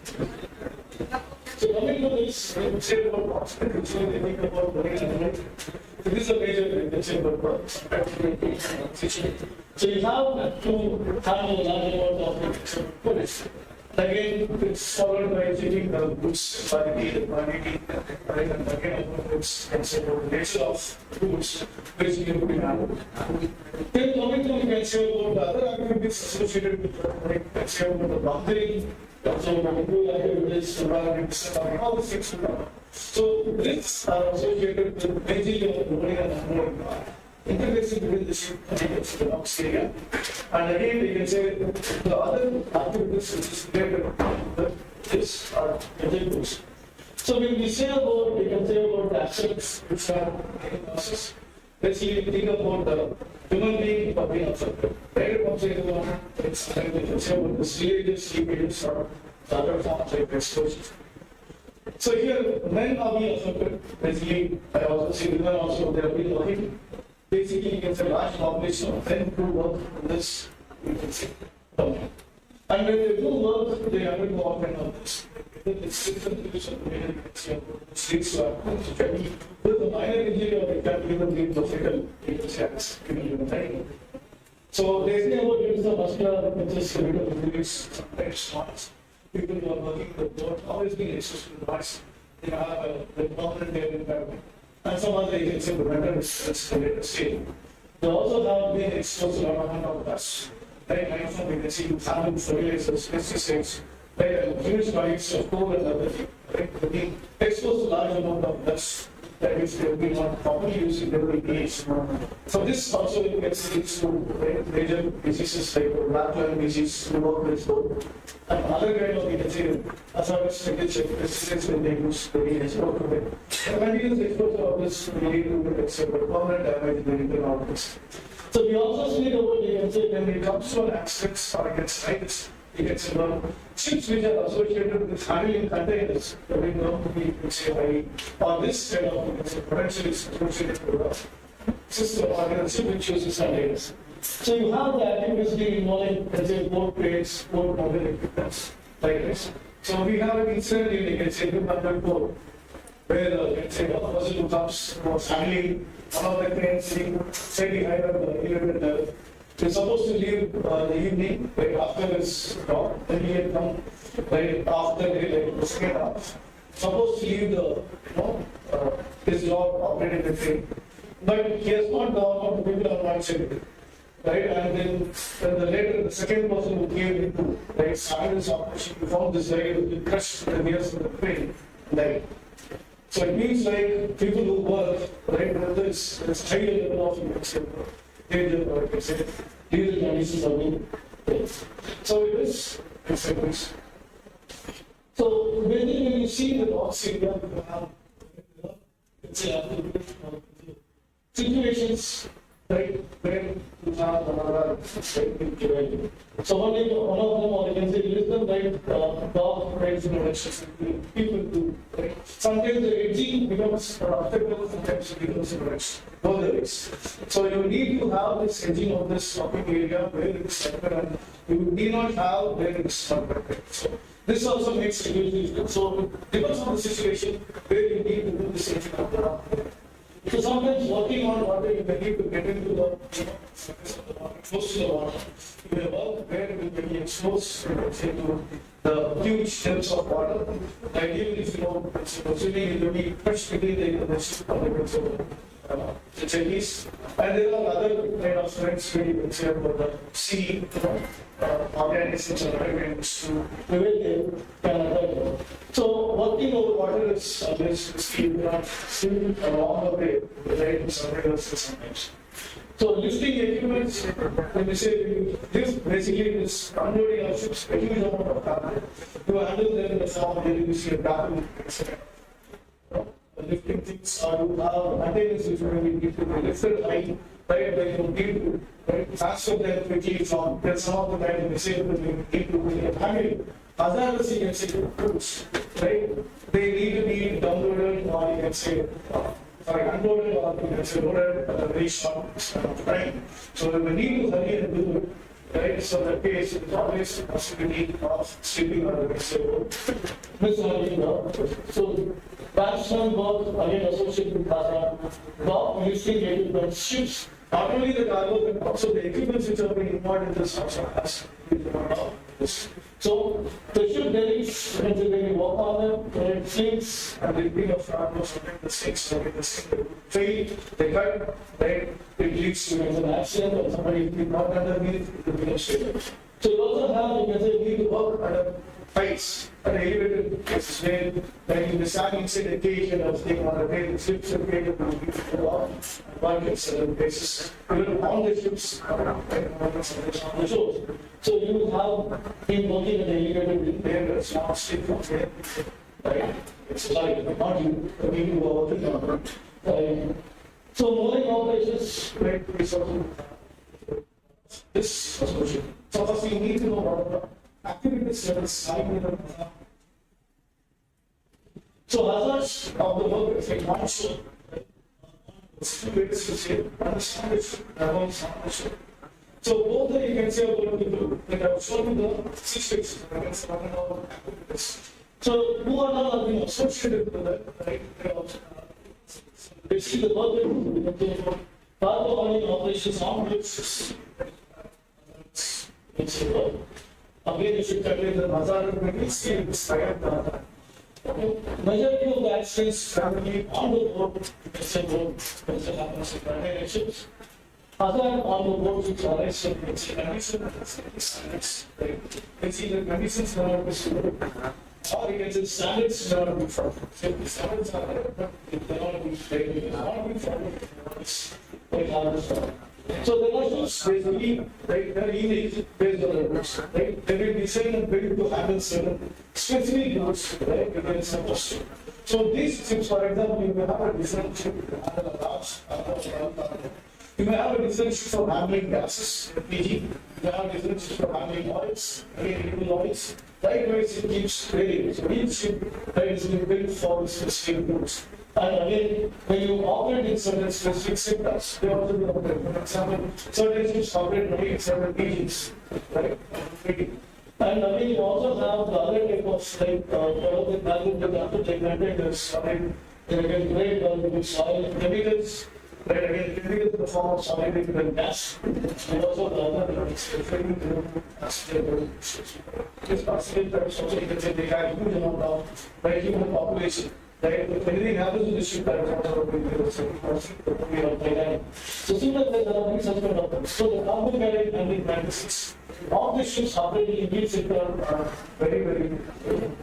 So coming to this, I would say about hospitals, so they think about marine and so this is a major concern about so you have to handle a large amount of police. Again, it's followed by checking the goods quality, the quantity, and again about goods and so about the nature of goods which need to be handled. Then coming to, you can say about the other activities associated with like, let's say about the bunkering, also about the activities, environment, all these things. So risks are associated with majorly of the marine and handling interface between the ship and the box area. And again, you can say the other activities which is related to this are agents. So when we say about, you can say about the assets which are in process, let's say think about the human being being affected. Right? Once you can say about the serious CPDs or the other forms like exposures. So here, when are we affected? Basically, I also see women also they have been working. Basically, you can say large population of men who work in this, you can say, domain. And when they do work, they undergo all kind of this. It's different division, streets are with the minor injury or it can even lead to fatal, you can say, accident. So they say about it is the muscular pinches, injuries, sometimes noise. People who are working the board always being exposed to the noise. They have the permanent air environment. And some other agents in the mental distress related state. They also have been exposed to a lot of dust. Right now, we can see families, fertilizers, pesticides, right, huge quantities of coal and other things. Right, being exposed to large amount of dust that is they have been not properly used in their age. So this also gets leads to major diseases like black lung disease, tuberculosis, and other kind of, you can say, hazardous resistance when they use very exposed to it. And continuous exposure of this will lead to permanent damage in the internal organs. So we also speak about, you can say, when it comes to an accident or against heights, you can say, ships which are associated with handling containers, we know we can say, or this kind of, you can say, potential is associated with a system or a ship which uses containers. So you have the activity involving, let's say, port cranes, port mobile equipment, like this. So we have an incident in, you can say, Newfoundland port, where, let's say, a person who comes was handling one of the cranes sitting higher on the elevated level. They're supposed to leave the evening, right after his job, then he had come right after the second half. Supposed to leave the, his job operating the train. But he has not gone, the people are not saying it. Right, and then the second person who came into, right, started his operation, he found this guy who was crushed in the nearest of the train, right. So it means like people who work, right, there's high level of, you can say, danger, or you can say, legal conditions are being placed. So it is consequence. So when you see the box area, you have, let's say, situations, right, where you have another, right, so one of them, or you can say, listen, right, dog rights introductions, people do, right. Sometimes the edging becomes an obstacle, sometimes it becomes a direction, both the ways. So you need to have this edging of this topic area where it is separate, and you need not have where it is not right. So this also makes it usually, so it depends on the situation where you need to do this edging of the rock. So sometimes working on water, you may need to get into the, surface of the water, close to the water. You may work where you may be exposed, say, to the huge depths of water. Ideally, if you know, assuming it will be touched between the ship or the Chinese. And there are other kind of threats where you can say about the sea, organisms and other kinds to prevent them can attack. So working over water is risky. You cannot swim along the way, right? Somewhere else sometimes. So lifting equipment, when we say this basically is unloading our ships, a huge amount of cargo. To handle them in the form of LVC and tackle, etc. Lifting things or you have maintenance which will need to be lifted high, right? When you need to transfer them quickly from, then some of the time they say that we need to be handling. Hazardous, you can say, goods, right? They need to be downloaded or you can say, unloaded or you can say loaded at a very short time. So we need to hurry and do it. Right, so that case is always a possibility of sleeping on the disabled. So batsman work again associated with hazard, dock lifting equipment, ships, not only the cargo but also the equipment which are being involved in this also has this. So the ship derricks, when you work on them, it sinks and they bring a cargo, sometimes the sinks, the sink fail, they cut, right? It leads to an accident or somebody did not underneath, it becomes failure. So you also have, you can say, need to work at heights, at elevated places where you stand inside a cage and everything on the way, the ships are created to be off, one at certain places, even on the ships, on the shores. So you have been working at the elevated there, it's not straight from there, right? It's like, not you, the people who are working on it. Right? So mooring operations, right, is also this association. So first you need to know what are the activities that is happening in the. So hazards of the work is like not sure. Two ways to say, understand it, understand. So both that you can say about people, like I've shown you the 6 stages, I can say about activities. So who are now being associated with that, right? Basically, the work that cargo hauling operations on ships. Again, you should calculate the hazard when you see it's higher than majority of the accidents family on the board, you can say board, happens in container ships. Hazard on the board which arise in conditions, it's either conditions cannot be suitable. Or you can say standards cannot be followed. Safety standards are there, but it cannot be followed. It's very hard to follow. So the notions basically, right, they're easy based on the rules, right? They will design and built to handle certain specific rules, right? Within some question. So these ships, for example, you may have a different ship to handle a large. You may have a different ship for handling gases, LPG. You may have a different ship for handling oils, renewable oils. Likewise, it keeps varying. So each ship is being built for specific rules. And again, when you operate in certain specific sectors, they also be operated. For example, certain ships operate only in certain regions, right? And again, you also have the other type of like containers, they can break down with soil chemicals. Right, again, chemicals in the form of solid and gas. And also the other is referring to this possible types also you can say they have huge amount of human population. Right? If anything happens to the ship, that is also going to be so similarly, there are such kind of things. So the carbon carrying handling practices of the ships operating in each sector are very, very important.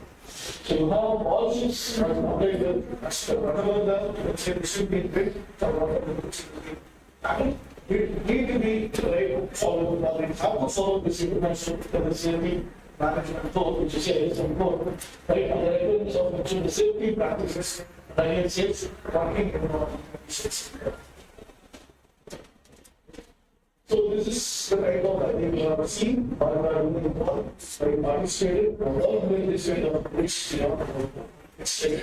So you have all ships operated as per whatever the ship being built for whatever the ship being happened. It need to be right followed, or you have to follow this international safety management code, which is some code, right? And the requirements of the safety practices, again, safe working environment conditions. this is the kind of I think we have seen, or we are doing involved, like participated, all doing this kind of rich, extent.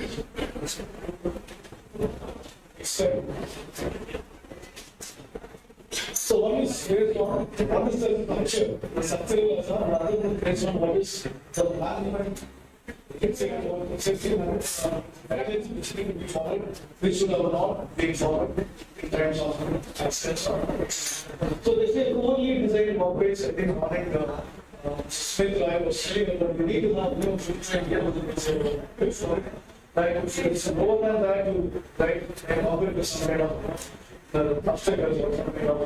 So one is based on what is the culture, the structural as well, rather than based on what is the management. It's a package which need to be followed, which should have not been followed in terms of access. So they say only design operates, I think, Smith was saying that you need to have new future and like if it's more than that, you and operate with some kind of the obstacles or some kind of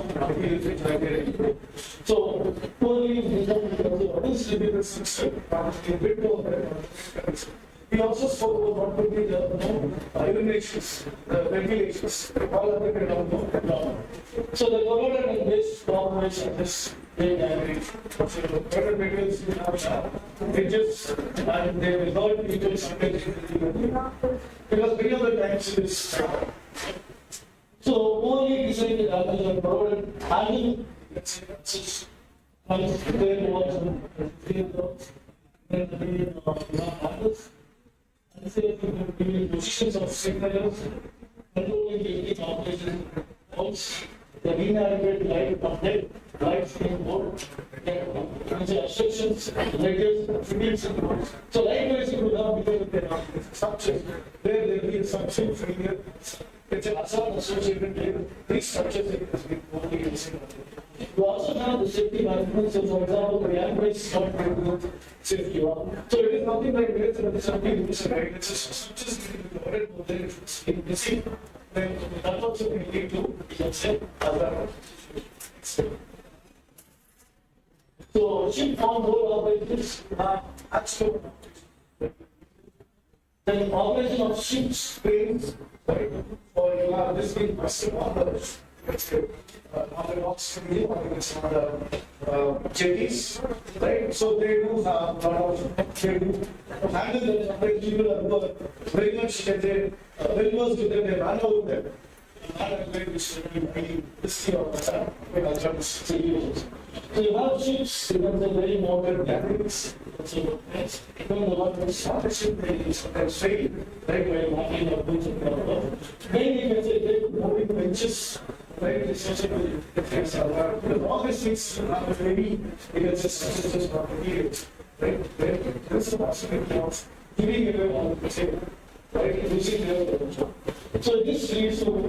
so only what is the system a bit more. We also spoke about what would be the regulations, regulations, all of the so the government and this corporation is being angry. So better because you have bridges and they will not be just because many of the times it is so only design the damage and provided handling and there was and say the positions of signalers, controlling the operation, also the inadequate light update, light being board, and the obstructions, ledgers, fields, and boards. So likewise, it would have because of the structures, there will be a structure failure. It's an hazard associated with these structures that has been only using. You also have the safety management, so for example, the average is not very good safety. So it is nothing like this, and it's something which is right. It's just in the sea. Then that also we need to, let's say, so ship on board operations are actual. Then operation of ships, trains, right? Or you have this being question on the, let's say, on the docks, on the jetties, right? So they do have they do handle the separate people are very much very much to them, they run out there. So you have ships, you have the very modern gatherings. So that's when the one is ship, they sometimes fail, right? While walking or doing something. Then you can say moving benches, right? Essentially, because all these things are very, because it's just not material, right? There's a possibility of giving away all the table. Right, using their so this leads to other you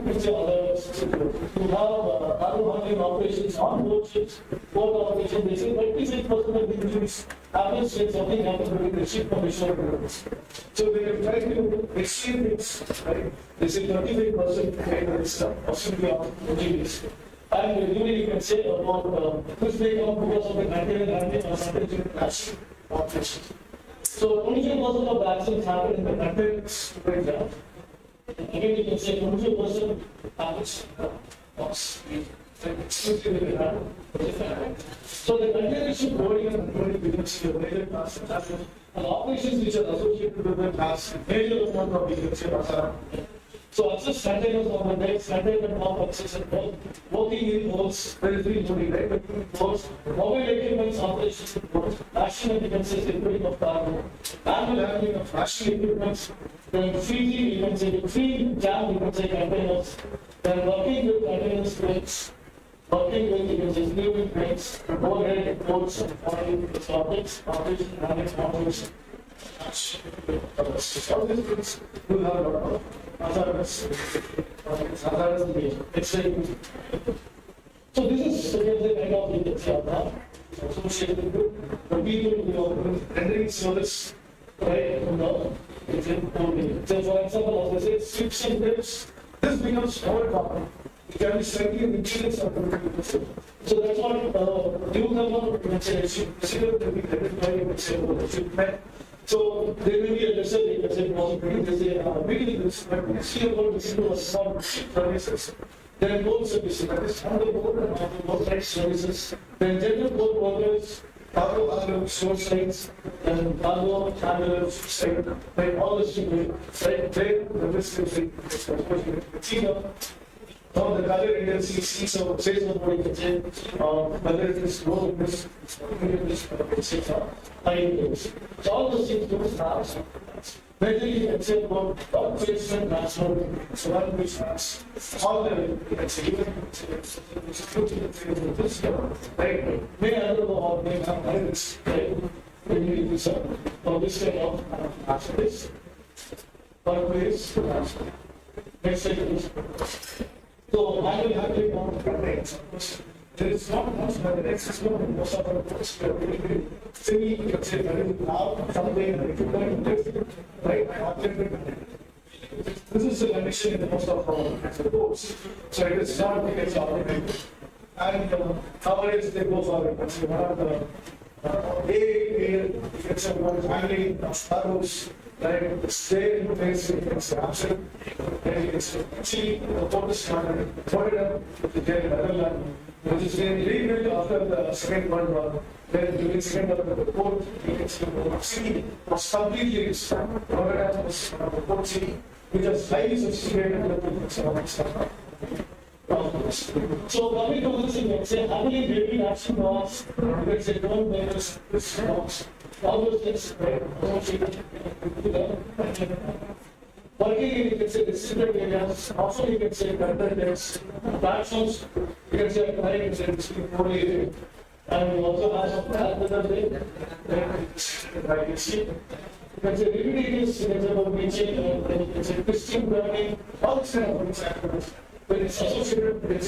have cargo handling operations on board ships, port operations. They say 36% of the injuries happens when something happens with the ship on the shore. So they have tried to exceed this, right? They say 35% is possibly of injuries. And usually you can say about this may come because of the container handling or something crash operations. So 25% of the accidents happen in the containers breakdown. Again, you can say 25% happens exclusively so the container ship loading and unloading becomes a major task and operations which are associated with the task, major amount of becomes so access containers on the decks, container top access and both working in boats, very loading, right? Boats, mobile equipment operations in boats, action and defenses, including of cargo, manual handling of action equipment, then freezing, you can say free jam, you can say containers, then working with containers crates, working with, you can say moving crates, overhead boats, oil, objects, operation, handling operations. All these things will have a lot of hazardous engagement. So this is the kind of associated with the people rendering service right so for example, as I said, ships and ships, this becomes more common. It can be slightly in insurance or 20%. So that's what new number so there may be a lesser possibility. They say, but see about this was not services. Then board services, that is on the board and on the board right services. Then general board workers, cargo handlers, source sites, and cargo handlers, site, then all the people, right there, the risk is some of the color agencies see some says somebody can say, whether it is low in this, high in this. So all those things do have. Whether you can say about outpatient national, so one which has all the, you can say, even this, right? May I don't know how they have this, right? Maybe this, or this kind of this. Workplace, next slide. So I will have to now there is not much, but the next is not most of our books. Say you can say that is now something right? This is the condition in most of our books. So it is not because of and nowadays they go for it. So one of the you can say one family Hazardous. Like stay in place, it's absent, and it's actually the focus on Florida, which is being rebuilt after the Second World War. Then during the Second World War, the port, you can see the city was completely destroyed. Florida was the port city, which was highly sophisticated so coming to this, you can say, how many baby action laws, you can say, don't make us this laws. All those things, right? Working in, you can say, distributed areas, also you can say, content platforms, you can say, applying in district area. And we also have another way, like you see. You can say, reading you can say, about teaching, you can say, Christian learning, all this kind of things. When it's associated with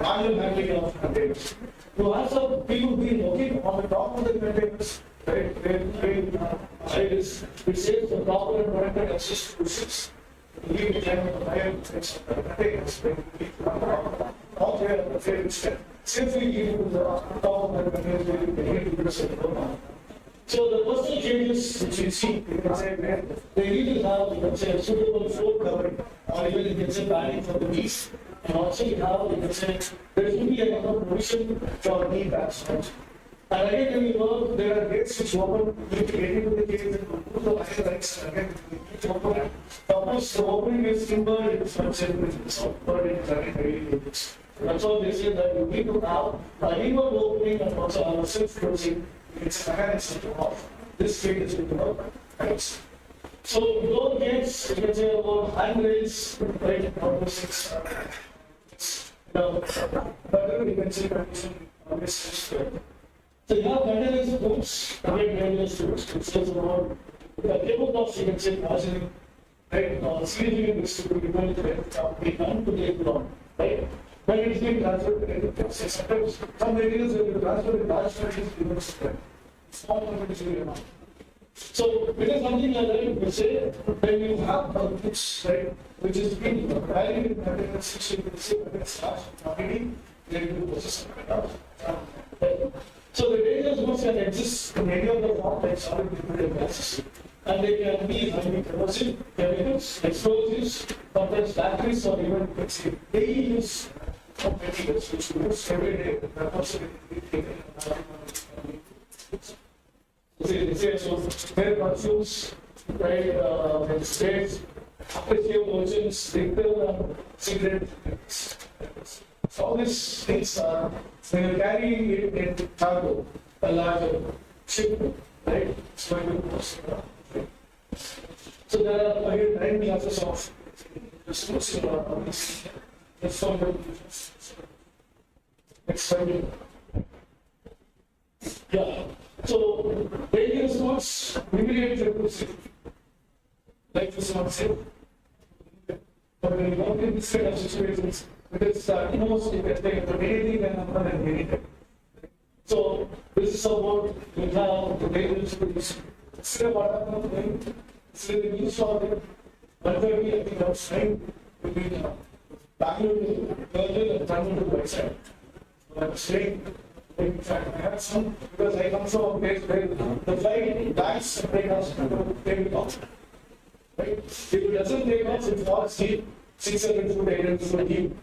manual handling of containers. You also people be working on the top of the containers, right? It saves the proper and protected access to ships. We can higher containers. All there, safely give to the top of the containers. So the personal changes which you see, you can say, they need to have, you can say, a suitable floor covering, or even you can say, padding for the knees. And also you have, you can say, there should be a provision for knee pads. And again, when you know, there are gates which open, you need to get into the cage and put the higher rights again, you need to open. Suppose the opening is timber, it's not simple, it's not but it's again very dangerous. That's why they say that you need to have a inward opening and also a self-closing. It's a mechanism to off. This gate is going to work. Right. So door gates, you can say about handrails, right? All those things. But you can say so you have containers books, again various books, it says about the tabletops, you can say possibly, right? Significant distributed to the ground, right? When it's being transferred, sometimes some areas will be transferred, large quantities will be small quantities will be amount. So it is something like that, you say, when you have a books, right, which is being valued in container section, you say, when it's large quantity, then you process it. So the dangerous goods can exist in any of the form like solid, liquid, and gases. And they can be highly corrosive, chemicals, explosives, sometimes batteries, or even you can say daily use of materials which we use every day. So their perfumes, right, sprays, perfume lotions, liquor, cigarettes. So all these things are, when you carry it in cargo, a larger ship, right? So there are again 9 classes of resources. Yeah. So dangerous goods, immediate repulsive. Like this one said. But when you go in this kind of situations, because most you can take anything and another and anything. So this is about you have the dangerous goods. Still about them, still the news for them. 130, I think I was trying between Bangalore to Berlin and Bangalore to Whiteside. I was saying, in fact, I had some, because I come from a place where the flight dies and take us to take it off. Right? If it doesn't take off, it falls deep, 600 foot, 800 foot deep.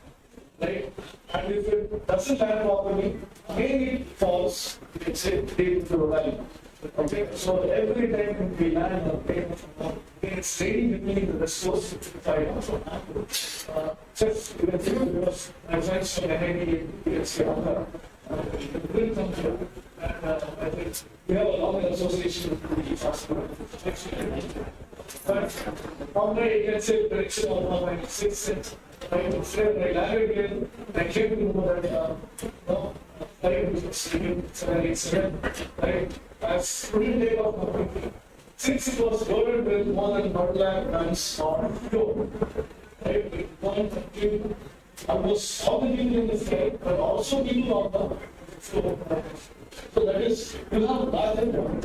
Right? And if it doesn't land properly, again it falls, you can say, deep into the valley. Okay, so every time we land a plane, it's raining between the resource 55 also. Just you can see because my friends from NIT, you can see on the will come here. And I think we have a long association with the hospital. But probably you can say prediction of my 6 cents. Right, instead I landed here, I came to know that no, right, right, I couldn't take off completely. Since it was loaded with more than 1 lakh tons of fuel, right, with 150, almost all the people in the flight, but also people on the floor. So that is, you have a larger one,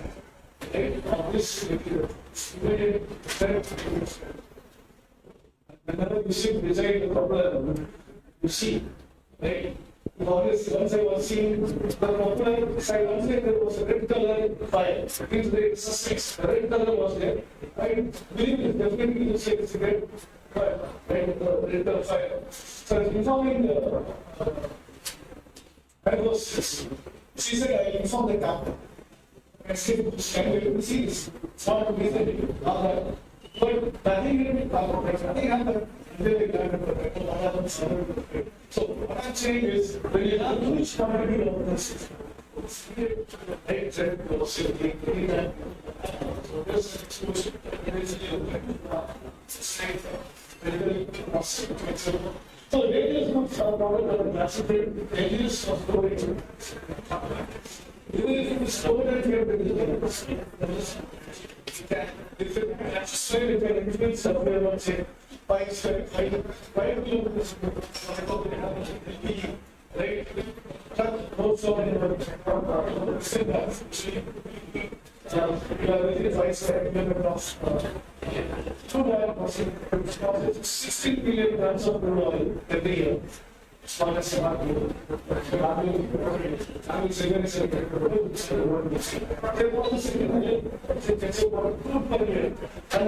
right, of this immediate threat. Whenever you see beside the propeller, you see, right? Once I was seeing the propeller side, once there was a red color fire. It means there is suspects. The red color was there. I believe it definitely you say it's a red fire, right? The red color fire. So informing the I was, she said I informed the captain. I said, can you see this? It's not a reason. But nothing happened. So what I'm saying is, when you have huge quantity of this, so various groups are probably going to classify various of the even if it is stored at your if it explain it can influence somewhere, let's say 5 kilometers, right? Cut both of them, kilometers, 16 million tons of crude oil every year. And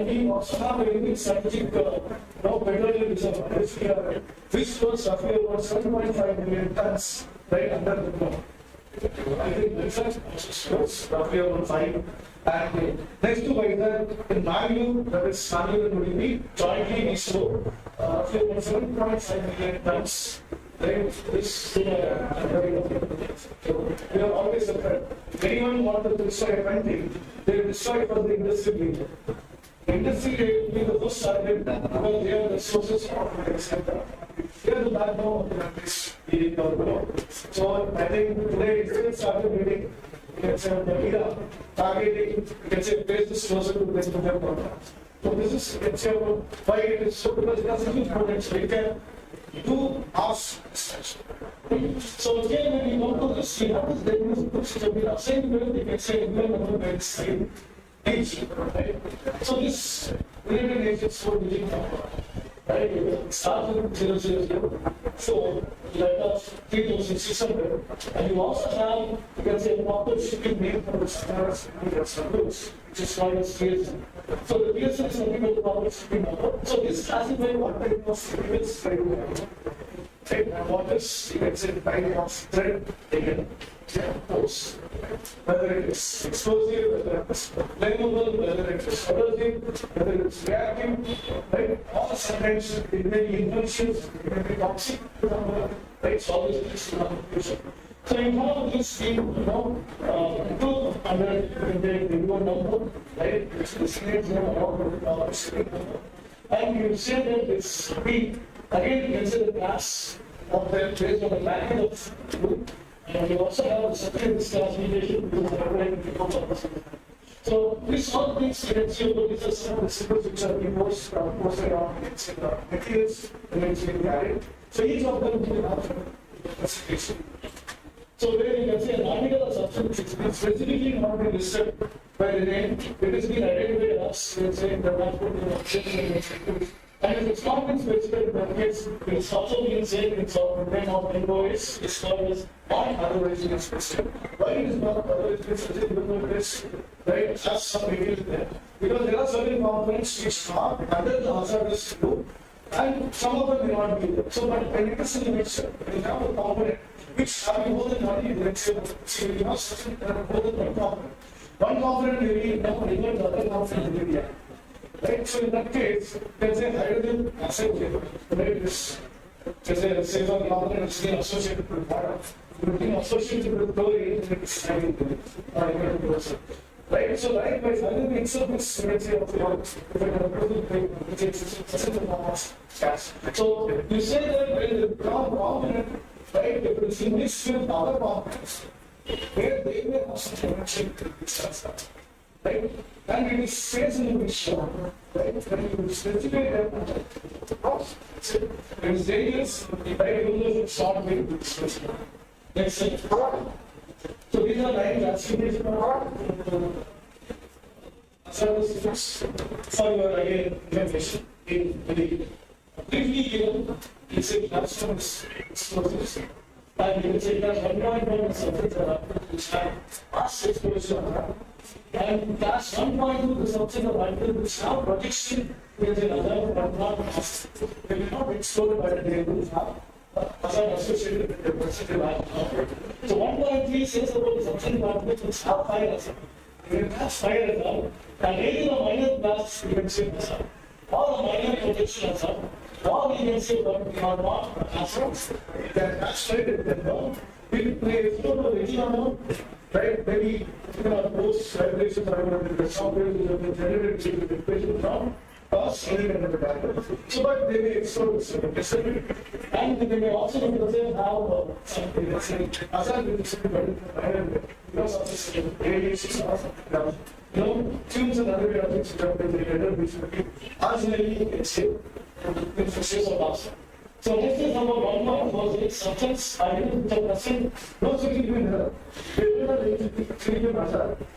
we also have a unique strategic petroleum reserve, which was roughly about 7.5 million tons right under the ground. I think research shows roughly about 5. And next to Vizag, in Bangalore, that is Bangalore and Udupi, jointly we store roughly about 7.5 million tons. Right? This we are always a threat. If anyone wants to destroy a country, they destroy it for the industry leader. The industry leader will be the first target because they are the sources of etc. They are the backbone of the country's leading power. So I think today it still started meeting. You can say the media targeting, you can say place this closer to this to their contract. So this is, you can say why it is so, because it has a huge potential. It can do mass extraction. So again, when you go to this, you have this definition. So we are saying you can say number by same age, right? So this related age is 4 digit number, right? It starts with 000. So like us 3600, and you also have, you can say, proper shipping name for the standards goods, which is called as PSN. So the PSN is nothing but the proper shipping number. So this classifies what type of goods they do. Right? And what is, you can say, the type of thread they can pose. Whether it is explosive, whether it is flammable, whether it is corrosive, whether it is reactive, right? All sometimes it may be infectious, it may be toxic, right? So all this is future. So in all of this, we improve under the new number, right? Which is and you say that this we again you can say the class of them based on the pattern of group, and you also have a separate classification which is regulated. So this all things you can see about these are some of the symbols which are being posted on the materials and then being added. So each of them will have a classification. So where you can say an article or substance is been specifically not been listed by the name, it has been identified as, let's say, the transport and if it's not been specified, then it's also been said in the name of invoice is called as not otherwise been specified. Why it is not otherwise been specified? Because it is right as some details there. Because there are certain components which are under the hazardous group, and some of them may not be there. So, but when it is in the mixture, when you have a component which have more than one, let's say, you have certain more than one component. one component may be now equal to other component may be. Right, so in that case, you can say hydrogen acid, right, this, say for component is associated with water, being associated with chlorine, it's hydrogen, right, so likewise, hydrogen itself is, let's say, gas. So you say that when the component, right, if it's mixed with other components, where they may also connection to this, right? And it is says in the show, right? When you specify that, it is dangerous, right? Users will start with this. Next slide. So these are nine classification services for your again information in the briefly given is a class of explosives. And you can say that 1.1 subjects are which have mass explosion. And class 1.2 the subjects are which have projection with another but not mass. They will not explode by the day will have hazard associated with the positive ion. So 1.3 says about the subject which have fire hazard. You can have fire hazard and either a minor blast you can say hazard or a minor projection hazard. Or you can say that we are not hazards. That castrated with them. If they explode the region amount, right? Maybe those vibrations are going to the software will be generated with the equation from us any kind of a battery. So, but they may explode and they may also have something that's hazard with the because of this radiation or something. Tunes and other objects which are generated which will be originally exhaled. So this is number 1 was its substance identification no significant error. And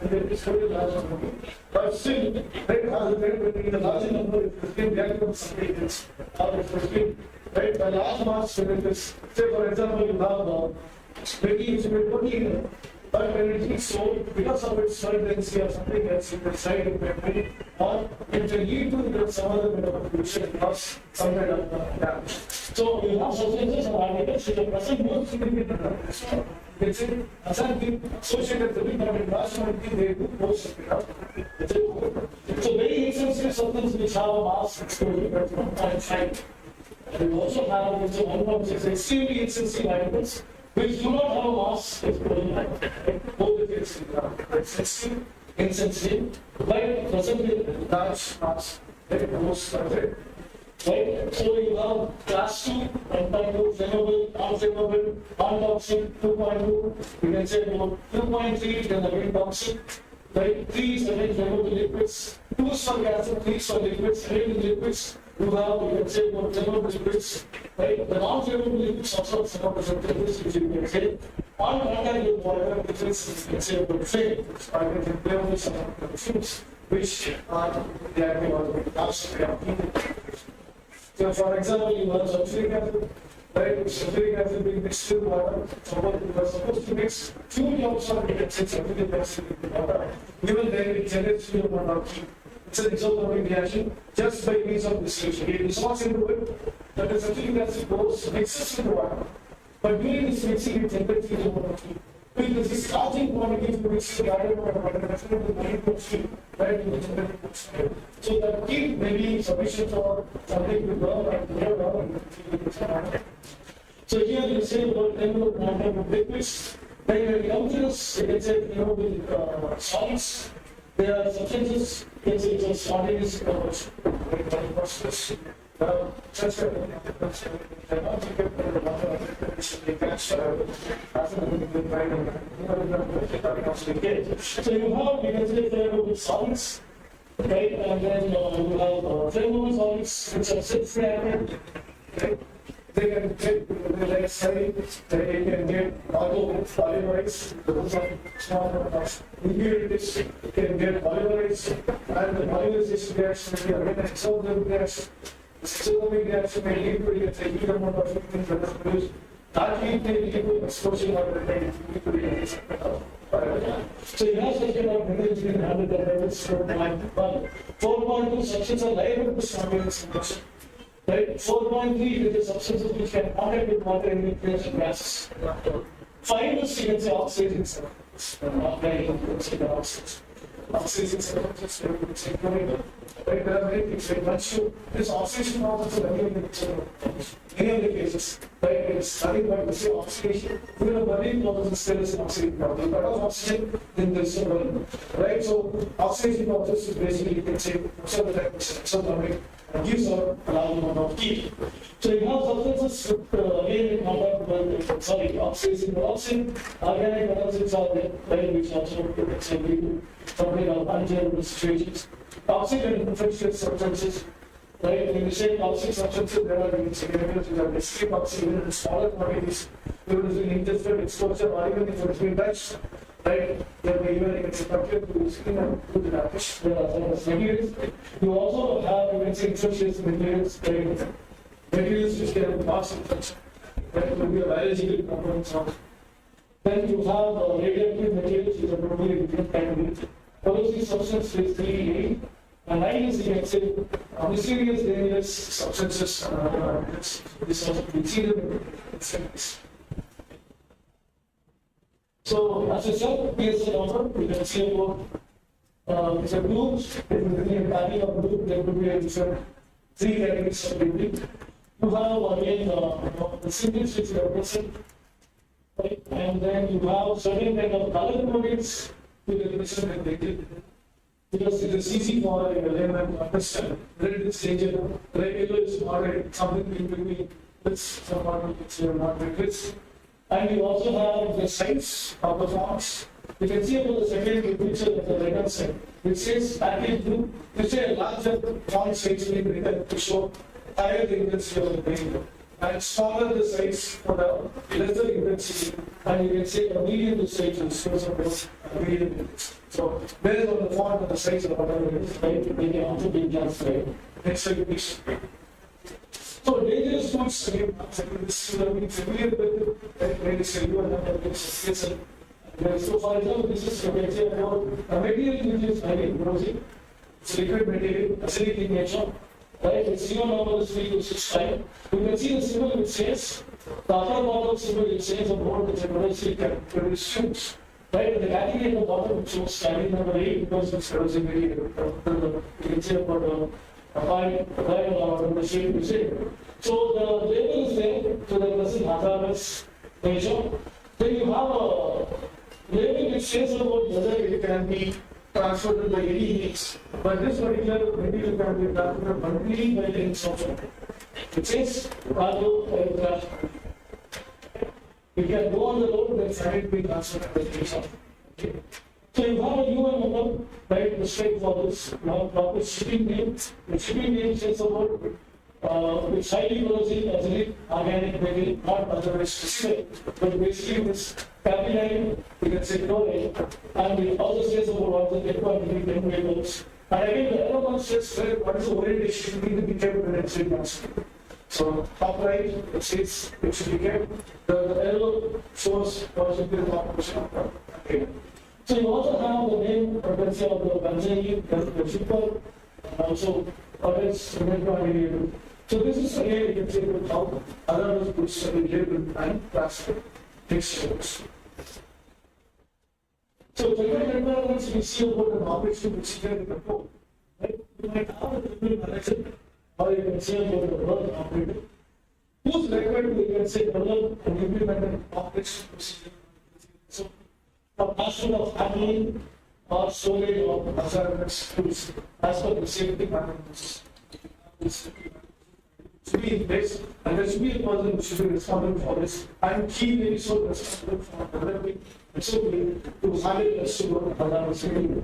there is very large number. But still, right has a very large number if it's been reacted something else. Or if it's been right by large mass when it is, say for example, you have maybe it's been 20, but when it is sold, because of its solvency or something else, you can side it or it can lead to some other kind of pollution loss, some kind of damage. So you have substances or articles which are present more significant. It's associated with it, but in last one they do post it. So very insensitive substances which have a mass exposure but not confined. And we also have which are extremely insensitive articles which do not have a mass exposure. Both is sensitive, insensitive, but presently large mass. Most right? So you have class 2, 1.2, flammable, non-flammable, non-toxic, 2.2. You can say about 2.3, then again toxic. Right? 3 is again flammable liquids. 2 is for gases, 3 is for liquids. Flammable liquids. You can say about flammable liquids. Right? The non-flammable liquids also have some of the substances which you can say. On contact with water, which is, you can say about flame. I can say flammable some of the foods which are reacting or reacting. So, for example, you have sulfuric acid, right? Sulfuric acid being mixed with water. So, you are supposed to mix few drops of sulfuric acid with water. Even then, it generates few amount of. It's an isothermic reaction just by means of distillation. It dissolves into it, but the sulfuric acid goes mixes with water. But during this mixing, it generates few amount of heat. Because this starting quantity to mix the iron water, definitely very good heat, right? So the heat may be sufficient for something to burn and clear out. So here you say about non-flammable liquids. When you come to this, you can say with solids, there are substances, you can say it's a spontaneous process. Such a so you have, you can say flammable solids, right? And then you have flammable solids which are self-reactive, right? They can get, like say, they can get polymerize, those are small impurities, can get polymerized, and the polymerization reaction will be again an exothermic reaction. Exothermic reaction may lead to a huge amount of heat that is produced. That heat may lead to explosion of the tank. So you have such kind of energy in 100 levels from 4.1. 4.2 sections are liable to spontaneous combustion. Right? 4.3 is the substances which can contact with water and nucleus and gases. 5 is you can say oxidation. oxidation substances, right? There are many things, right? Once you, this oxidation process is again in many of the cases, right? It's nothing but the same oxidation. Even a burning process still is an oxidation process. If you cut off oxygen, then there's no burning, right? So oxidation process is basically, you can say, most of the time it's exothermic and gives a large amount of heat. So you have substances with again in contact with oxidation, but oxygen, organic acids are there, right? Which also can lead to something of unfavorable situations. Toxic and infectious substances, right? When you say toxic substances, there are chemicals which are extremely toxic even in smaller quantities. If it has been ingested, exposure, or even if it has been touched, right? Then even if it's affected to the skin and to the damage, there are some materials. You also have, you can say, infectious materials, materials which can cause infection. That will be a biological component of. Then you have radioactive materials which are totally different categories. Corrosive substance is 3A, and 9 is, you can say, mysterious dangerous substances. This also we see them in studies. So, as I said, PSA number, you can see about it's a group, it will be a value of group, there will be a different 3 categories of breathing. You have again the symbols which represent, right? And then you have certain kind of color codings to represent and breathing. Because it is easy for a layman to understand. Red is danger, red yellow is moderate, something in between, this someone which you are not at risk. And you also have the size of the fonts. You can see about the second picture of the right hand side. It says package group, you say a larger font size being written to show higher intensity of the brain. And smaller the size for the lesser intensity. And you can say a medium size and shows a medium intensity. So based on the font and the size of whatever it is, right, they can also be classified. Next slide, please. So dangerous foods, again, this will be familiar with the so for example, this is you can say about a material which is highly corrosive. It's liquid material, acidic in nature. Right, it's CO number is 326. You can see the symbol which says, the upper bottom symbol which says about the corrosive can produce fumes. Right, and the category at the bottom which shows category number 8 because it's corrosive material. You can say about the shape you say. So the label is there, so there is hazardous nature. Then you have a label which says about whether it can be transferred by any means. But this particular material can be transferred only by the instruction. It says cargo aircraft. You can go on the road, then side it be transferred by the instruction. Okay. So you have a UN number, right, the straight for this, proper shipping name. The shipping name says about it's highly corrosive, acidic, organic material, not otherwise specific, but basically this capillary, you can say chloride, and it also says about what the equipment vehicles. And again, the other one says what is the orientation need to be kept when it's transferred. So top right, it says it should be kept. The arrow shows what should be the operation. Okay. So you also have the name frequency of the benzene, the shipper, and also what is the so this is again you can say how other goods have been labeled and classified fixtures. So technical requirements we see about an operation procedure in the code. Right? You might have a technical manager, or you can say about the work operator. Who's required to, you can say, develop and implement an operation procedure. So for master of handling or storage of hazardous goods as per the safety manuals. Should be in place, and there should be a person who should be responsible for this, and he may be so responsible for developing and so to handle the sugar hazardous material.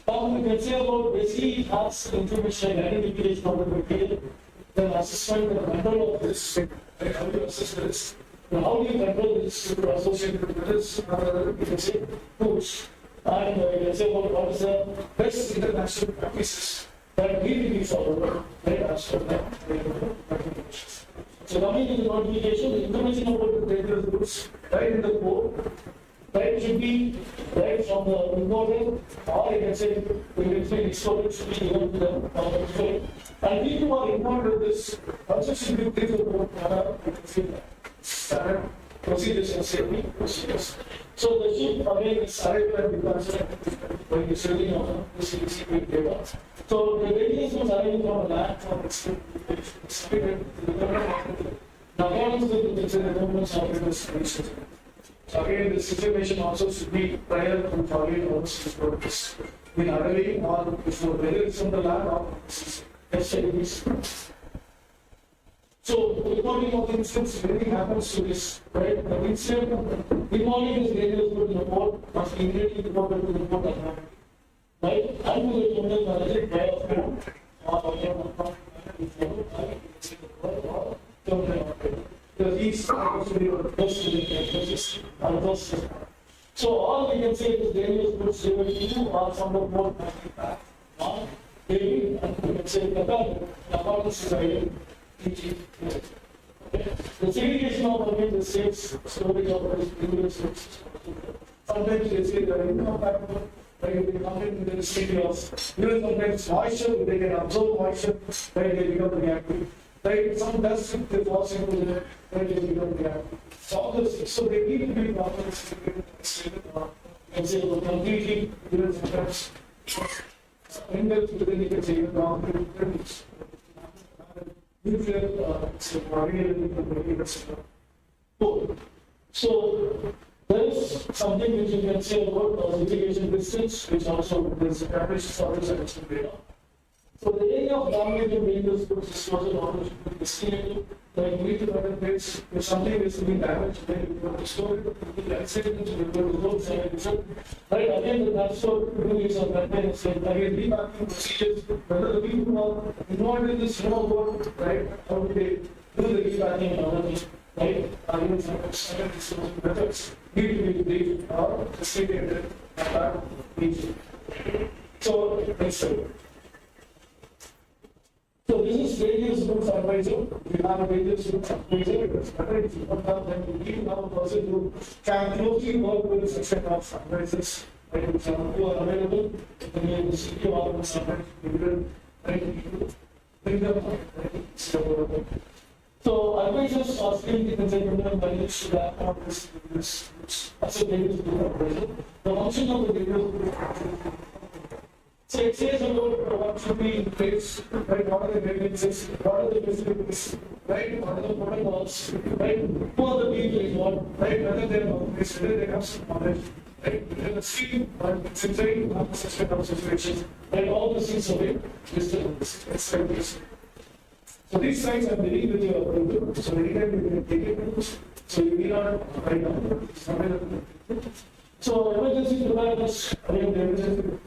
Now we can say about basically it has information like identification of the material, then assessment and control of this, like how do you assess this, and how do you control this associated with this, you can say tools, and you can say about what is the best international practices that need to be followed, right, as per that. So coming to the notification, the information about the dangerous goods right in the code, right, should be right from the importer, or you can say the exporter should be given to the and people who are involved with this also should be briefed about you can say standard procedures and safety procedures. So the ship again is arrived at the concern when you're selling on the CCP data. So the radius was arriving from a land from expected to the government. Now, according to the government's operations. So again, this information also should be prior to following overseas purpose. In Arabi or before, whether it's on the land or SIDs. So, reporting of the instance really happens to this, right? The incident involving this dangerous good in the port must be immediately reported to the port authority, right? And to the general manager by of him or because these supposed to be close to the cases and close to. So all we can say is dangerous goods delivered to you or from the port back. Or maybe, and we can say the accordance to the the segregation of the states, storage of the states. Sometimes they say that income factor, like they come in the state of, even sometimes moisture, they can absorb moisture, when they become reactive. Right, some dust they falls into the when they become reactive. So they need to be properly segregated, and say completely, even sometimes, in-depth within you can say nuclear, so there is something which you can say about mitigation distance, which also is established service and some data. So the area of damage in dangerous goods is also always estimated. Like we to better place if something is to be damaged, then we have to store it, the accident, we go to roads and right again the transfer do is of maintenance, again repacking procedures, whether the people who are involved in this know about, right, how do they do the repacking and other things, right? Even some disposal methods need to be briefed or facilitated at that region. So next slide. So this is various groups advisor. We have a various groups advisor. It's better if you don't have them. You need to have a person who can closely work with the section of advisors. Like example, who are available. Then you will see all the sometimes you will bring them up. So advisors are still the consecutive managed to that on this as a various group advisor. The function of the various group. So it says about what should be in place, right? What are the grievances, what are the facilities, right? What are the protocols, right? Who are the people involved, right? Whether they are whether they have some knowledge, right? Whether the scheme or it's inside the system of situations, right? All the things of it is the so these slides I'm dealing with your approval, so anytime you can take it, so you need not right now. So emergency preparedness, again, the emergency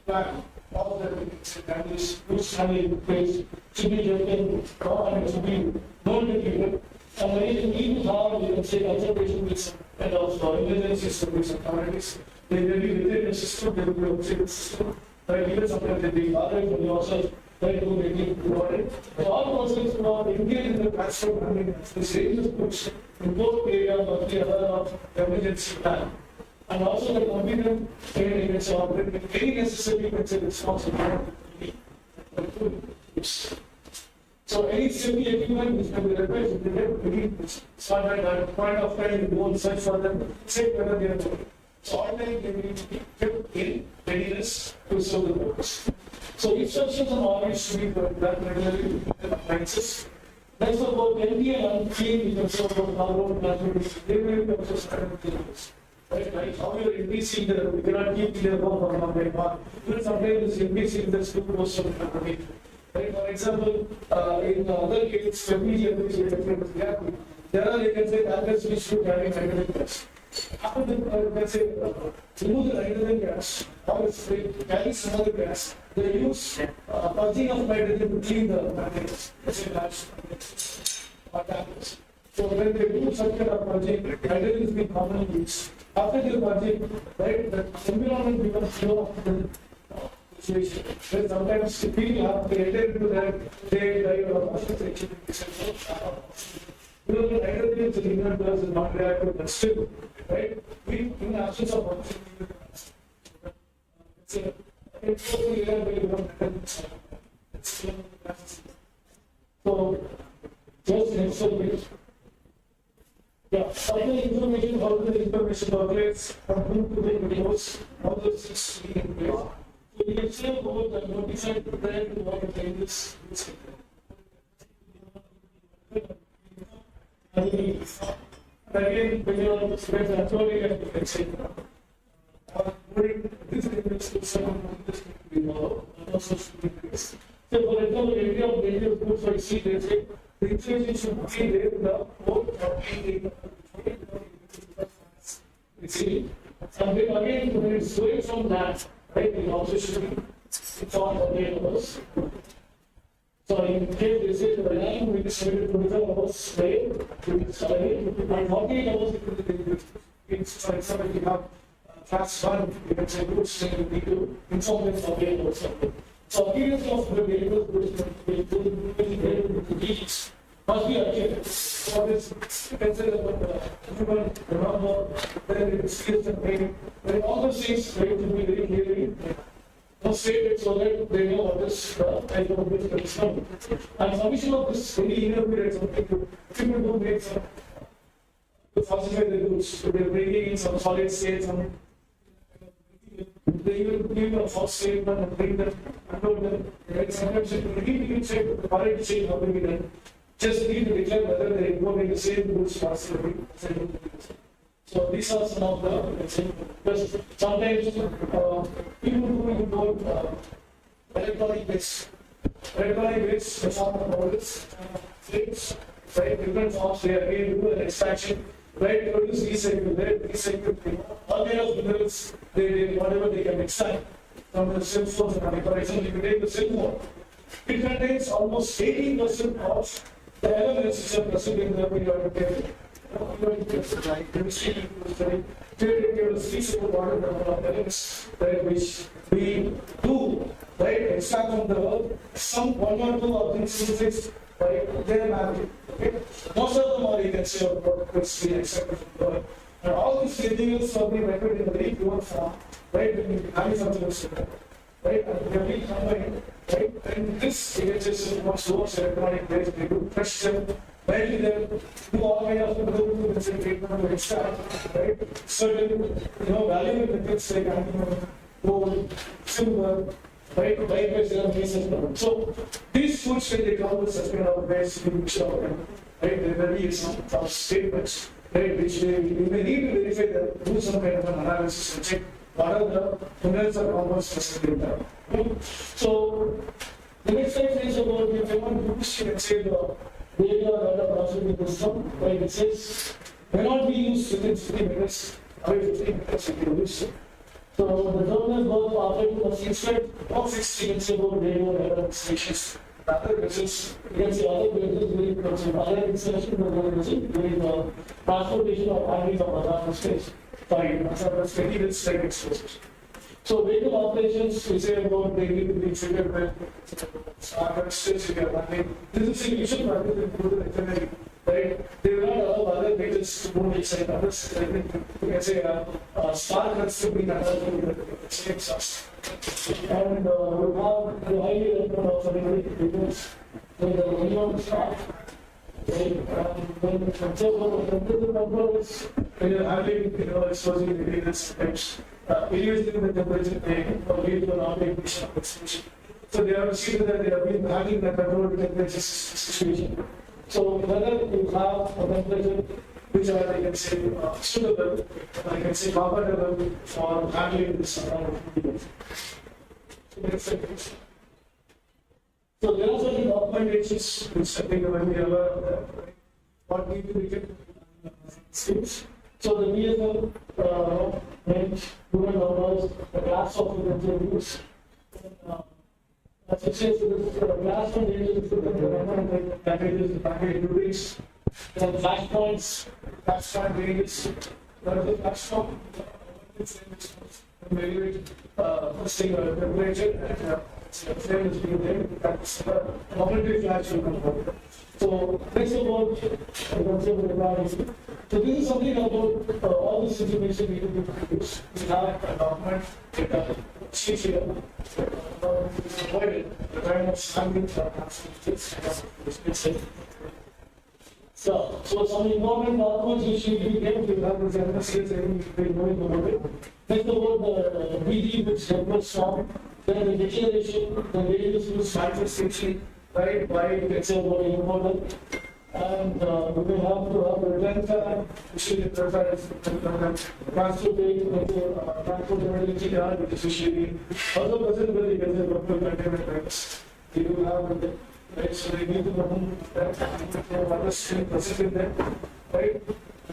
plan of the damage which have in place should be taken and should be known to people. And when you need to have, you can say, consultation with some kind of emergency service authorities, they will be within the system, they will be outside the system. Right? Even sometimes they will be bothered when you also try to make it rewarded. So all persons who are engaged in the transfer planning, this range of goods in both areas of the other of emergency plan. And also the competent training is operated with any necessary responsibility. So any safety equipment which can be repaired, we start at that point of time, you go and search for them, check whether they are working. So all time they will be kept in readiness to serve the purpose. So instructions and orders should be done regularly with the appliances. Next about healthy and unclean, you can serve about how they will be also started with right, how you are increasing the, you cannot keep the home for one by one. Even sometimes it's increasing the school most of the company. Right, for example, in other cases, there are, you can say, targets which should carry hydrogen gas. After the, let's say, remove the hydrogen gas, or it's carry some other gas, they use purging of hydrogen to clean the magnets, let's say, gas or tablets. So when they do such kind of purging, hydrogen is being commonly used. After the purging, right, the environment becomes slow of the situation. Then sometimes people have to enter into that, they die of concentration. Because the hydrogen is ignorant to us is not reactive, but still, right, we, in the absence of oxygen, it's totally irrelevant. So, just next slide, please. Yeah, final information, how the information percolates from whom to the videos, how the things to be in place. So we can say about the notified prior to what the changes. And again, when you are actually at the exit, this is also so for example, area of danger goods like sea, they say the information should be there in the port or you see, and then again when it's going from that, right, it also should be it's on the neighbors. So in case they say the land will be 24 hours straight, it will study, and 48 hours it will be it's for example, you have class 1, you can say goods, you need to inform them for 48 hours. So appearance of the vehicles must be accurate. So this consider everyone remember then it is skills and training. Then all those things need to be very clearly stated so that they know what is type of business is coming. And submission of this any intermediate something to people who make some to falsify the goods, they're bringing in some solid states and they will give a false statement and bring them, unload them. Right? Sometimes it will be checked, the quality check how to be done. Just need to declare whether they are importing the same goods possibly. So these are some of the because sometimes people who import electronic waste, the form of models, flips, right, different forms, they again do an extraction. Right, produce recycle, all kind of minerals, whatever they can extract from the silk source. For example, if you take the silk worm, it contains almost 18% of the elements which are present in the periodic table. Which we do, right, extract from the earth, some 1 or 2 of these synthesis, right, they are magic. Okay? Most of them are, you can say, products we accepted from the earth. And all these materials are being recorded in a very pure form, right, when you have something else, right, and they are being combined, right, and this, you can say, source electronic waste, they do fresh them, right, they do all kind of treatment to extract, right, certain, valuable methods like gold, silver, right, likewise there are cases. So these foods when they come with such kind of waste, right, there will be some statements, right, which we may need to verify that, do some kind of an analysis and check what are the minerals or compounds present in that. So the next slide is about if you want to use, you can say the data or data processing system, right, it says may not be used within 50 minutes, or 15 minutes you can use it. So the terminal both operating was instead of 60 can say about radio and data stations. Other vessels, you can say other vessels during other installation during the transportation of handling of other space. Sorry, materials like explosives. So vehicle operations, we say about they need to be triggered with stages we are running. This is a usual practice included engineering, right? They will not allow other vehicles to move inside others. You can say spark runs to be done in the same source. And we have the highly electron of vehicles with the minimum start. When the control is when you're having, exposing the various types, reducing the temperature taking or lead to an automatic extinction. So they have seen that they have been having the controlled temperature situation. So whether you have a temperature which are, I can say, suitable, I can say, comfortable for handling this amount of heat. So there are certain documentations which I think when we are aware of that, what need to be kept schemes. So the BSL meant human numbers, the class of the use. As it says, the class of the packages, the package duties, then flashpoints, flashpoint ranges, the flashpoint, evaluate first thing temperature and flame is being there, that's operative flash will come out. So next about consumer technology. So this is something about all this information we need to produce. We have a document, sheet here, provided the kind of standing for So some important documents which you get, you have this MSCS and knowing about it. Next about the BD which develops from, then the declaration, the various use manifestation, right, by example, important. And we have to have a return time, which is transfer date, transportability card, which is usually also present with the local container types. You will have the right, so they need to know that what is present in them, right?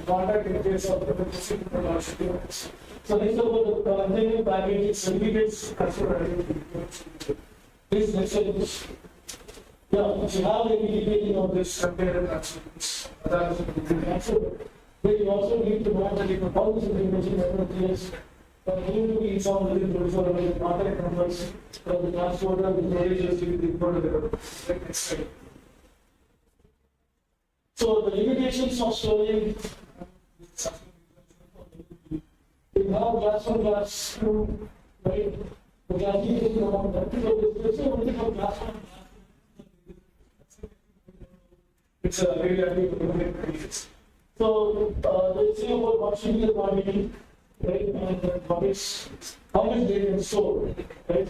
Contact in case of the specific products. So next about the container package certificates, customer identity. This next is. Yeah, if you have any detail of this container actions, that is the answer. Then you also need to know that if the policy is imaging everything need to be informed within 24 hours of contact numbers of the transporter, the storage is the report of the next slide. So the limitations of storing, you have glass one, glass two, right? The glass is around that. So there's only for glass one. It's a really active. So let's see about what should be the quantity, right? And how much they can store, right?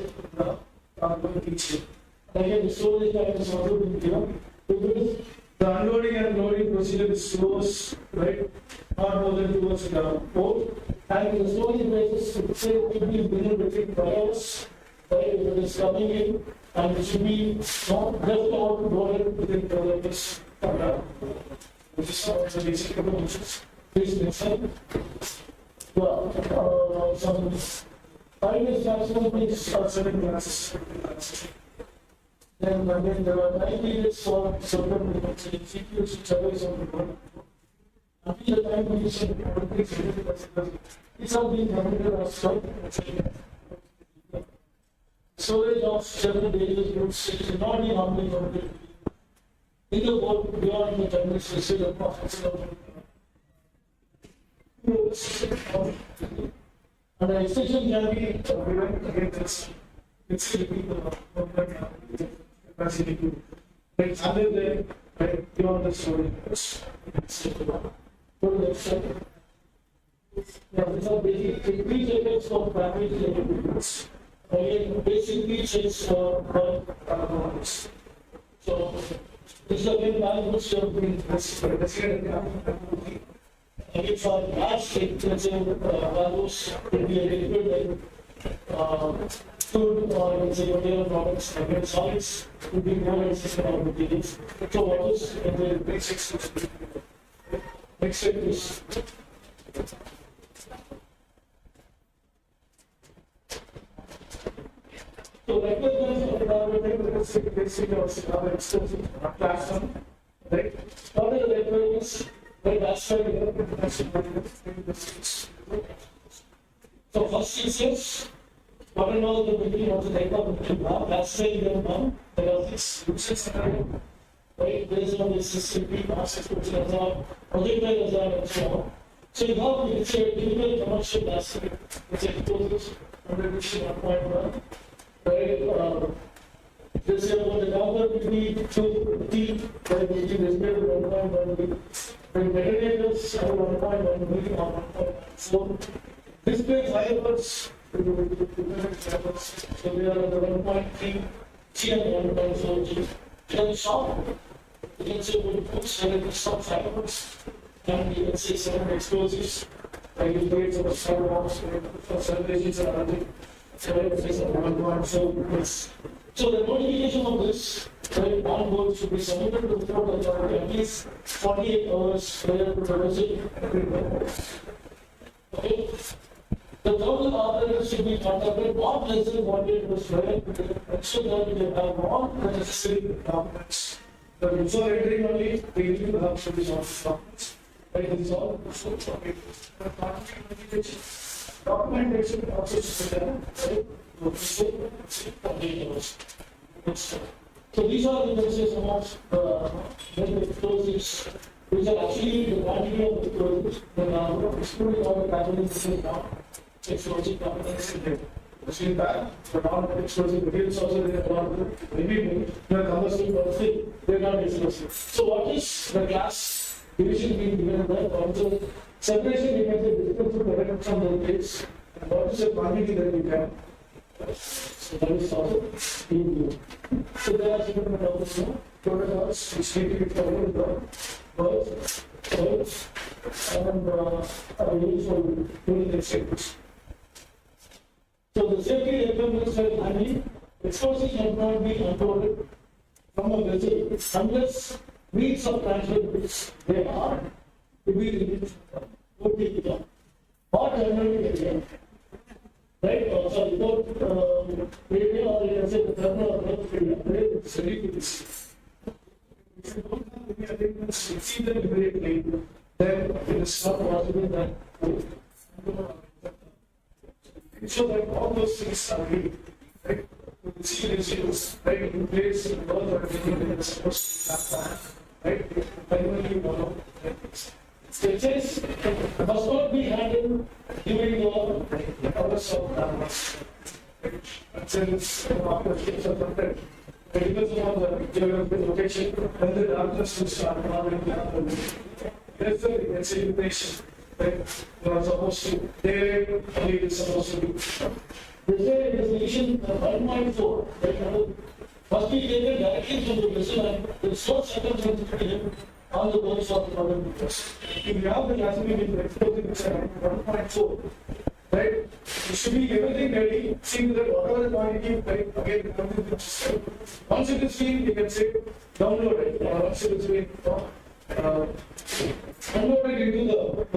Again, the storage time is also being given. Because the unloading and loading procedure is slow, right? Not more than 2 hours in a port. And the storage basis, say, could be within between 5 hours, right? If it is coming in, and it should be not just about loaded within 12 hours. Which is the basic components. Please next slide. Well, some finest maximum is 7 classes. Then again, there are 9 periods for certain CPUs which are based on the board. Until the time we use it's all being committed as stock. Storage of several data groups is not be normally committed. In the board beyond the terminal system of process and the extension can be given against it's the capacity to like other than right beyond the storage. Yeah, these are basic three effects of package elements. Again, basically checks for components. So this is again values of the again for large let's say values will be a liquid like food or let's say whatever products again solids will be more consistent of materials. So what is the basics? Next step is so requirements of the basic or extension platform, right? What are the requirements? Right, that's so first is yes. What are all the beginning of the type of material? That's why you don't know. There are 6 uses, right? Based on the system, process, which is a project and so on. So you have to say typical commercial asset, which exposes under which 1.1. Right, this is about the number between 2 T, right, which is respected 1.1. The metadata are 1.1 or 1.4. Display fibers, so they are the 1.3 G and 1.4 G. Then shop, you can say we put 7 shop fibers, and you can say 7 explosives, like you create some firearms for celebrations and other. So the notification of this, right, on board should be submitted to the port authority at least 48 hours prior to producing. Okay. The terminal operator should be contacted not less than 48 hours prior to ensure that they have all the necessary documents. But before entering only, they need to have sufficient documents. Right, this is all. Documentation also should be done, right? So these are the messages about the explosives, which are actually the quantity of explosives, excluding all the packaging now, explosive components in there. Machine bag, but not explosive materials also they are not maybe they are combustible, but still they are not explosive. So what is the class division being given that also separation you can say distance to correct from the place and what is the quantity that you can. So that is also being given. So there are different protocols which need to be followed the birds, birds, and are used for doing the safety. So the safety requirements are handy. Explosives should not be unloaded from a vessel unless means of transport which they are to be released or terminally again. Right? Also, without area or you can say the terminal or the area, it's ready to receive. If you don't have any arrangements, receive them immediately, then it is not possible that ensure that all those things are ready. Right? To see the issues, right, in place, in all the everything that is supposed to happen, right? Primarily, sketches must not be handled during the hours of darkness. Since after sketches are content, it depends upon the geographical location, when the darkness will start coming down. There's a insinuation that you are supposed to, they is supposed to do. There's a resolution 1.4 that must be taken directly from the vessel and the source circumstances to be on the boats of the other meters. If you have the classification of explosive design 1.4, right, you should be everything ready, seeing that whatever the quantity, right, again, once it is seen, you can say download it, or once it is being download it into the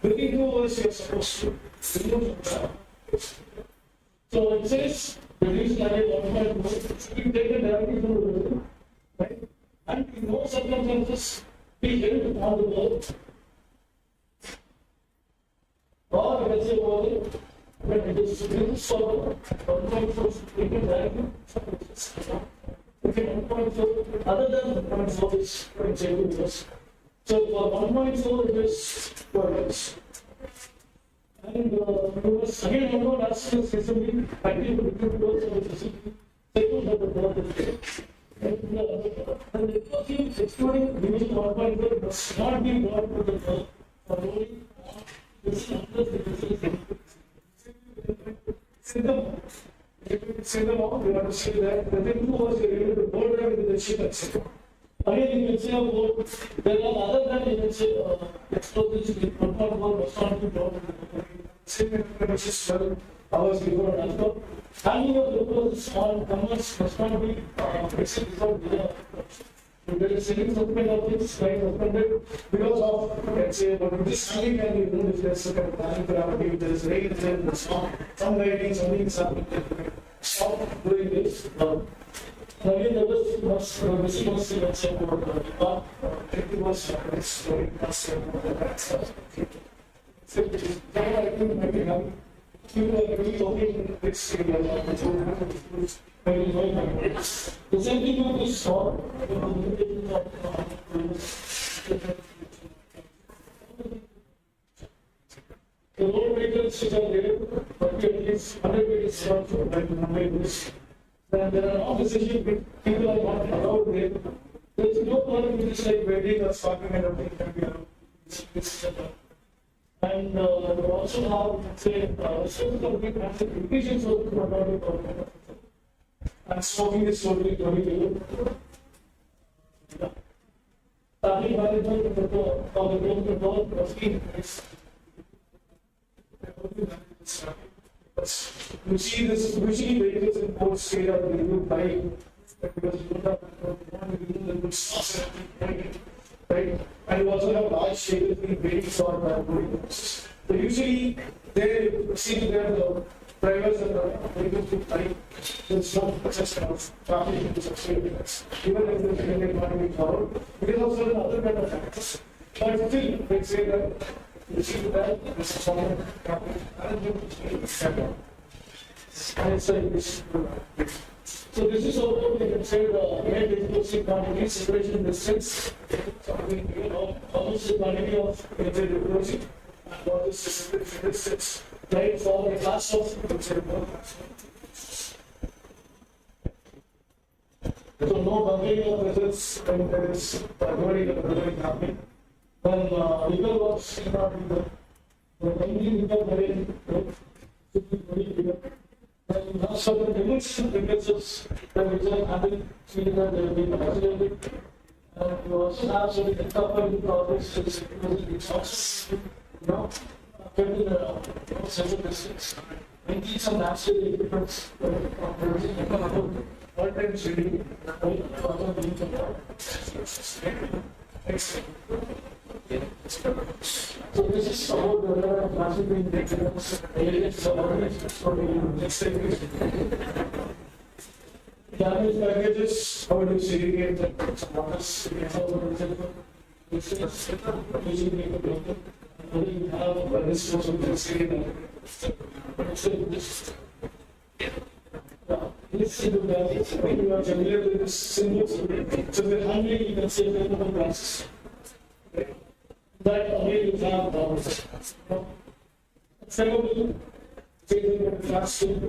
within 2 hours you are supposed to remove from the. So it says the reason I have should be taken directly from the vessel, right? And in no circumstances be held on the boat. Or you can say when it is used for 1.4 taken directly from the vessel. If 1.4 other than 1.4 is 0.7 meters. So for 1.4 it is 12 meters. And you must again not ask this assembly, I think the different words of the assembly, second that the board is there. And the explosive excluding division 1.4 must not be brought to the board for only this unless the vessel is say them all, you have to say that within 2 hours you are able to board them with the ship and say. Again, you can say about there are other than you can say explosives in 1.1 must not be brought to the board. Same information 12 hours before and after. Handling of explosives on commerce must not be fixed without delay. If there is any suspend of this, right, suspended because of, let's say, but this handling can be done if there's a kind of planning parameter, if there is rain, then the storm, some lighting, something is happening, stop doing this. Again, the vessel must, let's say, about 50 was very fast and stuff. So, I think maybe now, people are really talking in this area. The same thing with this storm. The road vehicles which are there, but at least 100 meters from Mumbai. And there are offices people are not allowed there. There is no problem with this like wedding or stalking and everything can be allowed. And we also have, say, certain implications of the problem. And smoking is totally illegal. Traffic management of the road must be in place. You see this, usually vehicles in ports area they do buy because you don't have the good stuff, right? And you also have large vehicles being waiting for vehicles. So usually they see that the drivers are able to buy. There's no such kind of traffic in such vehicles. Even if they are not being followed, because of certain other kind of factors. But still, they say that you see that this is common traffic. So this is how we can say the main explosive quantity separation distance. So we know how much the quantity of explosive and what is the separation distance. Right for the class of so no bubbling of vessels when there is loading of building happening. when liquor was the only liquor should be very bigger. And now certain dimensional differences that we can handle, see that they have been isolated. And you also have certain interpersonal problems, it's also, kept in a social distance. And these are naturally different all times reading, so this is about the classifying difference, aliens, damage packages, how do you segregate the waters, how this is usually you have a resource of the segregate. This is when you are familiar with this symbol, so the handling you can say the process. That again you have favorable classroom.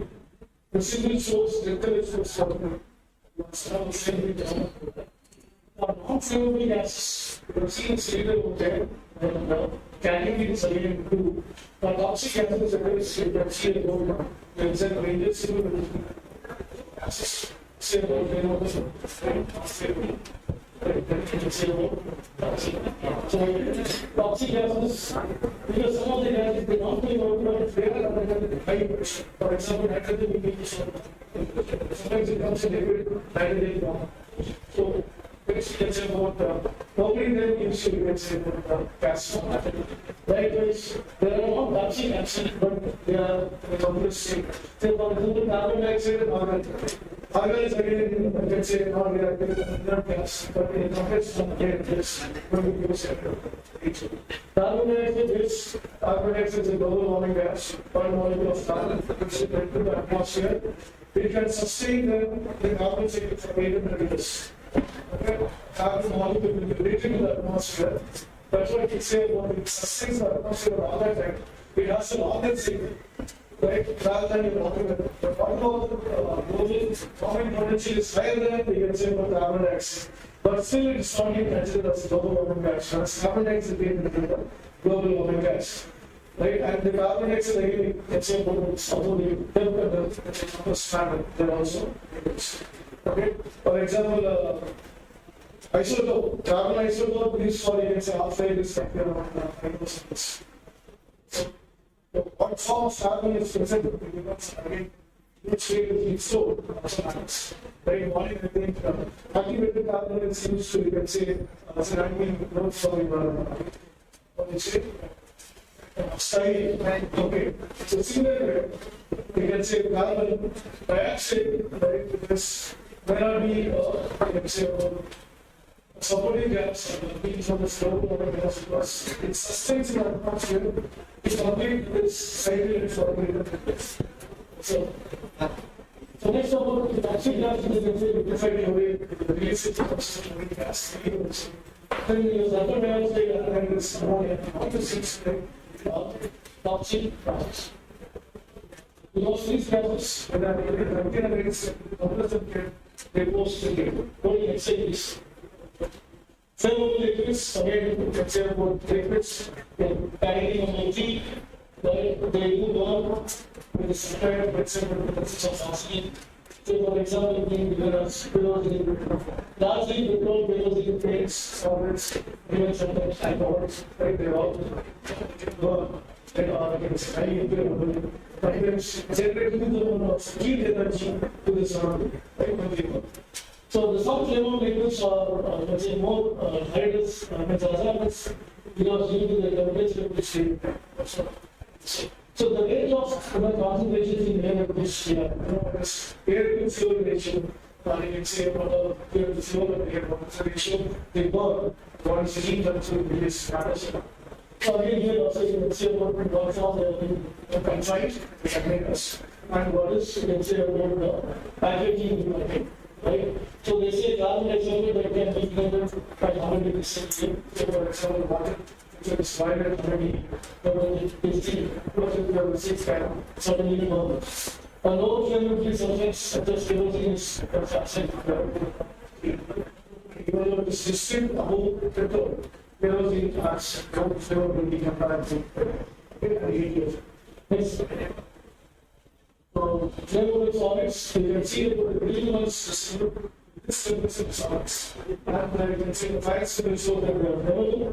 The symbol shows the intellectual non-favorable gases, the seen cylinder over there, and cadmium is again blue. But toxic gases are very straight, that's here gold. The exact ranges, similar gases, say about unfavorable. So, toxic gases, because some of the gases they don't be but they are under high pressure. For example, nitrogen sometimes it comes in liquid, nitrogen. So, you can say about probably then you can say about gas. Likewise, there are no toxic acids, but they are completely. Say, for example, carbon dioxide and argon. Argon is again, you can say, non-reactive gas, but in compressed gas, when you use it. Carbon dioxide is a global warming gas, one molecule of carbon, which is into the atmosphere. It can sustain the carbon cycle for 800 years. Okay? Carbon molecule will be retained in the atmosphere. That's what it says about it sustains the atmosphere all the time. It has an organ cycle, right? Rather than your organ. But what about global warming potential is higher than you can say about carbon dioxide. But still it is strongly considered as global warming gas. Whereas carbon dioxide is the global warming gas. Right? And the carbon dioxide again, you can say about the standard, they're also. Okay? For example, isotope, carbon isotope is for, you can say, alpha is like so, what form of carbon is present? Again, which state is stored? Right? One is, I think, activated carbon is used to, you can say, as an anti-growth for environment. What do you say? Style, okay. So, similarly, you can say carbon dioxide, right? Because may not be, you can say, supporting gas being from the slope of the gas because it sustains in the atmosphere. It complete this cycle for so next of all, the toxic gas is defined away the release of the gas. Then you use other dioxide and then this ammonia, all the six toxic gases. Because these gases, when they contain against they post the what you can say is favorable liquids, again, you can say about liquids, carrying energy, they move on with the separate, let's say, with the presence of oxygen. So, for example, being because largely petrol, kerosene, paints, solvents, even sometimes alcohols, right? They all against highly inflammable, but it is generating the amount of heat energy to the surrounding, right? So the some flammable liquids are, let's say, more hazardous, hazardous because due to the temperature which they. So the range of concentrations in air which is air to fuel ratio, you can say about air to fuel and air ratio, they burn what is heat and fuel release matters. So again here also you can say about what form they have been confined, and what is you can say about the packaging. Right? So they say carbon dioxide that can be blended by 100 degrees Celsius. So for example, water, which is divided already, level 6 kind, suddenly normal. A low flammable substance such as kerosene is oxide. Even though it is distinct above petrol, kerosene as favorability compared to 8 years. Next. So, flammable solids, you can see that the original system, this is solids. And you can see the facts will show that they are flammable.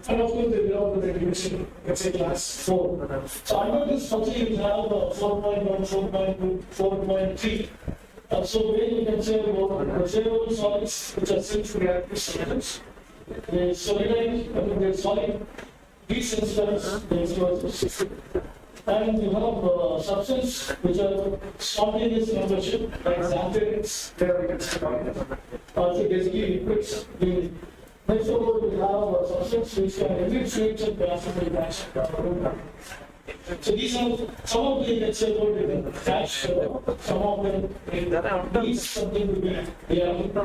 And of course, they belong to the division, let's say class 4. So, under this function, you have 4.1, 4.2, 4.3. So, where you can say about the flammable solids, which are self-reactive solids. They solidify, they solid, desensitize, they explosives. And you have substances which are spontaneous combustion, like xanthates, there we can see also basically liquids. Next of all, we have substances which can emit fluids and gases in reaction. So these are some of the let's say about the cash, some of them these something to be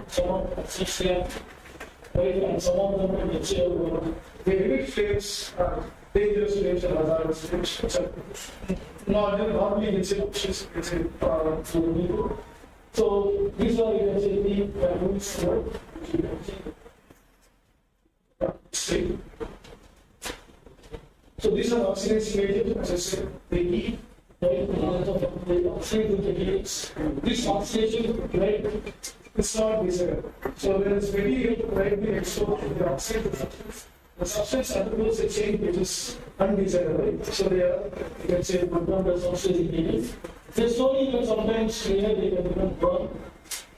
some of 6 right, and some of them let's say they emit flames. Dangerous flames and hazardous flames. Normally, it's for people. So, these are, you can say, the rules for state. So, these are oxidation agents, as I said, they heat, right? They oxidate with the heats. This oxidation, right, it's not desirable. So, there is material, right, being exposed to the oxidation. The substance undergoes a change which is undesirable. So they are, you can say, put down as oxidation agents. They slowly even sometimes clear, they can even burn.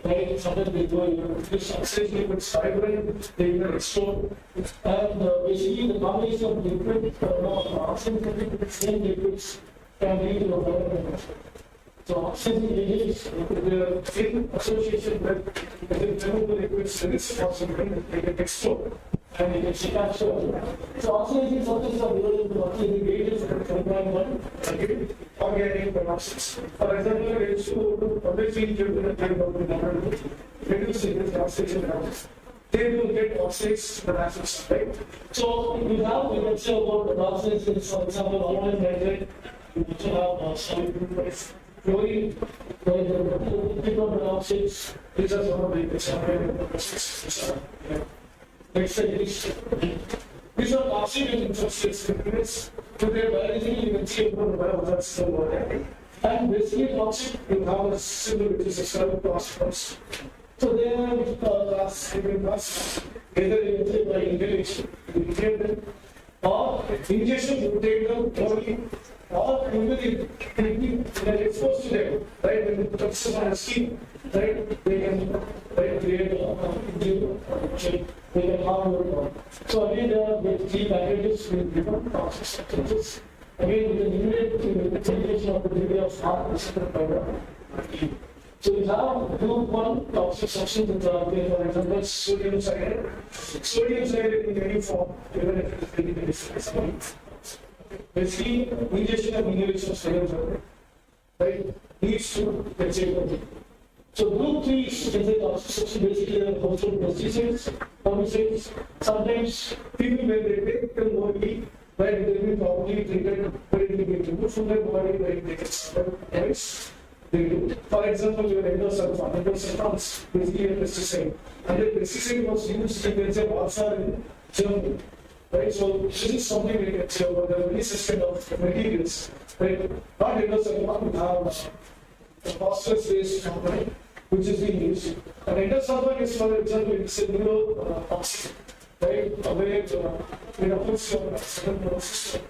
Right? Sometimes they go, this oxidation liquids vibrate, they even explode. And basically the combination of liquid, oxidation liquid, same liquids can lead to a fire. So oxidation agents, they are in association with flammable liquids, there is possibility they can explode. And you can see that so oxidation substances are divided into oxidation agents and combined organic peroxides. For example, H2O obviously due to the type of reduce the oxidation levels. They will get oxides the acids, right? So you have, let's say about the oxides, for example, ammonium nitrate, you also have solid chlorine, the oxides, these are some of the examples. These are oxidation substances. So they are biologically, you can see about the biohazards water. And basically, oxide, you have a symbol which is a certain phosphorus. So they are class, either you can say by inhalation, you get them, or ingestion, you take them orally, or even if they are exposed to them, right, when you touch them on the skin, right, they can create they can harm your body. So again, there are 3 packages with different toxic substances. Again, we can eliminate the elimination of the degree of harm receptor fiber. So we have group 1 toxic substance that are there, for example, sodium cyanide. Sodium cyanide in any form, even if it is very, very small. Basically, ingestion and inhalation of sodium cyanide, right, leads to, let's say, so group 3 is toxic substance, basically household pesticides, herbicides. Sometimes people when they take them orally, right, they will probably treated very removed from their body when they get started. Else, they do. For example, your endosulfan. Endosulfan is basically a pesticide. And the pesticide was used in let's say Warsaw in Germany. Right, so this is something we can say about the release system of materials. Right, not endosulfan, we have a phosphorus-based component which is being used. And endosulfan is, for example, it's a neurotoxic, right? Where it affects your certain nervous system,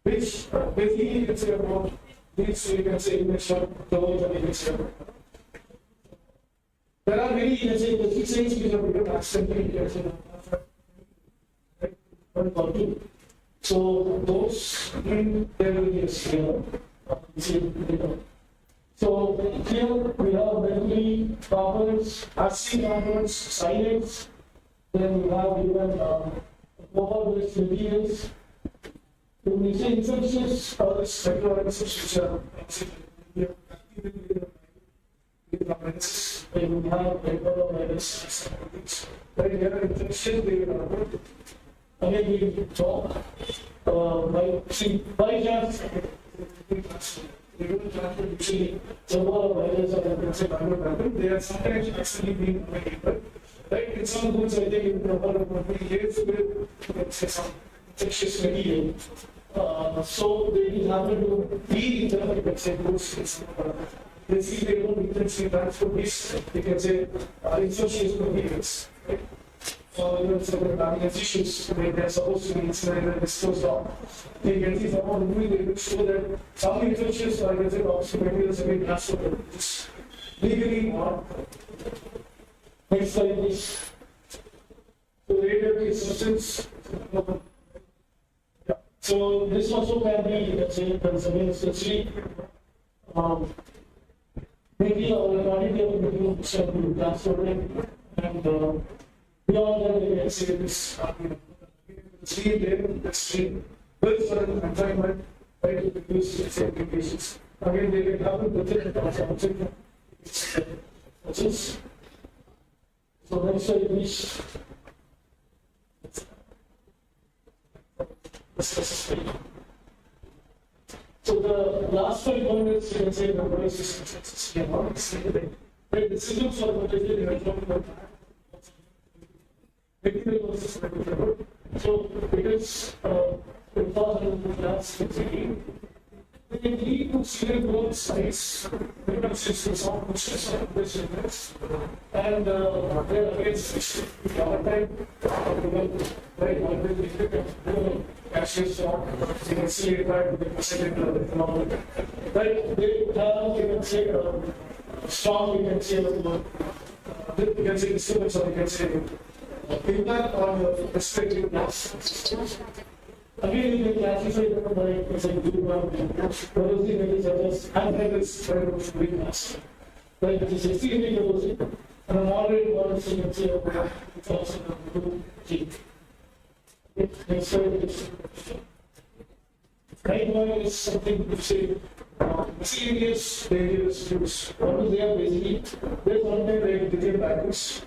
which basically you can say about these, you can say, injection, the whole body injection. There are many, you can say, pesticides which are given accidentally, you can say, right? So those, there will be a scale. So here we have mercury components, acid components, cyanates, then we have even copper-based materials. When we say infectious microorganisms which are then we have microorganisms. Right here, infection, they will again we talk by chance. They don't transfer usually several virus or they are sometimes actually being made, but Right, in some goods, I think in the years with, let's say, some infectious material. So they will have to be in the, let's say, goods. They see they don't intensely transfer this, they can say, infectious materials. Right? Even certain damage issues, when they're supposed to be incinerated and disposed of, they can see someone doing it to show that some infectious or I can say toxic materials have been transferred. It's legally not. Next slide, please. So, radioactive substance. Yeah. So, this also can be, let's say, consumed essentially. Maybe our quantity of materials can be transferred and beyond that, they can say this. Three layer, let's say, built for an environment, right, to produce its applications. Again, they can happen within the object. So next slide, please. So the last 5 minutes, you can say the process right? The systems are material so it is important to class they lead to serial growth size because it's the sound process of this index and there against our time right one will cashiers or you can see it right with the percentage of the economic right they have you can say strong you can say instruments or you can say impact on your respective class. Again, you can classify them by group 1, corrosive metal such as anhydrous very mass. Right, which is extremely corrosive, and a moderate one is you can say it's also group G. Next slide is right one is something to say mysterious dangerous use. What do they are basically? They contain like digital batteries.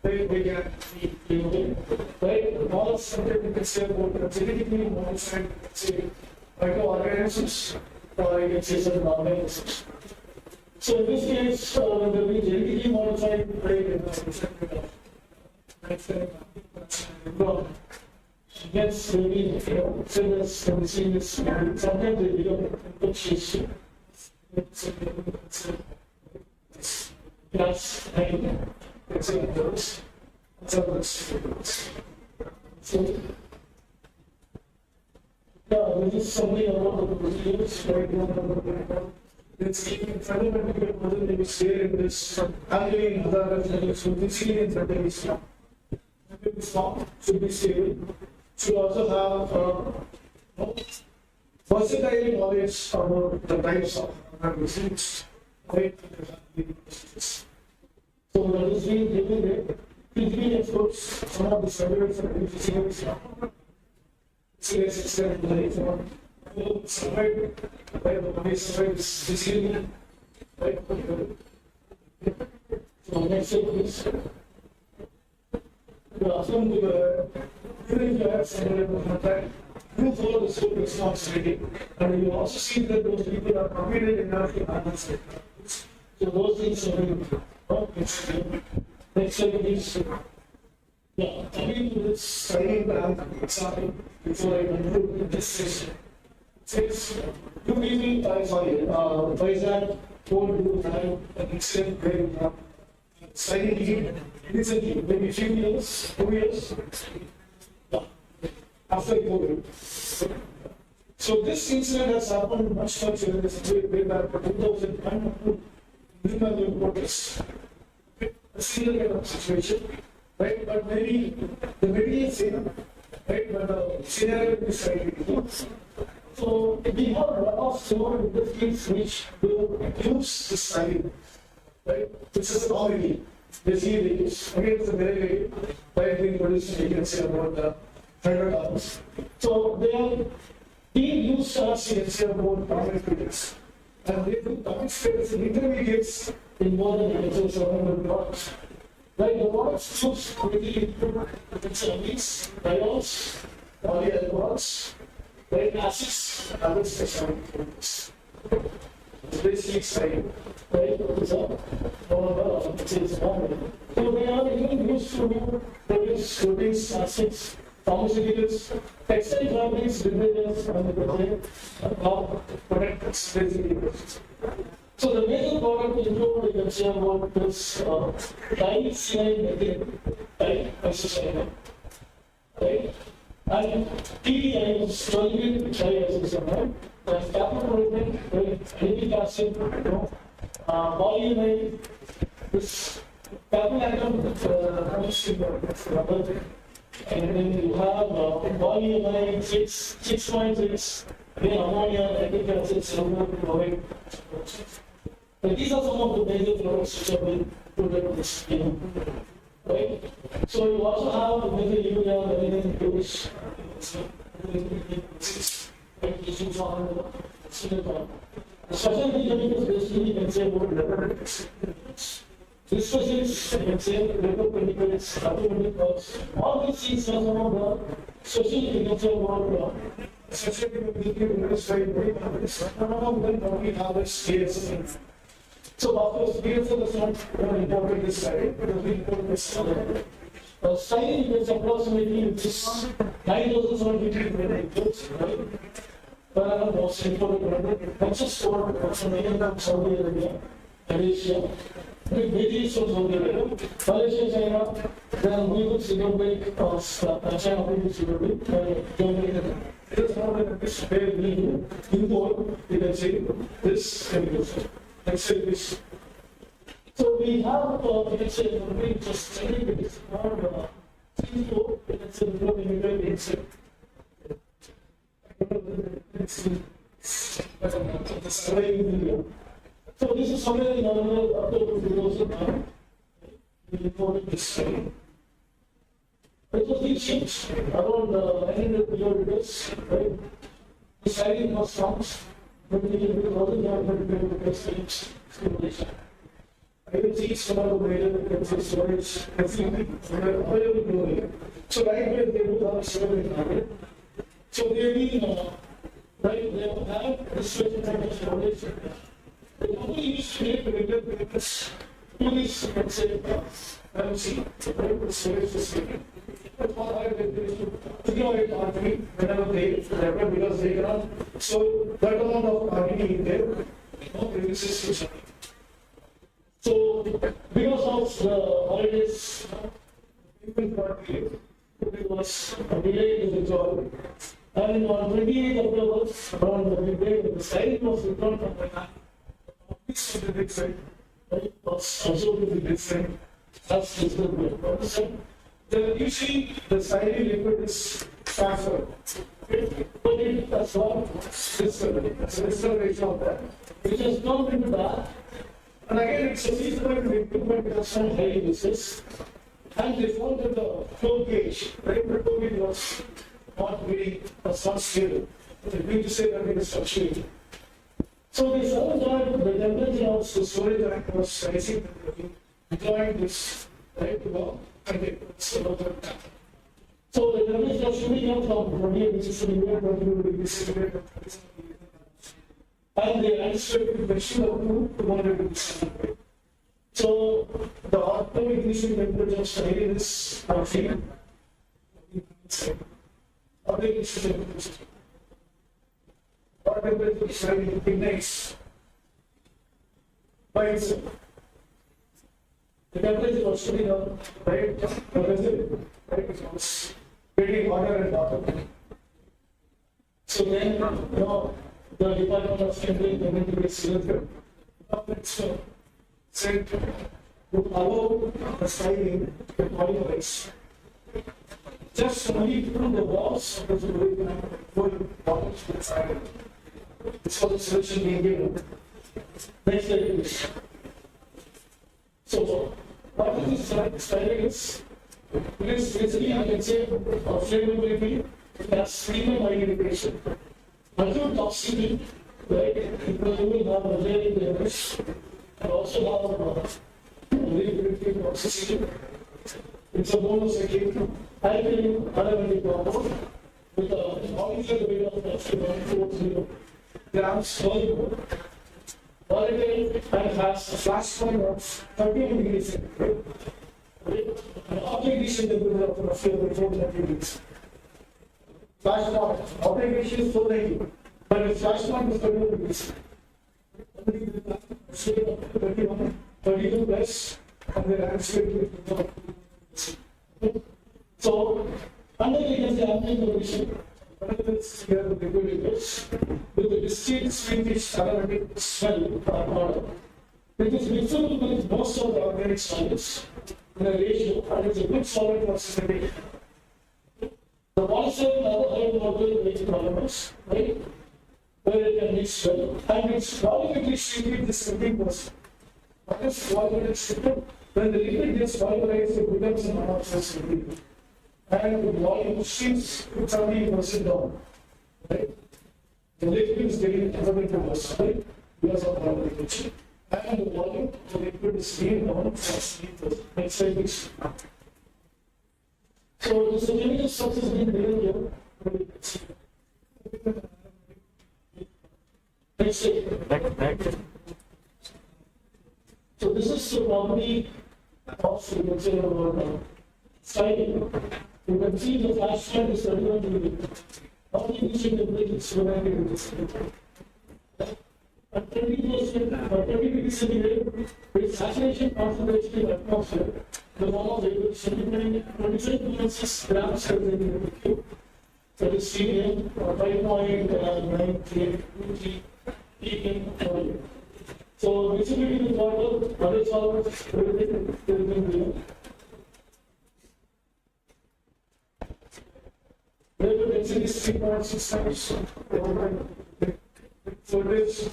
They can be right? All something you can say about genetically modified, say, microorganisms, or you can say certain organisms. So in this case, there will be genetically modified, yes, maybe cells can see this, sometimes they become infectious. Plus, it's in those. So, this is something about the procedures right now. It's fundamentally important that we stay in this handling hazardous so physically and mentally strong, should be stable, should also have versatile knowledge about the types of machines, right? So that is being given there. Physically, of course, some of the surveillance are very physically strong. Survived by the body survives physically, right? So next step is often even if you have some attack, you follow the scope responsibility, and you also see that those people are committed enough to balance it. So those things are very important. Next step is coming to this studying example before I conclude this session. Six, two people, Faizan told you to have an incident where you have studied recently, maybe 2 years, 2 years, after COVID. So this incident has happened much in this way back to 2001 to protest. A similar kind of situation, right? But maybe the material is same, right? But the scenario is slightly different. So we have a lot of similar industries which will use this styling, right? Which is already basically again it's a very widely produced you can say about the hydrocarbons. So they are being used as you can say about intermediates. And they do participate in intermediates in more than you can say 700 products. Like the products use really amines, diols, polyalcohols, right, acids, and other special chemicals. It's basically exciting, right? It's a model. So they are even used to produce proteins, acids, pharmaceuticals, textile fabrics, beverages, and the products basically. So the major product include you can say about this dicyanide, right? Isocyanide, right? And TDI is toluene triisocyanide. There's caprolactam, acetic acid, polyamide. This caprolactam comes in rubber. And then you have polyamide 6.6, then ammonia, acetic acid, silver, chloride. But these are some of the major products which have been included in this scheme, right? So you also have the major urea, vanillin, Jewish, the specialty chemicals basically you can say about laboratories. Viscosics, you can say electrochemicals, chemicals, all these things are some of the specialty you can say about specialty chemicals, none of them only have a scales. So of course, scales are not very important this side, because we important this side. Styrene is approximately this 9,000 liters, right? But most important, consists of mainland Saudi Arabia, Malaysia, British Saudi Arabia, Malaysia, China, then we would see China, we would see Germany. It is not that this way we import, you can see this chemicals. Let's say this. So we have, you can say, we just studying it is not you can say, so this is somewhere in October 2009. We reported this study. It was being changed around 900 kilometers, right? The study was found, but we can do all the stimulation. I can see some of the major storage available globally. So right where they do have storage. So they mean right, they have this kind of storage. The company used to make regular papers to this, let's say, MC, right, storage facility. But for that, they used to figure out quantity whenever they develop, because they cannot, so that amount of quantity in there, reduces. So, because of the holidays, people got delayed. It was delayed in the job. And on 28th October, around the midday, the site was withdrawn from the land. This to the big site, right? Was also to the big site. That's the then you see the styrene liquid is transferred. But it has not this ratio of that, which has come into that. And again, it's a feasible equipment with some high uses. And they found that the flow gauge, right, the flow gauge was not really, was not stable. They mean to say that it is fluctuating. So they found that the temperature of the storage tank was rising, deploying this, right, to go, and so the temperature shooting up from 28, which is in India, 22 degrees centigrade, and they anticipated the shoot up to 200 degrees centigrade. So the optimal ignition temperature of styrene is 14. What ignition temperature? What temperature styrene ignites by itself? The temperature was shooting up, right? Right? It was getting hotter and hotter. So then, the Department of Chemistry came to this cylinder. Said to allow the styrene to polymerize. Just only through the walls of the cylinder full bottles with styrene. This was the solution being given. Next slide, please. So, what is this styrene is? It is basically, I can say, flammability, it has premium identification. Acute toxicity, right? People will have a very damage. And also have very toxicity. It's a monocyclic alkaline aromatic compound with a molecular weight of 1.40 grams per mole. volatile and has a flash point of 13 degrees centigrade. Right? And oxidation temperature of roughly about 430 degrees. Flash point, oxidation is 490, but the flash point is 31 degrees. 31, 32 plus, and then actually. So, under the ambient condition, here the regulators with the distinct sweetish aromatic smell or odor. It is mixable with most of the organic solids in a ratio and it's a good solid for synthetic. The molecule and other high molecule related polymers, right? Where it can mix well, and it's volumically shielded this 15%. What is volumically shielded? When the liquid gets polymerized, it becomes an amorphous liquid. And the volume shifts to 70% down. Right? The liquid is getting absorbed to the solid because of polymerization. And the volume, the liquid is being down for 70%. Next slide, please. So this is a chemical substance being given here. Next slide. So this is the property of the material style. You can see the flash point is 31 degrees. Oxidation temperature is 490 degrees. At 20% or 20 degrees centigrade, with saturation concentration in the atmosphere, the form of liquid is 25.6 grams per centimeter cube. That is CDM or 5.93 ppm. So visibility with water, other solvents, everything is below. Labor density is 3.6 times. So it is,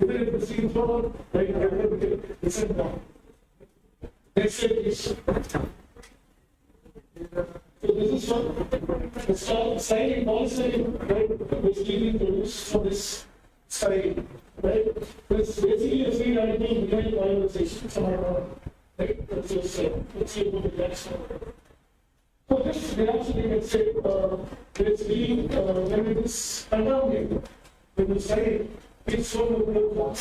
even if the sea floor, like it's in down. Next slide, please. So this is what the styrene, polystyrene, right, basically produced from this styrene, right? It's basically a free radical behind polymerization somehow, right? That's just let's see about the reaction. So this reaction you can say basically when it is contaminated with the styrene, it's so low.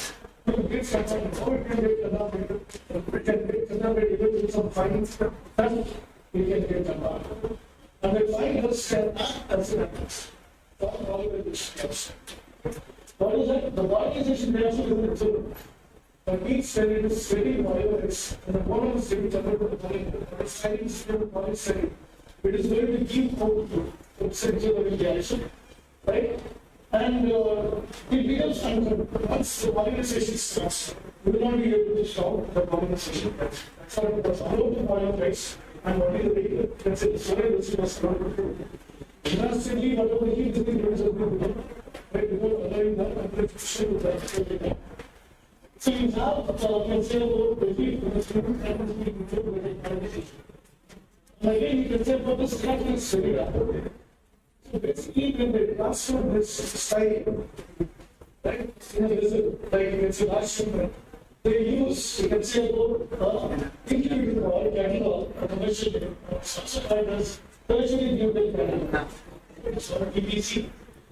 It gets contaminated. How it can get contaminated? It can get contaminated with some fine stuff. Then it can get contaminated. And the fine dust can act as an actress for polymerization reaction. What is that? The polymerization reaction is an example. That means when it is very polymerized and the bottom is very converted to polymer, the styrene is still polystyrene. It is going to give out to essential reaction, right? And it becomes uncontrolled. Once the polymerization starts, you will not be able to stop the polymerization. That's why it was allowed to polymerize, and only the vehicle can say the solid which was not controlled. Instantly, whatever the heat is being released, right, without allowing that concentration to that. So you have, can say about the heat in the student that is being controlled by the polymerization. And again, you can say about this reaction is very rapid. So basically, when they transfer this styrene, right, in a vessel, like you can see last year, they use, you can say about thinking with oil catalog, a commercial substitute as tertiary butyl catalog. It's called PPC,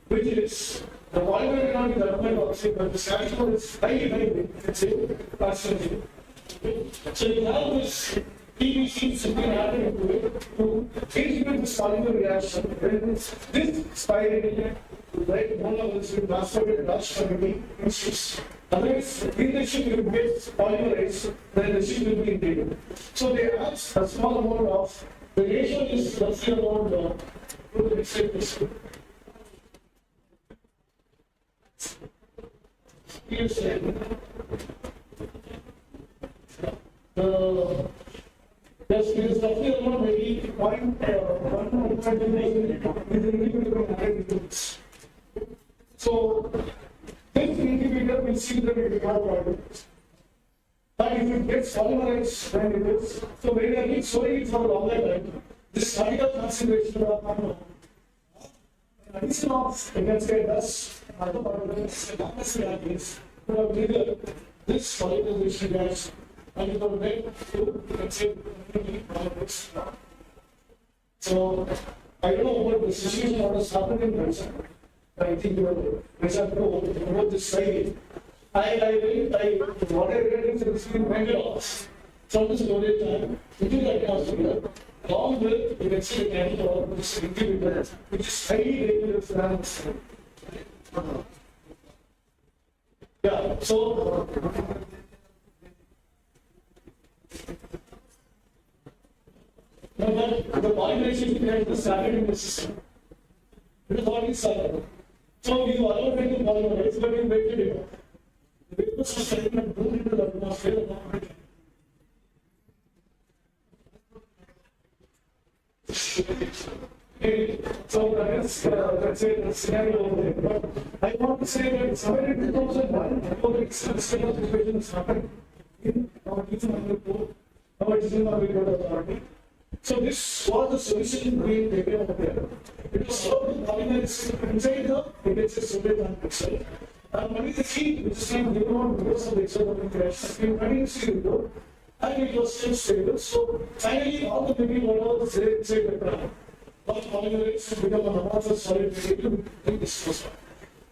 which is the polymer may not be carbon dioxide, but the catalog is highly big, you can say, carcinogenic. So you have this PVC something happening to it to integrate this polymer reaction. When this styrene, right, one of this will transfer to Dutch community issues. Otherwise, in the ship will get polymerized, then the ship will be integrated. So they add a small amount of, the ratio is roughly around, let's say this. Here's yes, it is roughly around maybe 1.1 So, this indicator will see that it has products. But if it gets polymerized, then it is. So, when I need storing it for a longer time, this particle concentration of addition of, you can say, dust, other particles, atmosphere, will trigger this polymerization reaction. And it will make to, you can say, so, I don't know about the situation what has happened in Russia. I think you know, for example, about this styrene. what I read is it's been $20 from this loaded time, which is atmosphere, along with, you can see the candle or this incubator, which is highly dangerous than yeah, so the pollination behind started in the system. It is already started. So you allow them to pollinize, but you wait it out. The vapors are starting and move into the atmosphere. So that's it, the scenario over there. But I want to say that somewhere in 2001, before it's a situation is happening in our teaching report, our teaching report authority. So this was the solution being taken over there. It was so organized inside the indices Soviet itself. And when the heat, which is being given on because of the external crash, came continuously indoor, and it was still stable. So finally, all the people were inside the ground. But polymerates become an amorphous solid material in disposal.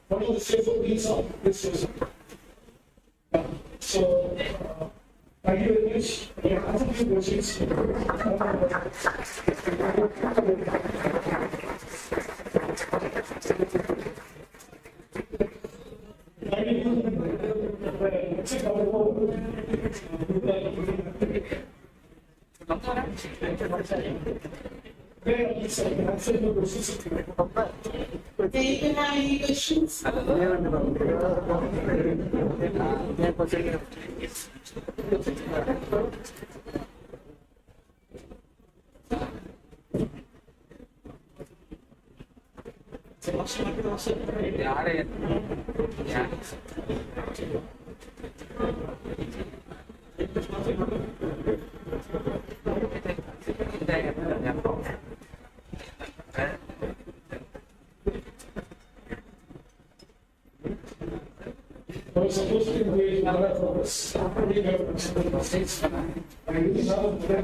One of the safer means of disposal. So, thank you very much. I have a few questions. Do you have any questions? I was supposed to engage marathon was already mistakes. I really love the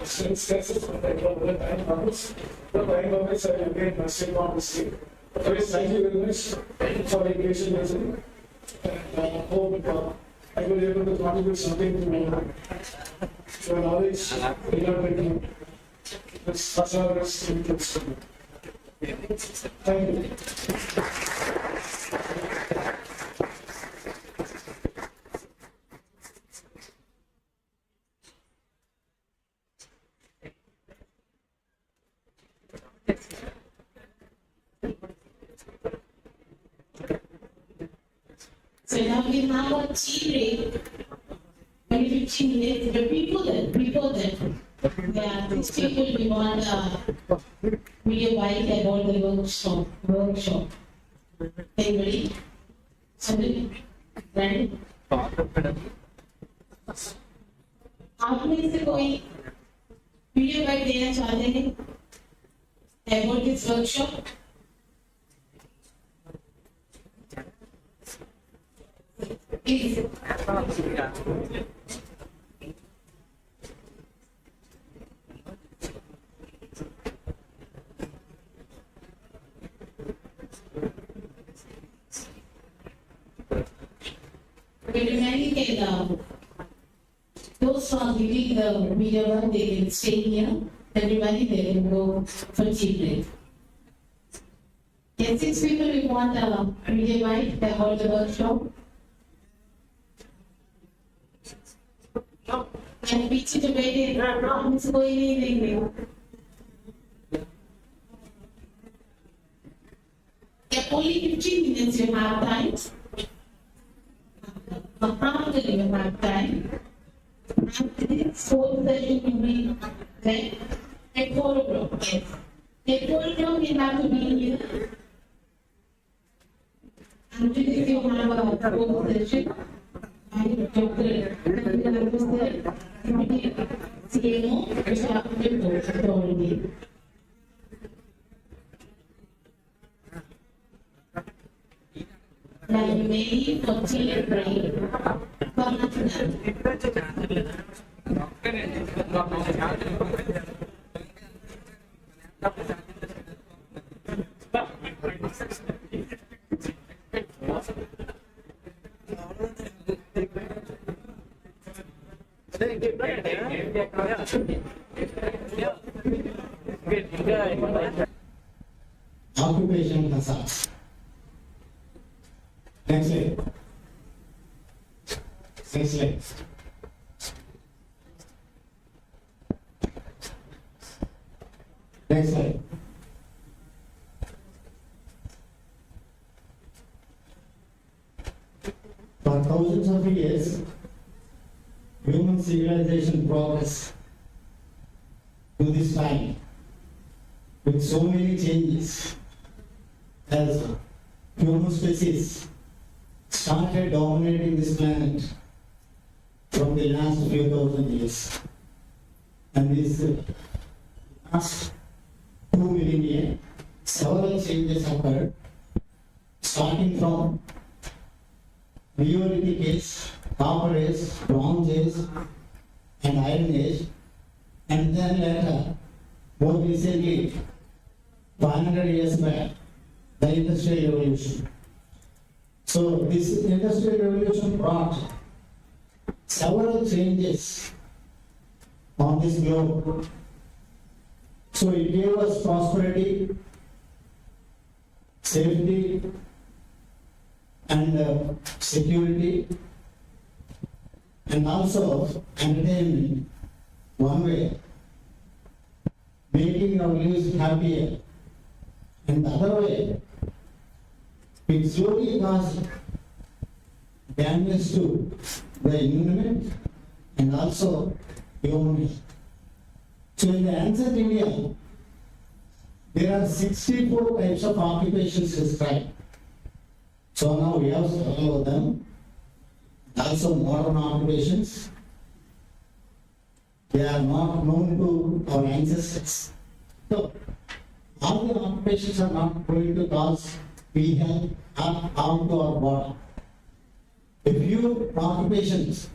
successes of that one that I promise. But I always I again mistake on mistake. First, thank you very much for the engagement listening. And I hope I was able to contribute something to your knowledge, making this Hazardous inputs. Thank you. So now we have a tea break. Maybe 15 minutes. But before that, yeah, these people we want video white about the workshop. Anybody? Somebody? Ready? आप में से कोई video guide देना चाहते हैं about this workshop? Please. Remaining can those who are giving the video one, they can stay here. Everybody they can go for tea break. Yes, 6 people we want a video white to hold the workshop. And picture to wait in it's going in. Only 15 minutes you have time. After you have time. After this whole session will be then at 4 o'clock. Yes. At 4 o'clock you have to be here. After this you have a whole session. And Dr. CMO, which happened already. Now maybe for tea and break. Occupation hazards. Next slide. Next slide. Next slide. For thousands of years, human civilization progress to this time with so many changes as human species started dominating this planet from the last few thousand years. And this last 2 millennia, several changes occurred, starting from Neolithic age, Copper age, Bronze age, and Iron age, and then later, more recently, 500 years back, the Industrial Revolution. So this Industrial Revolution brought several changes on this globe. So it gave us prosperity, safety, and security, and also entertainment, one way, making our lives happier, and the other way, it slowly caused damage to the environment and also human health. So in the ancient India, there are 64 types of occupations described. So now we have several of them. Also modern occupations. They are not known to our ancestors. So all the occupations are not going to cause ill health or harm to our body. A few occupations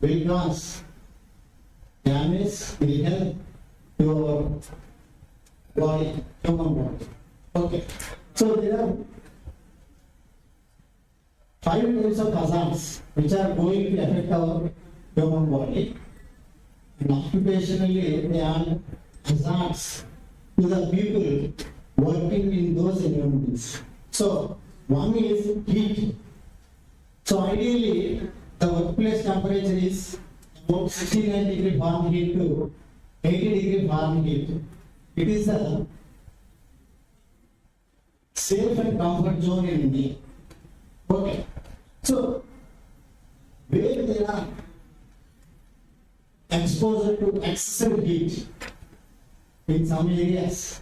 will cause damage, ill health to our body, human body. Okay. So there are 5 types of hazards which are going to affect our human body. And occupationally, they are hazards to the people working in those environments. So, one is heat. So, ideally, the workplace temperature is about 69 degree Fahrenheit to 80 degree Fahrenheit. It is a safe and comfort zone in India. Okay. So, where they are exposed to excessive heat in some areas,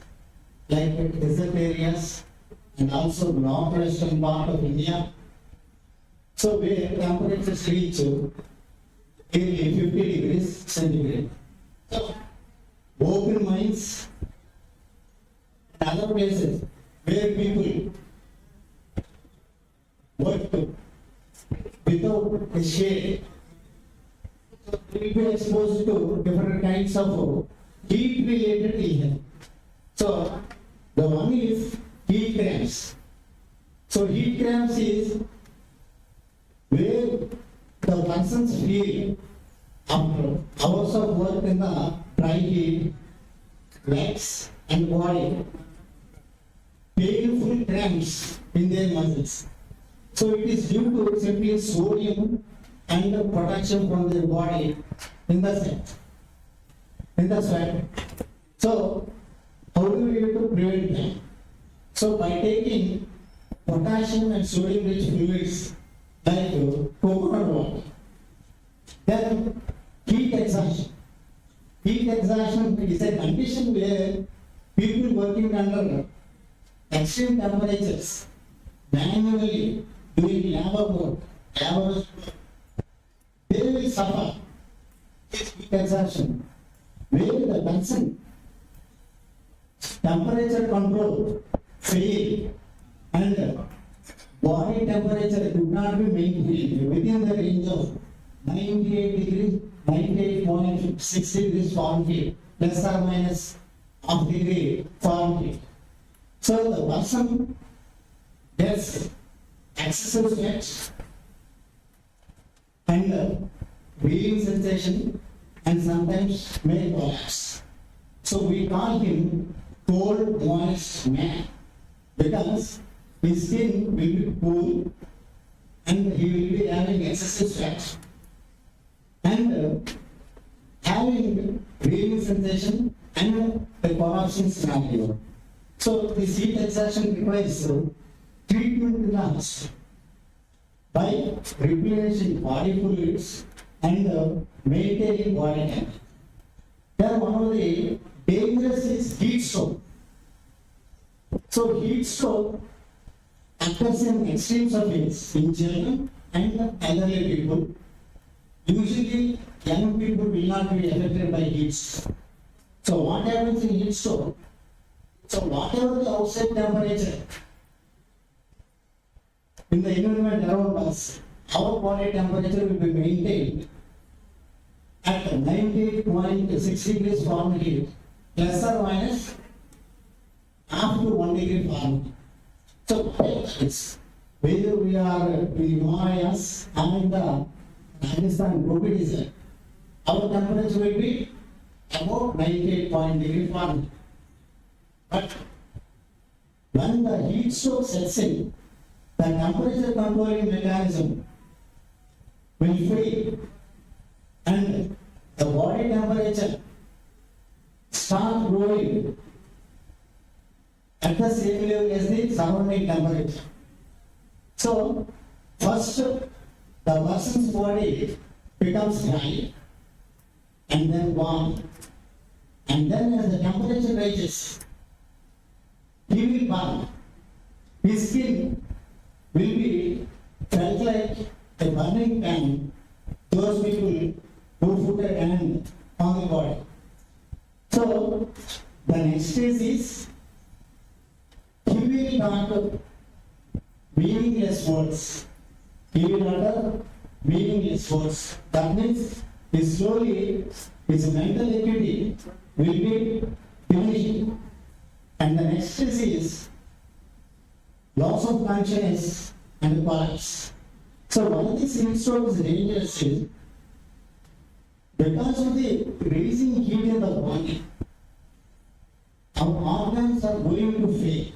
like desert areas and also northwestern part of India, so where temperatures reach nearly 50 degrees centigrade. So, open mines and other places where people work without a shade, so they will be exposed to different kinds of heat-related illness. So, the one is heat cramps. So, heat cramps is where the persons feel after hours of work in the dry heat, legs and body, painful cramps in their muscles. So it is due to simply sodium and protection from their body in the sweat. So how do we have to prevent that? So by taking potassium and sodium rich fluids like coconut water. Then heat exhaustion. Heat exhaustion is a condition where people working under extreme temperatures, manually doing labor work, laborious work, they will suffer this heat exhaustion, where the person temperature control fail and body temperature could not be maintained within the range of 98 degrees, 98.6 degrees Fahrenheit, plus or minus half degree Fahrenheit. So the person gets excessive sweat and breathing sensation, and sometimes may collapse. So we call him cold, moist man because his skin will be cool and he will be having excessive sweat and having breathing sensation and the collapsing scenario. So this heat exhaustion requires treatment in the hospital by replenishing body fluids and maintaining body temperature. Then one of the dangerous is heat stroke. So heat stroke occurs in extremes of age in children and elderly people. Usually young people will not be affected by heat stroke. So what happens in heat stroke? So whatever the outside temperature in the environment around us, our body temperature will be maintained at 90.6 degrees Fahrenheit plus or minus up to 1 degree Fahrenheit. So it's whether we are in the Himalayas and in the Rajasthan Gobi desert, our temperature will be about 98 degree Fahrenheit. But when the heat stroke sets in, the temperature controlling mechanism will fail and the body temperature start growing at the same level as the surrounding temperature. So first the person's body becomes dry and then warm, and then as the temperature rises, he will burn. His skin will be felt like a burning pan. Those people who put a hand on the body. So the next stage is he will utter meaningless words. He will utter meaningless words. That means slowly his mental acuity will be diminishing. And the next stage is loss of consciousness and collapse. So one of these heat stroke is dangerous is because of the raising heat in the body, our organs are going to fail.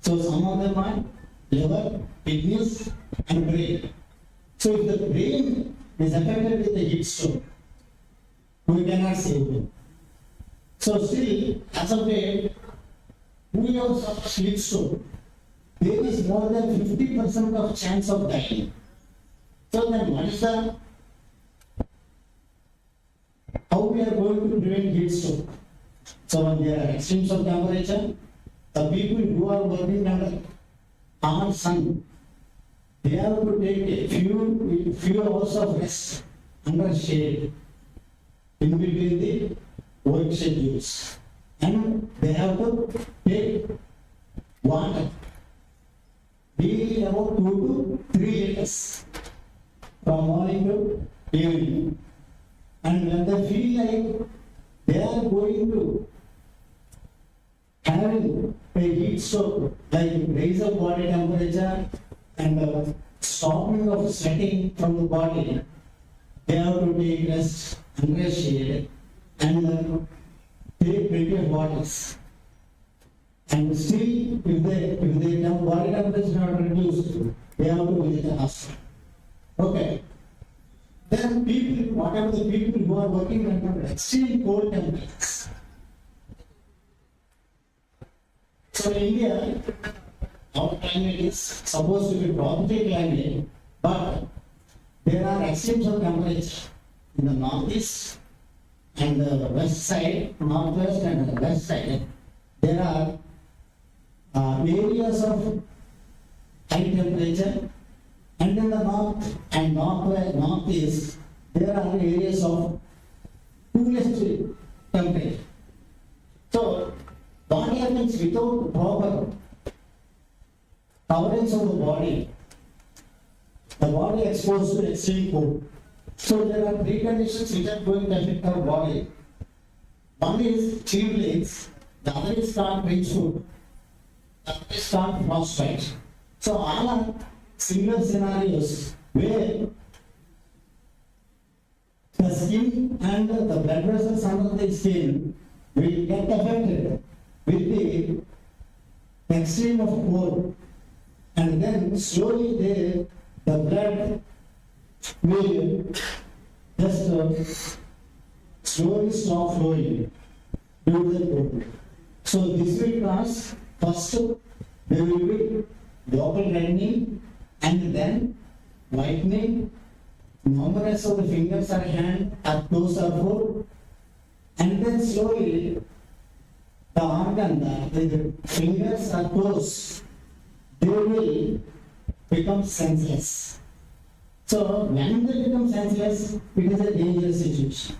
So some of them are liver, kidneys, and brain. So if the brain is affected with the heat stroke, we cannot save it. So still, as of date, we have such heat stroke. There is more than 50% of chance of dying. So then what is the, how we are going to prevent heat stroke? So when there are extremes of temperature, the people who are working under hot sun, they have to take a few hours of rest under shade in between the work schedules. And they have to take water daily about 2 to 3 liters from morning to evening. And when they feel like they are going to having a heat stroke, like raise of body temperature and stopping of sweating from the body, they have to take rest under shade and take plenty of waters. And still, if their body temperature is not reduced, they have to visit the hospital. Okay. Then people, whatever the people who are working under extreme cold temperatures. So in India, our climate is supposed to be tropical climate, but there are extremes of temperature in the northeast and the west side, northwest and the west side. There are areas of high temperature, and in the north and northwest, northeast, there are areas of coolest temperature. So, what happens without proper coverage of the body exposed to extreme cold. So, there are three conditions which are going to affect our body. One is chill blades, the other is start rich food, the other is start frostbite. So, all are similar scenarios where the skin and the blood vessels under the skin will get affected with the extreme of cold, and then slowly the blood will just slowly stop flowing due to the cold. So this will cause first there will be local reddening and then whitening. Numerous of the fingers or hand are close or full, and then slowly the organ, the fingers or toes, they will become senseless. So when they become senseless, it is a dangerous situation.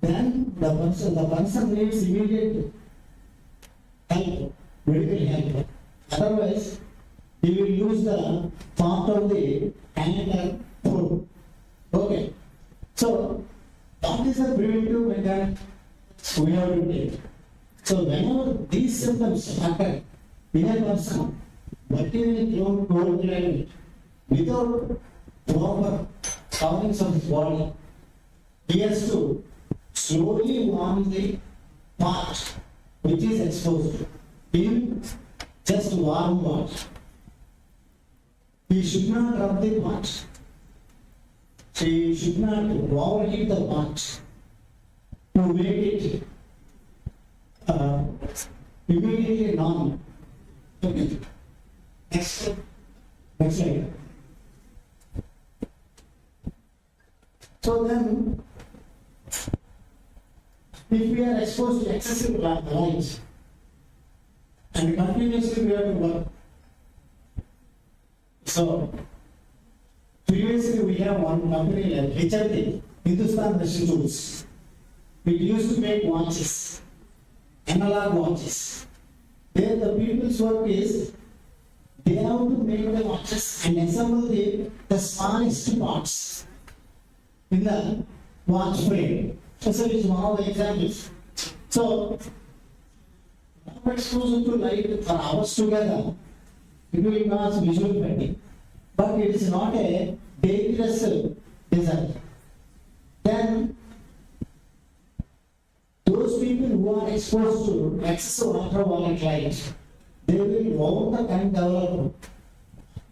Then the person needs immediate help, medical help. Otherwise, he will use the part of the hand or foot. Okay. So that is a preventive method we have to take. So whenever these symptoms occur in a person working in a cold climate without proper coverings of his body, he has to slowly warm the part which is exposed in just warm water. He should not rub the part. He should not overheat the part to make it immediately normal. Okay. Next slide. So then, if we are exposed to excessive light and continuously we have to work, so previously we have one company like HRT, Hindustan Machine Tools. It used to make watches, analog watches. There the people's work is they have to make the watches and assemble the smallest parts in the watch frame. So it's one of the examples. So now exposure to light for hours together, it will cause visual fatigue. But it is not a dangerous result. Then those people who are exposed to excessive ultraviolet light, they will over the time develop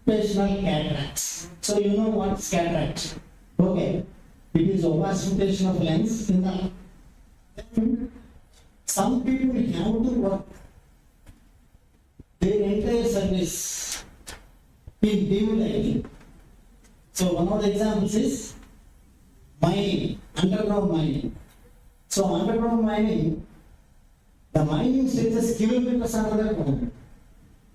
occupational cataracts. So you know what is cataract? Okay. It is overstimulation of lens in the. Some people have to work their entire service in dim lighting. So one of the examples is mining, underground mining. So underground mining, the mining stretches kilometers under the ground.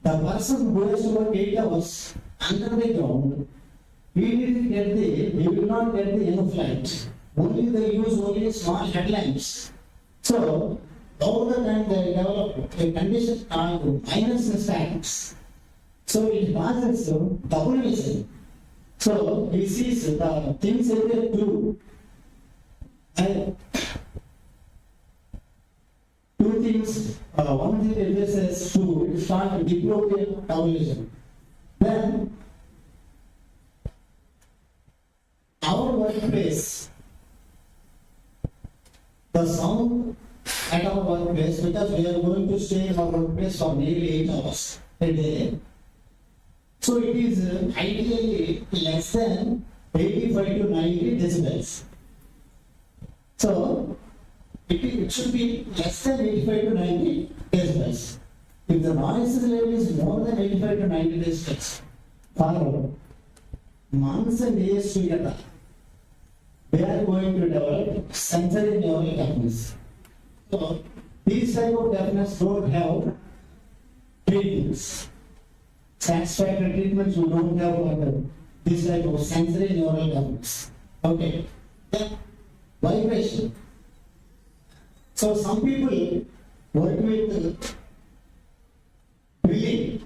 The person who has to work 8 hours under the ground, he will not get the enough light. Only they use only small headlamps. So over the time they develop a condition called minus statics. So it causes double vision. So he sees the things that they do. And two things, one thing it says to start diplopia double vision. Then our workplace, the sound at our workplace, because we are going to stay in our workplace for nearly 8 hours a day. So it is ideally less than 85 to 90 decibels. So it should be less than 85 to 90 decibels. If the noise level is more than 85 to 90 decibels, for months and years together, they are going to develop sensory neural deafness. So these type of deafness don't have treatments. Satisfactory treatments we don't have for this type of sensory neural deafness. Okay. Then vibration. So some people work with drilling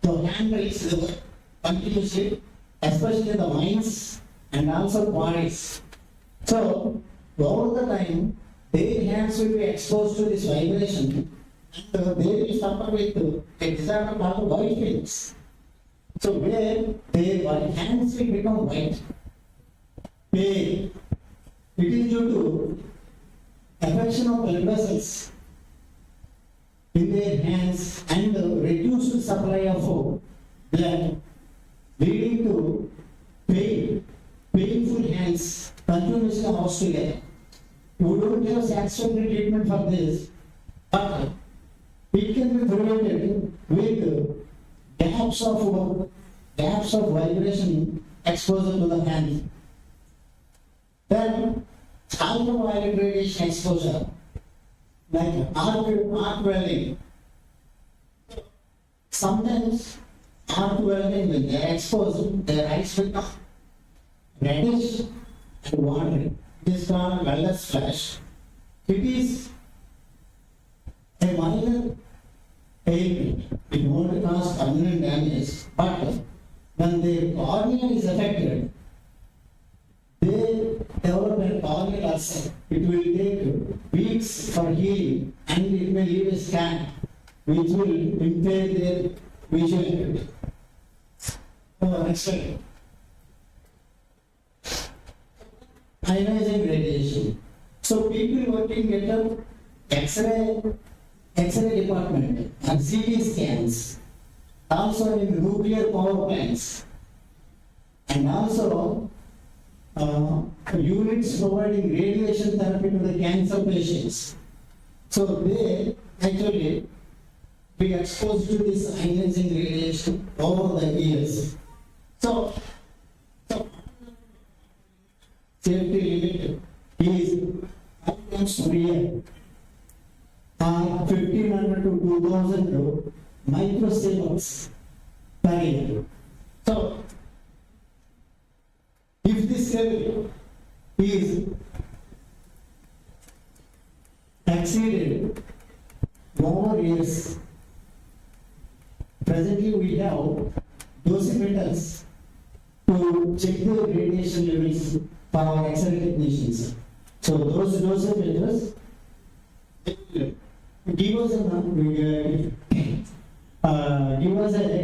to handles the work continuously, especially the mines and also quarries. So over the time, their hands will be exposed to this vibration and they will suffer with a disorder called white fins. So where their hands will become white. pain. It is due to affection of blood vessels in their hands and reduced supply of blood, leading to painful hands, continuously hospital. We don't have satisfactory treatment for this, but it can be prevented with gaps of vibration exposure to the hand. Then ultraviolet radiation exposure, like arc welding. Sometimes arc welding, when they are exposed, their eyes become reddish and watery. It is called welder's flash. It is a minor ailment. It won't cause permanent damage, but when the cornea is affected, they develop a corneal ulcer. It will take weeks for healing, and it may leave a scan which will impair their visual ability. Next slide. Ionizing radiation. So people working at the X-ray department and CT scans, also in nuclear power plants, and also units providing radiation therapy to the cancer patients. So they actually be exposed to this ionizing radiation over the years. So safety limit is 5 times per year. 1500 to 2000 microsievert per year. So, if this level is exceeded over years, presently we have dosimeters to check the radiation levels for our X-ray technicians. So those dosimeters give us a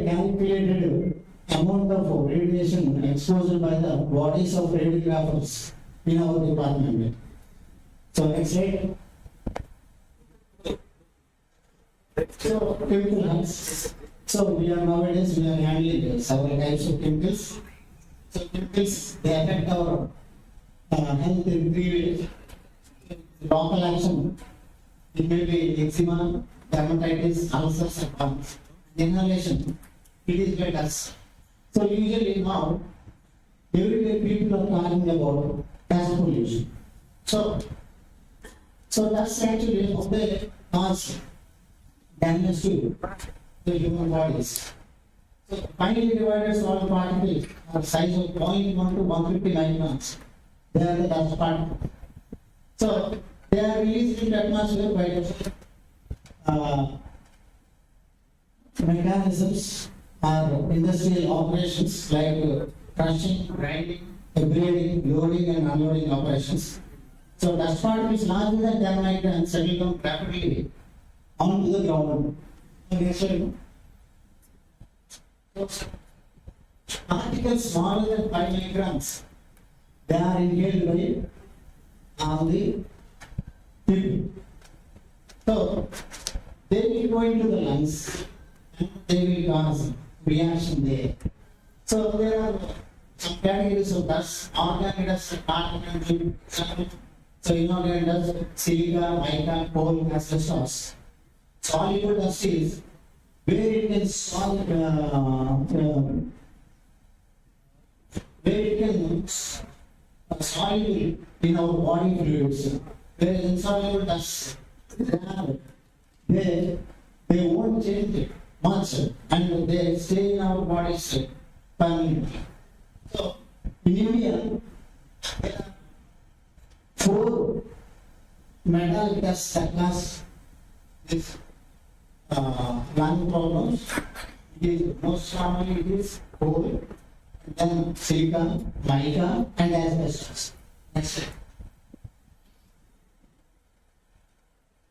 calculated amount of radiation exposed by the bodies of radiographers in our department. So next slide. So chemical hands. So we are handling several types of chemicals. So chemicals, they affect our health in 3 ways. Local action. It may be eczema, dermatitis, ulcers, and burns. Inhalation, it is by dust. So usually now, everywhere people are talking about dust pollution. So dust actually of the cause damage to the human bodies. So finally divided small particles are size of 0.1 to 150 microns. They are the dust particles. So they are released in the atmosphere by mechanisms or industrial operations like crushing, grinding, braiding, loading and unloading operations. So dust particles larger than 10 microns settle down rapidly onto the ground. Particles smaller than 5 microns, they are inhaled by the tip. So they will go into the lungs and they will cause reaction there. So there are some categories of dust, organic dust, particle dust, so inorganic dust, silica, mica, coal, asbestos. Soluble dust is where it can soluble in our body fluids. Whereas insoluble dust, they won't change it much and they stay in our bodies permanently. So in India, there are 4 metal dusts that cause this lung problems. It is most commonly it is coal, then silica, mica, and asbestos. Next slide.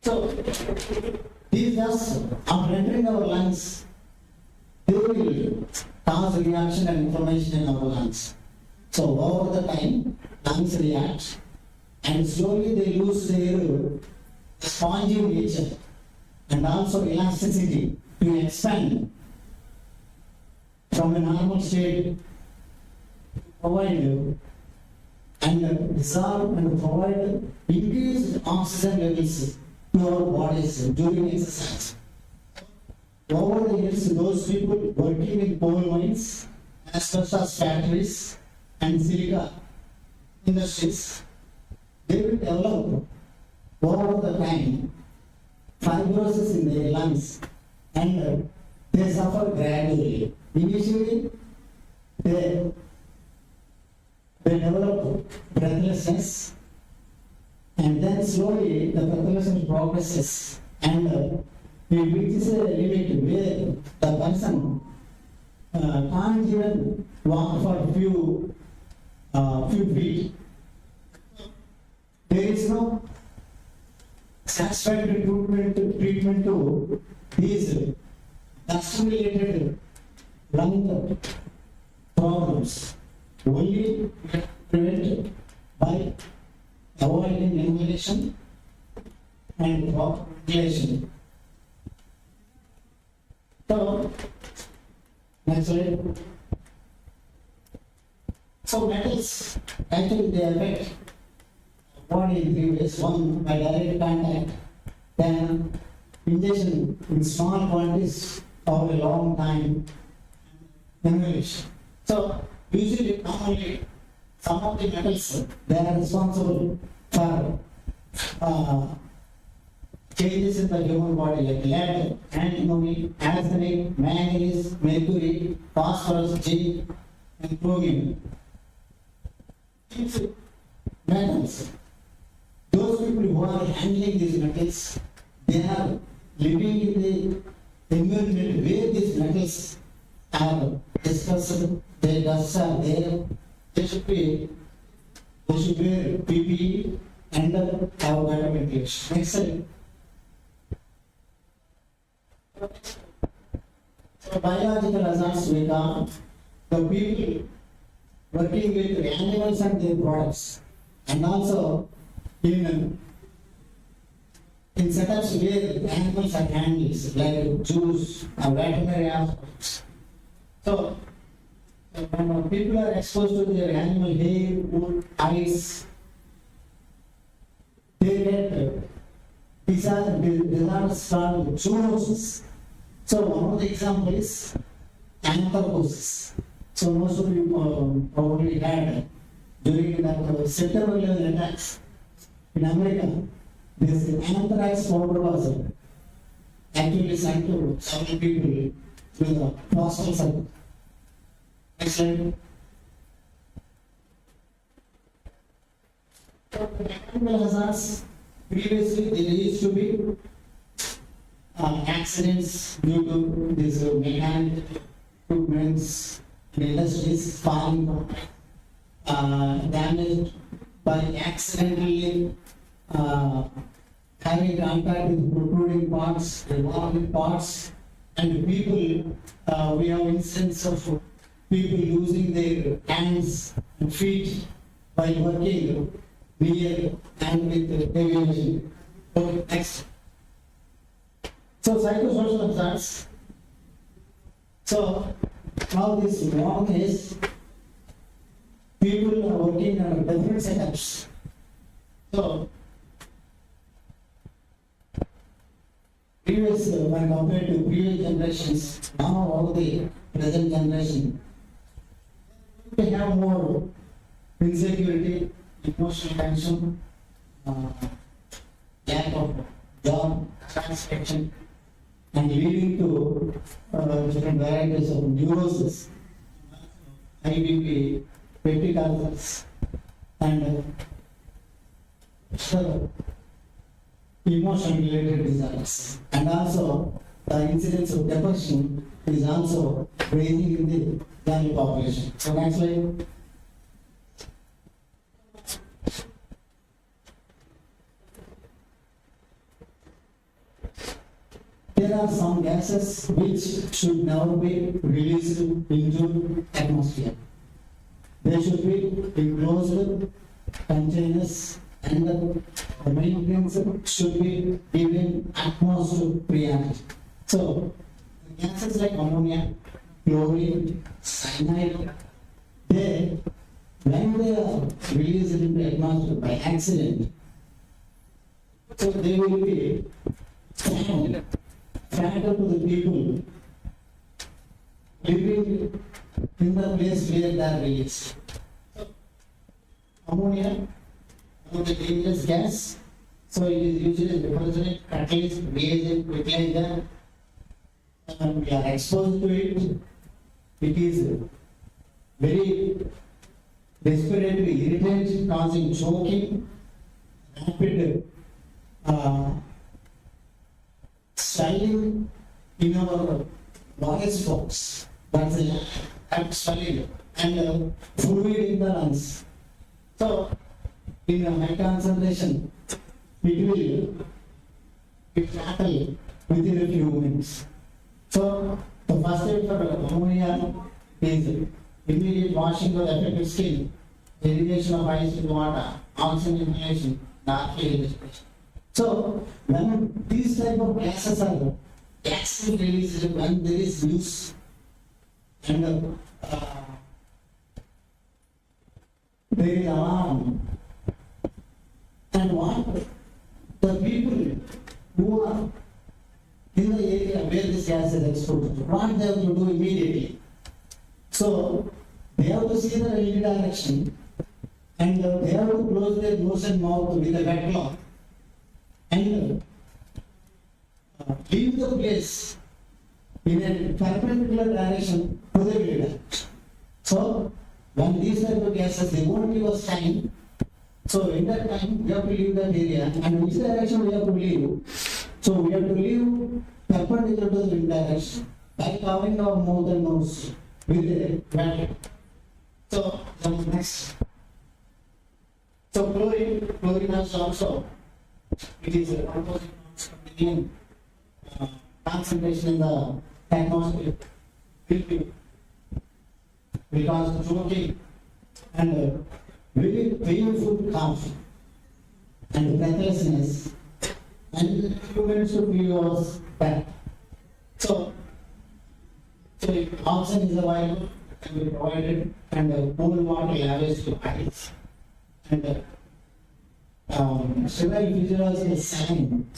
So these dusts are entering our lungs. They will cause reaction and inflammation in our lungs. So over the time, lungs react, and slowly they lose their spongy nature and also elasticity to expand from a normal state, provide and dissolve and provide increased oxygen levels to our bodies during exercise. Over the years, those people working in coal mines, asbestos factories, and silica industries, they will develop over the time fibrosis in their lungs, and they suffer gradually. Initially, they develop breathlessness, and then slowly the breathlessness progresses, and it reaches a limit where the person can't even walk for a few feet. There is no satisfactory treatment to these dust-related lung problems. Only prevented by avoiding inhalation and proper ventilation. So, next slide. So metals, actually they affect body in 3 ways. One, by direct contact, then injection in small quantities for a long time, inhalation. So, usually, normally, some of the metals, they are responsible for changes in the human body, like lead, antimony, arsenic, manganese, mercury, phosphorus, zinc, and chromium. These metals, those people who are handling these metals, they are living in the environment where these metals are discussed, their dusts are there, they should wear PPE and have better ventilation. Next slide. So biological hazards we got the people working with animals and their products, and also in setups where animals are handled, like zoos or veterinary aspects. So when people are exposed to their animal hair, wood, eyes, they get disorders called zoonosis. So one of the examples is anthracosis. So most of you probably had during the September 11 attacks in America, this anthrax powder was actually sent to several people with a postal cycle. Next slide. Mechanical hazards, previously there used to be accidents due to these mechanical equipments in industries falling, damaged by accidentally having contact with protruding parts, revolving parts, and people, we have instances of people losing their hands and feet while working near and with aviation. Okay, next. So psychosocial hazards. So now this wrong is people are working on different setups. So previous when compared to previous generations, now all the present generation, they have more insecurity, emotional tension, lack of job satisfaction, and leading to different varieties of neurosis, IBP, petty cancers, and emotion related disorders. And also the incidence of depression is also rising in the general population. So next slide. There are some gases which should never be released into atmosphere. They should be enclosed containers, and the maintenance should be given utmost priority. So, gases like ammonia, chlorine, cyanide, they, when they are released into the atmosphere by accident, so they will be fatal to the people living in the place where they are released. So, ammonia, one of the dangerous gas, so it is usually refrigerant, catalyst, reagent, fertilizer, and we are exposed to it. It is very respiratory irritant, causing choking, rapid swelling in our voice box. That's a rapid swelling and fluid in the lungs. So, in a high concentration, it will be fatal within a few minutes. So, the first aid for ammonia is immediate washing of the affected skin, irrigation of ice with water, oxygen inhalation, dark respiration. So, when these type of gases are accident released, when there is use and there is alarm, and what the people who are in the area where this gas is exposed, what they have to do immediately. So, they have to see the right direction and they have to close their nose and mouth with a wet cloth and leave the place in a perpendicular direction to the builder. So, when these type of gases, they won't give us time. So, in that time, we have to leave that area and which direction we have to leave. So, we have to leave perpendicular to the wind direction by covering our mouth and nose with a wet. So, next. So, chlorine has also, it is a composite containing concentration in the atmosphere will cause choking and very painful cough and breathlessness and in a few minutes to few hours back. So if oxygen is available, it can be provided and cool water lavished to eyes. And sterile physiology is sign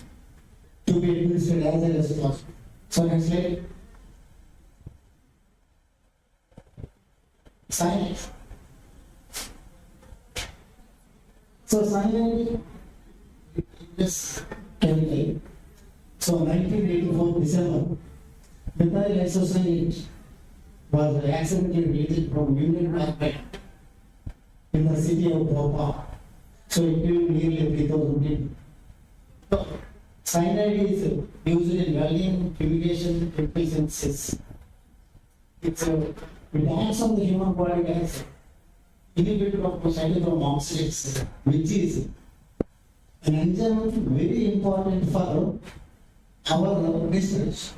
to be administered as early as possible. So next slide. Cyanide. So cyanide is chemical. So 1984 December, methyl isocyanate was accidentally released from Union Carbide in the city of Bhopal. So it killed nearly 3,000 people. So cyanide is used in welding, fumigation, chemical synthesis. It acts on the human body as inhibitor of cytochrome oxidase, which is an enzyme very important for our research.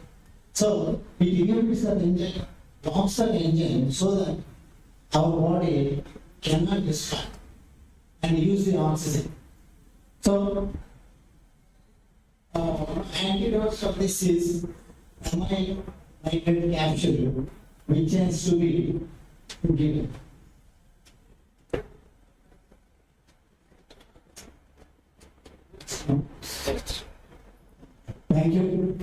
So it inhibits that enzyme, blocks that enzyme so that our body cannot destroy and use the oxygen. So antidotes of this is amide nitrate capsule, which has to be given. Thank you.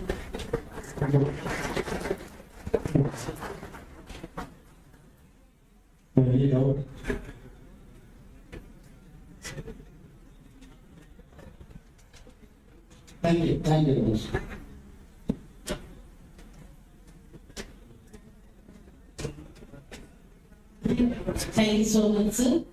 Very good. Thank you. Thank you very much. Thank you so much, sir.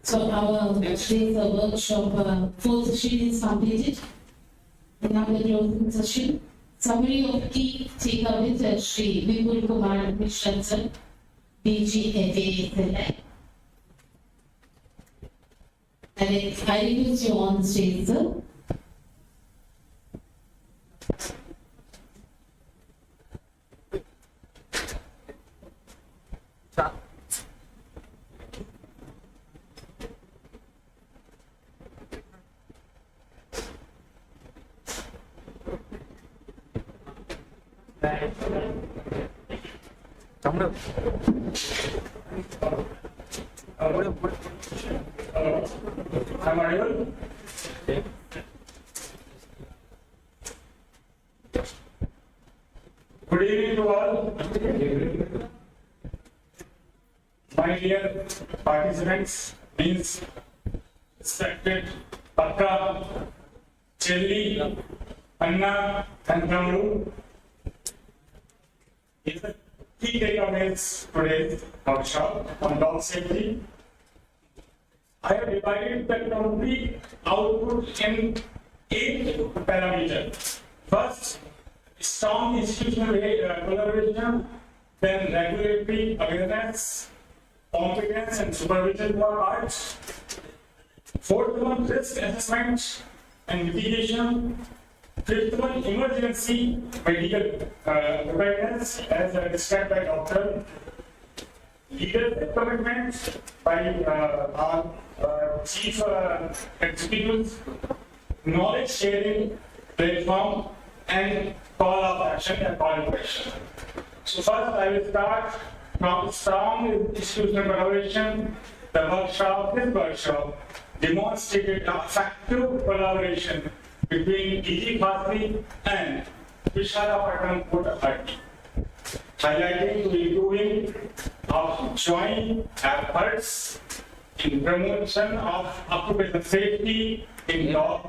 So our today's workshop, fourth session is completed. Now the closing session. Summary of key takeaways, Shri Vipul Kumar Mishra sir, DGFA Select. And I request you on stage, sir. తమ్ముడు I'm audible? Good evening to all. My dear participants, means respected Akka, Chelli, Anna, and Tamru. Is the key takeaways today's workshop on dog safety. I have divided the complete output in 8 parameters. First, strong institutional collaboration, then regulatory awareness, competence and supervision for parts. Fourth one, risk assessment and mitigation. Fifth one, emergency medical preparedness as described by doctor. Leadership commitment by our chief executives, knowledge sharing platform, and call of action and call to action. So first I will start from strong institutional collaboration. This workshop demonstrated effective collaboration between DG Khasri and Visakhapatnam Port Authority, highlighting to improving of joint efforts in promotion of occupational safety in dog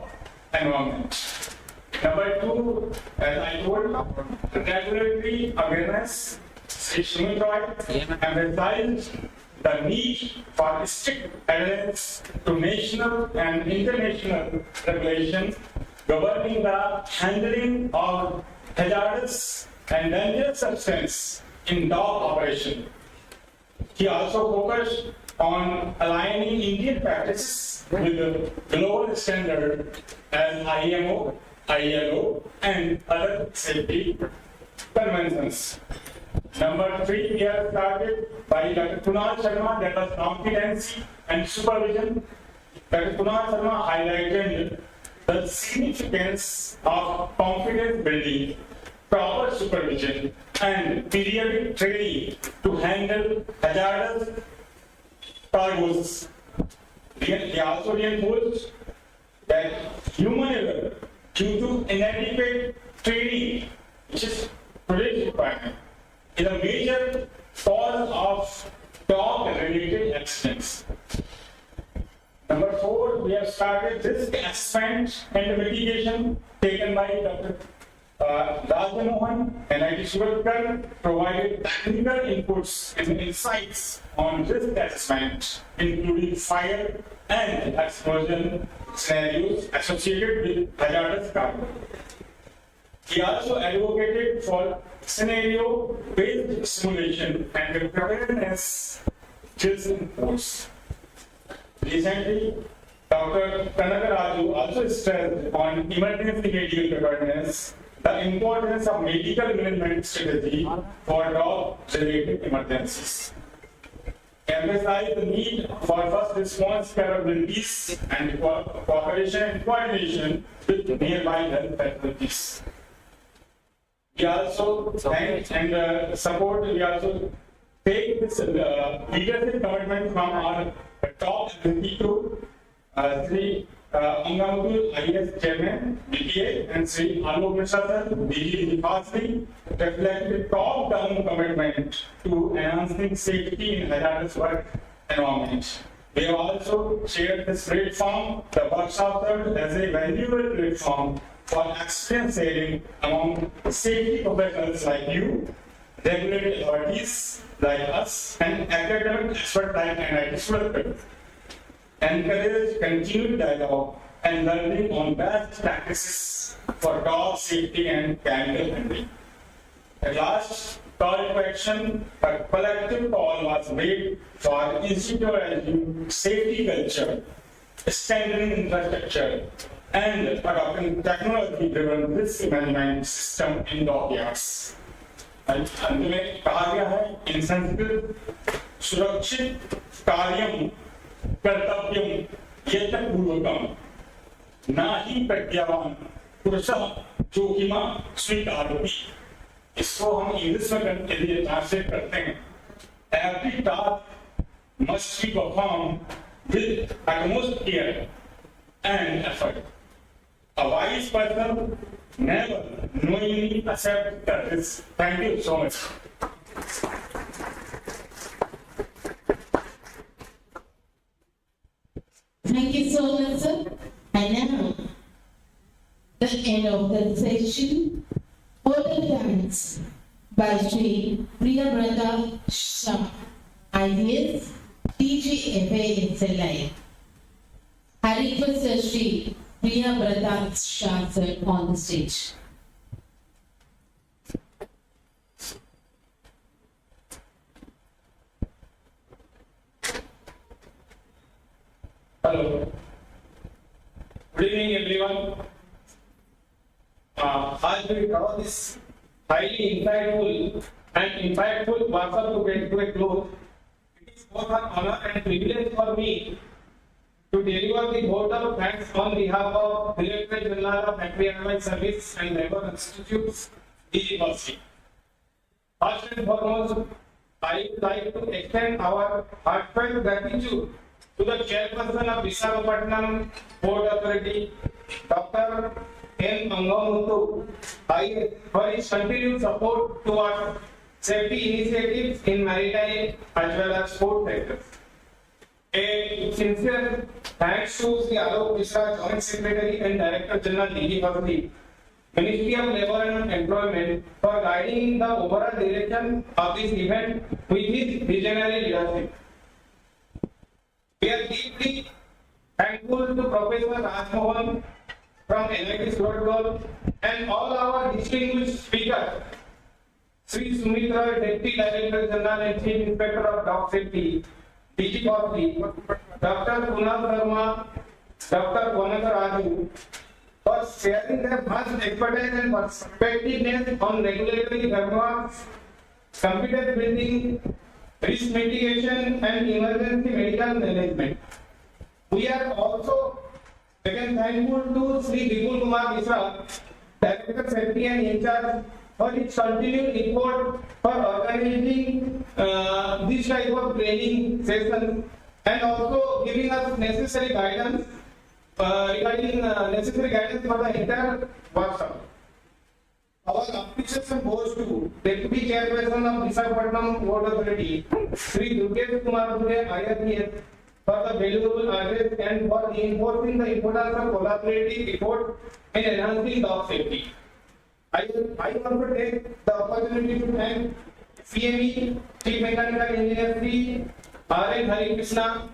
environment. Number 2, as I told, regulatory awareness. Sri Shmutoy emphasized the need for strict adherence to national and international regulations governing the handling of hazardous and dangerous substance in dog operation. He also focused on aligning Indian practices with the global standard as IMO, ILO, and other safety conventions. Number 3, we have started by Dr. Kunal Sharma, that was competency and supervision. Dr. Kunal Sharma highlighted the significance of confidence building, proper supervision, and periodic training to handle hazardous cargoes. They also reinforced that human error due to inadequate training, which is today's requirement, is a major cause of dog-related accidents. Number 4, we have started risk assessment and mitigation taken by Dr. Rajamohan and IT Suratgar, provided technical inputs and insights on risk assessment, including fire and explosion scenarios associated with hazardous cargo. He also advocated for scenario-based simulation and preparedness drills in ports. Recently, Dr. Kanagaraju also stressed on emergency medical preparedness, the importance of medical management strategy for dog-related emergencies. Emphasize the need for first response capabilities and cooperation and coordination with nearby health facilities. We also thank and support, we also take this leadership commitment from our top executive, Sri Angamudul IS Chairman, BPA, and Sri Alok Mishra, DG Khasri, reflected top-down commitment to enhancing safety in hazardous work environment. We have also shared this platform, the workshop served as a valuable platform for experience sharing among safety professionals like you, regulatory authorities like us, and academic experts like NIT Suratgar. Encourage continued dialogue and learning on best practices for dog safety and chemical handling. At last, call to action, a collective call was made for institutionalizing safety culture, strengthening infrastructure, and adopting technology-driven risk management system in dockyards. अंत में कहा गया है incentive सुरक्षित कार्यम कर्तव्यम यत्पूर्वकम न ही प्रज्ञावान पुरुषः जोखिमा स्वीकारोति। इसको हम इंग्लिश में करने के लिए ट्रांसलेट करते हैं, every task must be perform with utmost care and effort. A wise person never knowingly accepts the risk. Thank you so much. Thank you so much, sir. And now, the end of the session, order dance by Sri Priyabrata Shah, IAS, DGFA SLI. I request Sri Priyabrata Shah sir on the stage. Hello. Good evening, everyone. As we draw this highly insightful and impactful workshop to get to a close, it is both an honor and privilege for me to deliver the vote of thanks on behalf of Director General of Environment Service and Labour Institutes, DGFA. First and foremost, I would like to extend our heartfelt gratitude to the Chairperson of Visakhapatnam Port Authority, Dr. N. Mangamuthu, for his continued support towards safety initiatives in maritime as well as port sectors. A sincere thanks to Sri Alok Mishra, Joint Secretary and Director General DGFA, Ministry of Labour and Employment, for guiding the overall direction of this event with his visionary leadership. We are deeply thankful to Professor Rajmohan from NIT Surat and all our distinguished speakers, Sri Sumitra, Deputy Director General and Chief Inspector of Dock Safety, DGFA, Dr. Kunal Sharma, Dr. Konaka Raju, for sharing their vast expertise and perspectiveness on regulatory frameworks, competence building, risk mitigation and emergency medical management. We are also again thankful to Sri Vipul Kumar Mishra, Director Safety and in charge, for its continued effort for organizing this type of training sessions and also giving us necessary guidance regarding necessary guidance for the entire workshop. Our appreciation goes to Deputy Chairperson of Visakhapatnam Port Authority, Sri Durgesh Kumar Dure, IRPS, for the valuable address and for reinforcing the importance of collaborative effort in enhancing dock safety. I want to take the opportunity to thank CME, Chief Mechanical Engineer Sri R.N. Hari Krishna,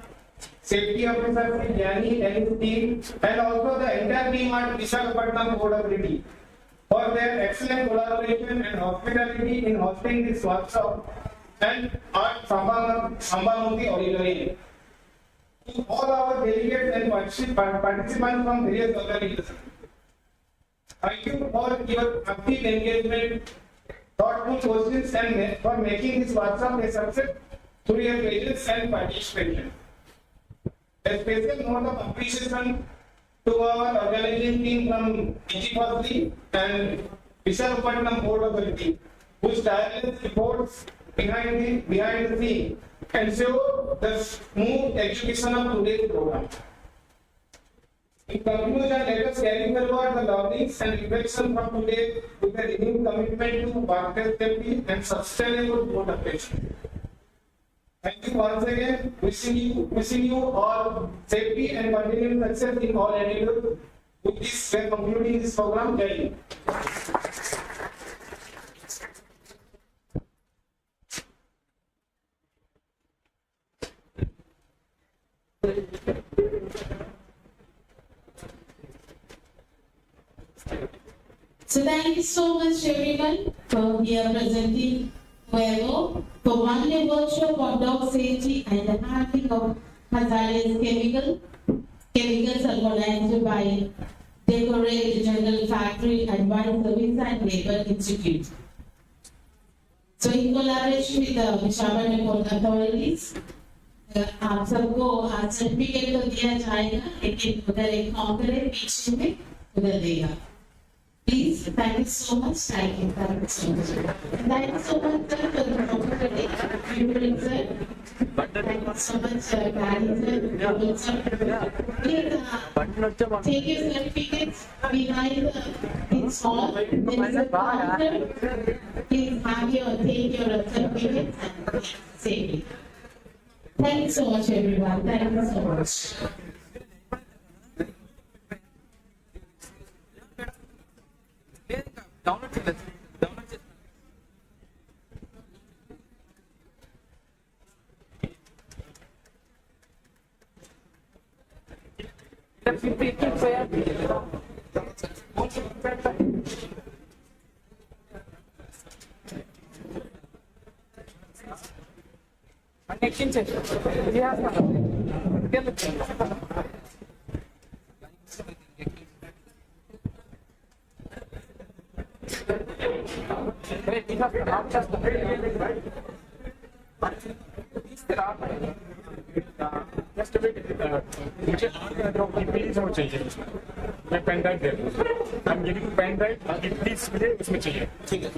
Safety Officer Sri Jani and his team, and also the entire team at Visakhapatnam Port Authority for their excellent collaboration and hospitality in hosting this workshop and at Sambamuthi Auditorium. To all our delegates and participants from various authorities, thank you for your active engagement, thoughtful questions, and for making this workshop a success through your patience and participation. A special note of appreciation to our organizing team from DGFA and Visakhapatnam Port Authority, whose tireless efforts behind the scene ensure the smooth execution of today's program. In conclusion, let us carry forward the learnings and reflection from today with a renewed commitment to workplace safety and sustainable port operation. Thank you once again. Wishing you all safety and continued success in all attitudes. With this, we are concluding this program. Jai Hind. So thank you so much everyone for here presenting Webo for one-day workshop on dog safety and the handling of hazardous chemicals organized by Decorate General Factory Advanced Service and Labor Institute. So in collaboration with the Visakhapatnam Port authorities, आप सबको certificate तो दिया जाएगा, लेकिन उधर एक कॉन्करेट बीच में उधर देगा. Please, thank you so much. Thank you so much. Thank you so much, sir, for the opportunity. Beautiful, sir. Thank you so much, Daddy, sir. Beautiful, sir. Please, take your certificates behind this hall. There is a counter. Please take your certificates and safely. Thank you so much, everyone. Thank you so much. Just a bit, मुझे please वो चाहिए. मैं pen drive दे दूँ. I'm giving pen drive. Please मुझे उसमें चाहिए. ठीक है.